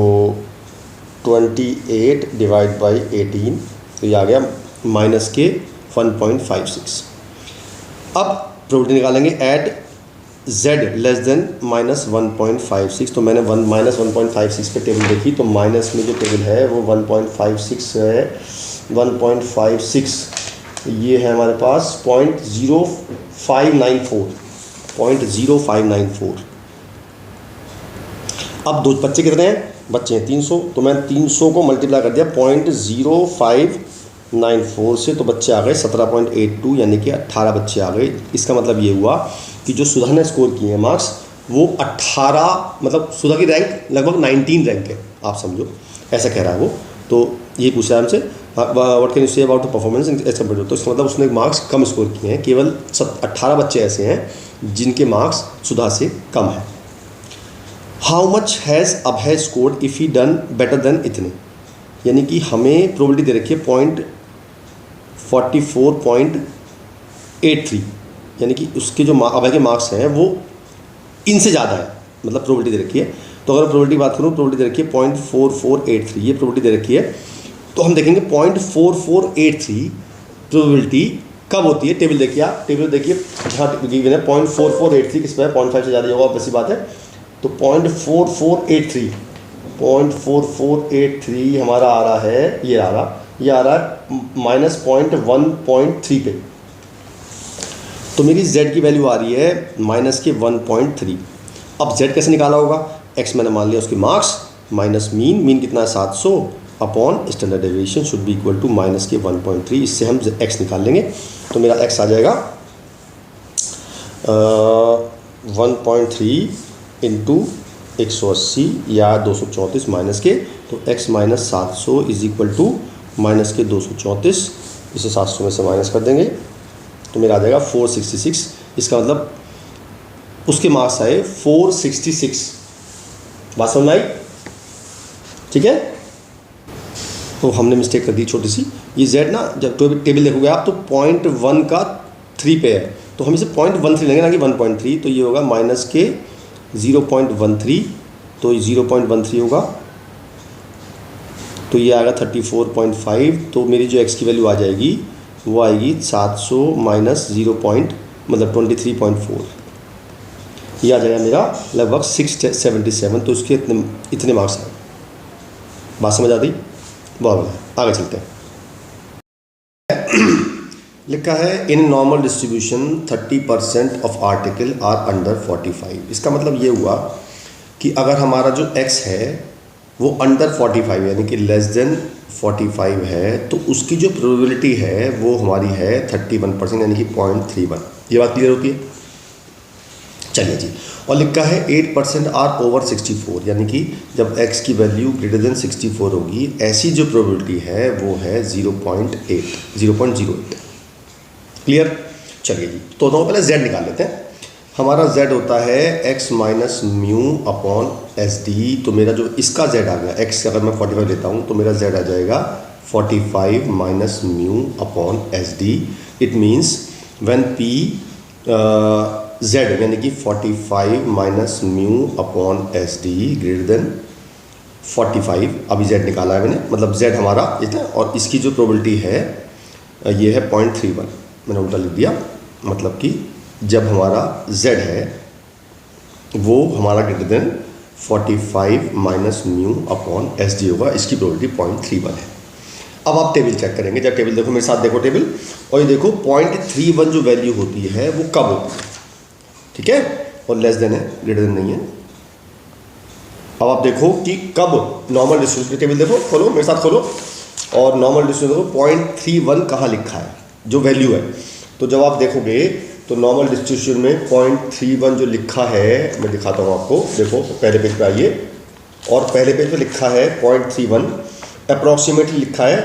28 डिवाइड बाई 18, तो ये आ गया माइनस के 1.56। अब प्रोबेबिलिटी निकालेंगे at z less than minus 1.56, तो मैंने माइनस 1.56 पे टेबल देखी, तो माइनस में जो टेबल है वो 1.56 है। 1.56 ये है हमारे पास 0.0594। अब दो बच्चे कितने हैं? बच्चे हैं 300, तो मैं 300 को मल्टीप्लाई कर दिया 0.0594 से, तो बच्चे आ गए 17.82, यानी कि 18 बच्चे आ गए। इसका मतलब ये हुआ कि जो सुधा ने स्कोर किए हैं मार्क्स वो 18, मतलब सुधा की रैंक लगभग 19 रैंक है, आप समझो, ऐसा कह रहा है वो। तो ये पूछा है हमसे what can you say about the performance as compare to, तो इसका मतलब उसने मार्क्स कम स्कोर किए हैं, केवल 18 बच्चे ऐसे हैं जिनके मार्क्स सुधा से कम है। How much has Abhay scored if he done better than इतने, यानी कि हमें प्रोबेबिलिटी दे रखी है 44.83, यानी कि उसके जो अभय के मार्क्स हैं वो इनसे ज़्यादा है, मतलब प्रोबेबिलिटी दे रखी है। तो अगर प्रोबेबिलिटी बात करूँ, प्रोबेबिलिटी दे रखी है 0.4483, ये प्रोबेबिलिटी दे रखी है। तो हम देखेंगे 0.4483 प्रोबेबिलिटी कब होती है। टेबल देखिए आप, टेबल देखिए, हाँ गिवन है 0.4483 किस पे है, 0.5 से ज़्यादा होगा, वैसी बात है। तो 0.4483 हमारा आ रहा है, ये आ रहा है -0.1.3 पे। तो मेरी z की वैल्यू आ रही है -1.3। अब z कैसे निकाला होगा, x मैंने मान लिया उसके मार्क्स माइनस मीन कितना है 700 upon standard deviation should be equal to -1.3। इससे हम x निकाल लेंगे। तो मेरा x आ जाएगा 1.3 इंटू 180 या 234 माइनस के, तो x minus 700 is equal to minus के 234, इसे 700 में से माइनस कर देंगे तो मेरा आ जाएगा 466। इसका मतलब उसके मार्क्स आए 466। बात समझ आई? ठीक है। तो हमने मिस्टेक कर दी छोटी सी, ये z ना जब टेबल देखोगे आप तो 0.1 का 3 पे है, तो हम इसे 0.13 लेंगे ना कि 1.3। तो ये होगा माइनस के 0.13, तो 0.13 होगा, तो ये आएगा 34.5। तो मेरी जो x की वैल्यू आ जाएगी वो आएगी 700 माइनस 23.4, ये आ जाएगा मेरा लगभग 677। तो इसके इतने मार्क्स आए। बात समझ आती? बहुत बढ़िया, आगे चलते हैं। लिखा है in normal distribution 30% of article are under 45। इसका मतलब ये हुआ कि अगर हमारा जो x है वो अंडर 45 यानी कि लेस देन 45 है, तो उसकी जो प्रोबेबिलिटी है वो हमारी है 31% यानी कि 0.31। ये बात क्लियर होती है? चलिए जी। और लिखा है 8% आर ओवर 64, यानी कि जब x की वैल्यू ग्रेटर देन 64 होगी, ऐसी जो प्रोबेबिलिटी है वो है 0.08। क्लियर? चलिए जी। तो दोनों पहले z निकाल लेते हैं। हमारा z होता है x minus mu upon S D. तो मेरा जो इसका z आ गया, x अगर मैं 45 लेता हूँ तो मेरा z आ जाएगा 45 minus mu upon S D. It means when p z यानी कि 45 minus mu upon S D greater than 45, अभी z निकाला है मैंने, मतलब z हमारा इतना, और इसकी जो प्रोबेबिलिटी है ये है 0.31। मैंने उल्टा लिख दिया, मतलब कि जब हमारा z है वो हमारा greater than 45 minus mu upon S D होगा, इसकी प्रोबेबिलिटी 0.31 है। अब आप टेबल चेक करेंगे, जब टेबल देखो मेरे साथ देखो टेबल, और ये देखो 0.31 जो वैल्यू होती है वो कब होती है, ठीक है, और लेस देन है, ग्रेटर देन नहीं है। अब आप देखो कि कब नॉर्मल डिस्ट्रीब्यूशन टेबल देखो, खोलो मेरे साथ खोलो, और नॉर्मल डिस्ट्रीब्यूशन देखो 0.31 कहाँ लिखा है जो वैल्यू है। तो जब आप देखोगे तो नॉर्मल डिस्ट्रीब्यूशन में 0.31 जो लिखा है, मैं दिखाता हूँ आपको, देखो पहले पेज पे आइए, और पहले पेज पे लिखा है 0.31, अप्रॉक्सीमेटली लिखा है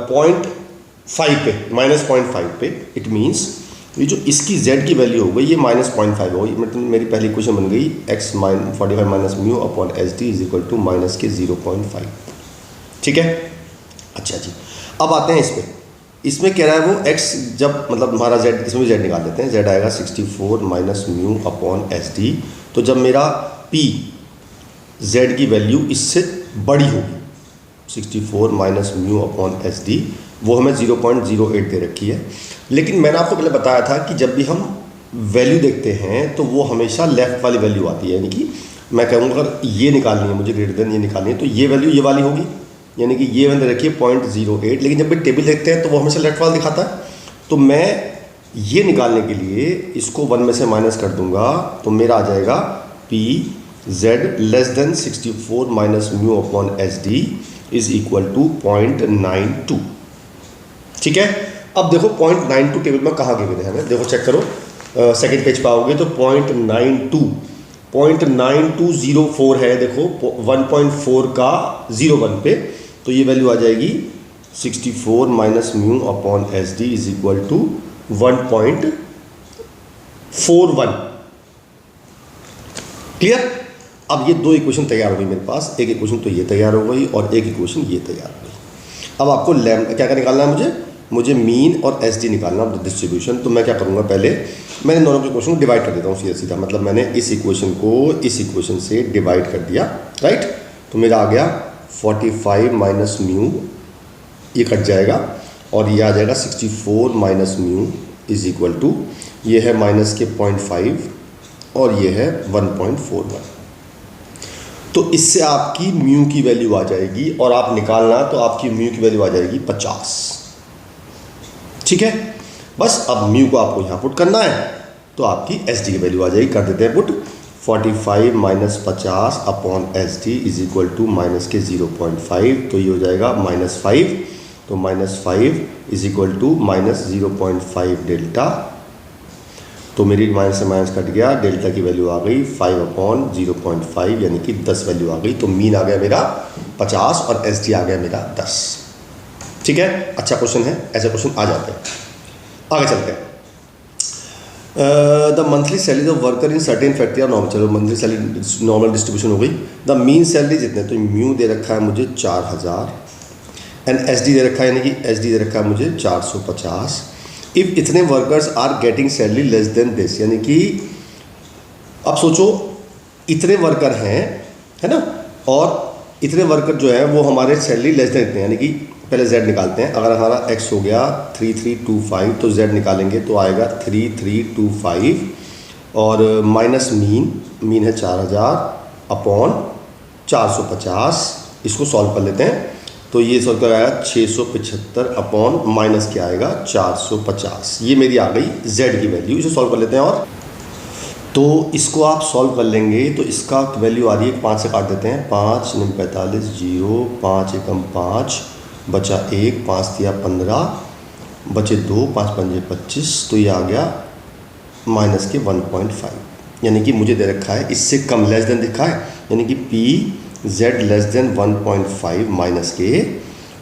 0.5 पे, -0.5 पे। इट मीन्स ये जो इसकी z की वैल्यू हो गई ये -0.5 हो गई, मतलब मेरी पहली इक्वेशन बन गई x 45 minus mu upon S D is equal to minus के 0.5। ठीक है, अच्छा जी। अब आते हैं इस पे, इसमें कह रहा है वो x जब मतलब हमारा z, इसमें z निकाल देते हैं, z आएगा 64 minus mu upon S D. तो जब मेरा p z की वैल्यू इससे बड़ी होगी 64 minus mu upon S D, वो हमें 0.08 दे रखी है। लेकिन मैंने आपको पहले बताया था कि जब भी हम वैल्यू देखते हैं तो वो हमेशा लेफ़्ट वाली वैल्यू आती है, यानी कि मैं कहूँगा अगर ये निकालनी है मुझे ग्रेटर देन ये निकालनी है तो ये वैल्यू ये वाली होगी, यानी कि ये मैंने रखी है 0.08। लेकिन जब भी टेबल देखते हैं तो वो हमेशा लेफ्ट वाला दिखाता है। तो मैं ये निकालने के लिए इसको 1 में से माइनस कर दूंगा, तो मेरा आ जाएगा P Z less than 64 minus mu upon S D is equal to 0.92। ठीक है, अब देखो 0.92 टेबल में कहाँ गिवन है, देखो चेक करो, सेकंड पेज पे आओगे तो 0.9204 है, देखो 1.4 का 0.1 पे, तो ये वैल्यू आ जाएगी 64 minus mu upon S D is equal to 1.41। Clear? अब ये दो इक्वेशन तैयार हो गई मेरे पास, एक इक्वेशन तो ये तैयार हो गई और एक इक्वेशन ये तैयार हो गई। अब आपको लैम्डा क्या क्या निकालना है मुझे, मुझे मीन और एस डी निकालना डिस्ट्रीब्यूशन। तो मैं क्या करूँगा, पहले मैंने दोनों के क्वेश्चन को डिवाइड कर देता हूँ सीधा सीधा, मतलब मैंने इस इक्वेशन को इस इक्वेशन से डिवाइड कर दिया, राइट। तो मेरा आ गया 45 माइनस म्यू, ये कट जाएगा और ये आ जाएगा 64 minus mu is equal to, ये है माइनस के 0.5 और ये है 1.41। तो इससे आपकी म्यू की वैल्यू आ जाएगी और आप निकालना तो आपकी म्यू की वैल्यू आ जाएगी 50। ठीक है, बस अब म्यू को आपको यहाँ पुट करना है तो आपकी एस डी की वैल्यू आ जाएगी। कर देते हैं put, 45 minus 50 upon S D is equal to minus के 0.5, तो ये हो जाएगा -5। तो -5 is equal to minus 0.5 delta. तो मेरी माइनस से माइनस कट गया, डेल्टा की वैल्यू आ गई 5 अपॉन 0.5 यानी कि 10 वैल्यू आ गई। तो मीन आ गया मेरा 50 और एस डी आ गया मेरा 10। ठीक है, अच्छा क्वेश्चन है, ऐसे क्वेश्चन आ जाते हैं। आगे चलते हैं। The monthly salary of worker in certain factory normal, चलो मंथली सैलरी नॉर्मल डिस्ट्रीब्यूशन हो गई। द मीन सैलरी जितने, तो म्यू दे रखा है मुझे 4000 एंड एस डी दे रखा है, यानी कि एस डी दे रखा है मुझे 450। इफ़ इतने workers are getting salary less than this, यानी कि अब सोचो इतने वर्कर हैं, है ना, और इतने वर्कर जो है वो हमारे सैलरी लेस देन इतने, यानी कि पहले z निकालते हैं। अगर हमारा x हो गया 3325 तो z निकालेंगे तो आएगा 3325 और माइनस मीन है 4000 अपॉन 450। इसको सॉल्व कर लेते हैं तो ये सॉल्व कर आएगा 675 अपॉन माइनस क्या आएगा 450। ये मेरी आ गई z की वैल्यू। इसे सॉल्व कर लेते हैं और तो इसको आप सॉल्व कर लेंगे तो इसका वैल्यू आ रही है 5 से काट देते हैं, 5 9 45 0, 5 एकम 5 बचा 1, 5 दिया 15 बचे 2, 5 पंजे 25। तो ये आ गया माइनस के 1.5, यानी कि मुझे दे रखा है इससे कम लेस देन दिखा है, यानी कि P Z less then 1.5 minus के,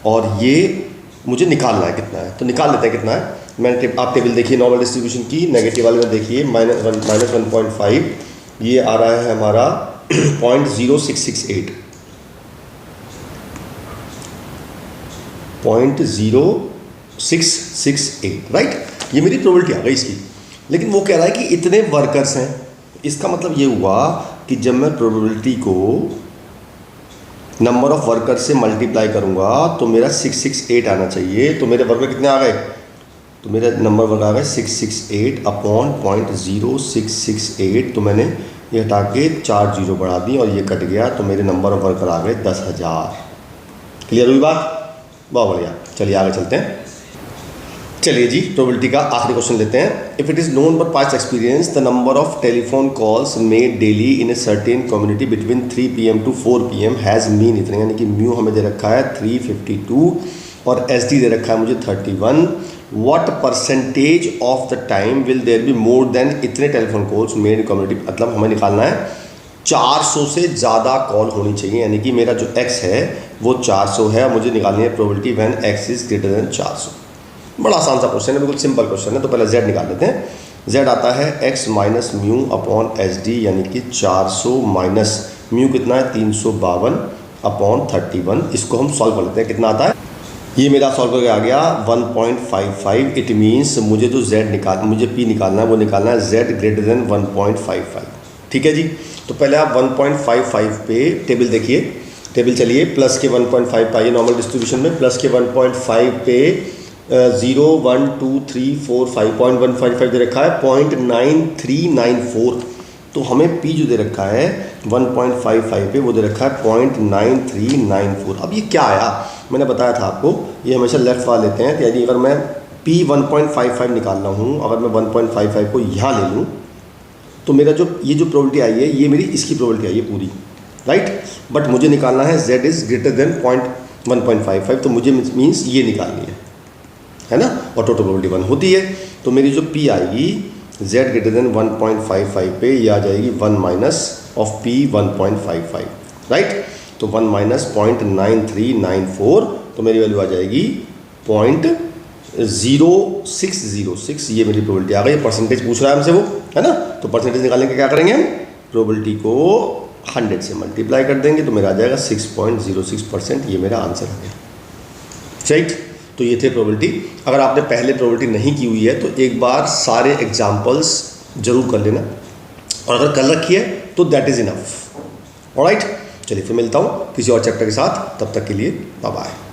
और ये मुझे निकालना है कितना है। तो निकाल लेते हैं कितना है। मैंने आप टेबल देखिए नॉर्मल डिस्ट्रीब्यूशन की, नेगेटिव वाले में देखिए माइनस 1.5, ये आ रहा है हमारा 0.0668 0.0668, राइट। ये मेरी प्रोबेबिलिटी आ गई इसकी। लेकिन वो कह रहा है कि इतने वर्कर्स हैं, इसका मतलब ये हुआ कि जब मैं प्रोबेबिलिटी को नंबर ऑफ वर्कर से मल्टीप्लाई करूंगा तो मेरा 668 आना चाहिए। तो मेरे वर्कर कितने आ गए, तो मेरे नंबर वर्कर आ गए 668 अपॉन 0.0668। तो मैंने ये हटा के 4 जीरो बढ़ा दी और ये कट गया, तो मेरे नंबर ऑफ वर्कर आ गए 10,000। क्लियर हुई बात, बहुत बढ़िया। चलिए आगे चलते हैं। चलिए जी, प्रोबेबिलिटी का आखिरी क्वेश्चन लेते हैं। If it is known by past experience the number of telephone calls made daily in a certain community between 3 PM to 4 PM has mean इतने, यानी कि म्यू हमें दे रखा है 352 और एस डी दे रखा है मुझे 31। What percentage of the time will there be more than इतने telephone calls made in community, मतलब हमें निकालना है 400 से ज़्यादा कॉल होनी चाहिए, यानी कि मेरा जो x है वो 400 है, मुझे निकालनी है probability when x is greater then 400। बड़ा आसान सा क्वेश्चन है, बिल्कुल सिंपल क्वेश्चन है। तो पहले z निकाल लेते हैं। z आता है x minus mu upon S D, यानी कि 400 माइनस म्यू कितना है 352 अपॉन 31। इसको हम सॉल्व कर लेते हैं, कितना आता है। ये मेरा सॉल्व करके आ गया 1.55। इट मीन्स मुझे जो मुझे p निकालना है वो निकालना है z ग्रेटर देन 1.55। ठीक है जी। तो पहले आप 1.55 पे टेबल देखिए, टेबल चलिए प्लस के 1.5 पाइए नॉर्मल डिस्ट्रीब्यूशन में, प्लस के 1.5 पे 0 1 2 3 4 5.155 दे रखा है 0.9394। तो हमें p जो दे रखा है 1.55 पे वो दे रखा है 0.9394। अब ये क्या आया, मैंने बताया था आपको ये हमेशा लेफ्ट वाला लेते हैं, यानी अगर मैं p 1.55 निकाल रहा हूँ, अगर मैं 1.55 को यहाँ ले लूँ तो मेरा जो ये जो प्रोबेबिलिटी आई है ये मेरी इसकी प्रोबेबिलिटी आई है पूरी, राइट। बट मुझे निकालना है z इज़ ग्रेटर देन 1.55, तो मुझे मीन्स ये निकालनी है ना, और टोटल प्रोबेबिलिटी 1 होती है। तो मेरी जो p आएगी z ग्रेटर देन 1.55 पे ये आ जाएगी 1 माइनस ऑफ p 1.55, राइट। तो 1 माइनस 0.9394, तो मेरी वैल्यू आ जाएगी 0.0606। ये मेरी प्रोबेबिलिटी आ गई। परसेंटेज पूछ रहा है हमसे वो, है ना। तो परसेंटेज निकालने के क्या करेंगे हम, प्रोबेबिलिटी को 100 से मल्टीप्लाई कर देंगे तो मेरा आ जाएगा 6.06%। ये मेरा आंसर आ गया, राइट। तो ये थे प्रोबेबिलिटी। अगर आपने पहले प्रोबेबिलिटी नहीं की हुई है तो एक बार सारे एग्जाम्पल्स जरूर कर लेना, और अगर कर रखी है तो दैट इज़ इनफ। ऑलराइट, चलिए फिर मिलता हूँ किसी और चैप्टर के साथ, तब तक के लिए बाय बाय।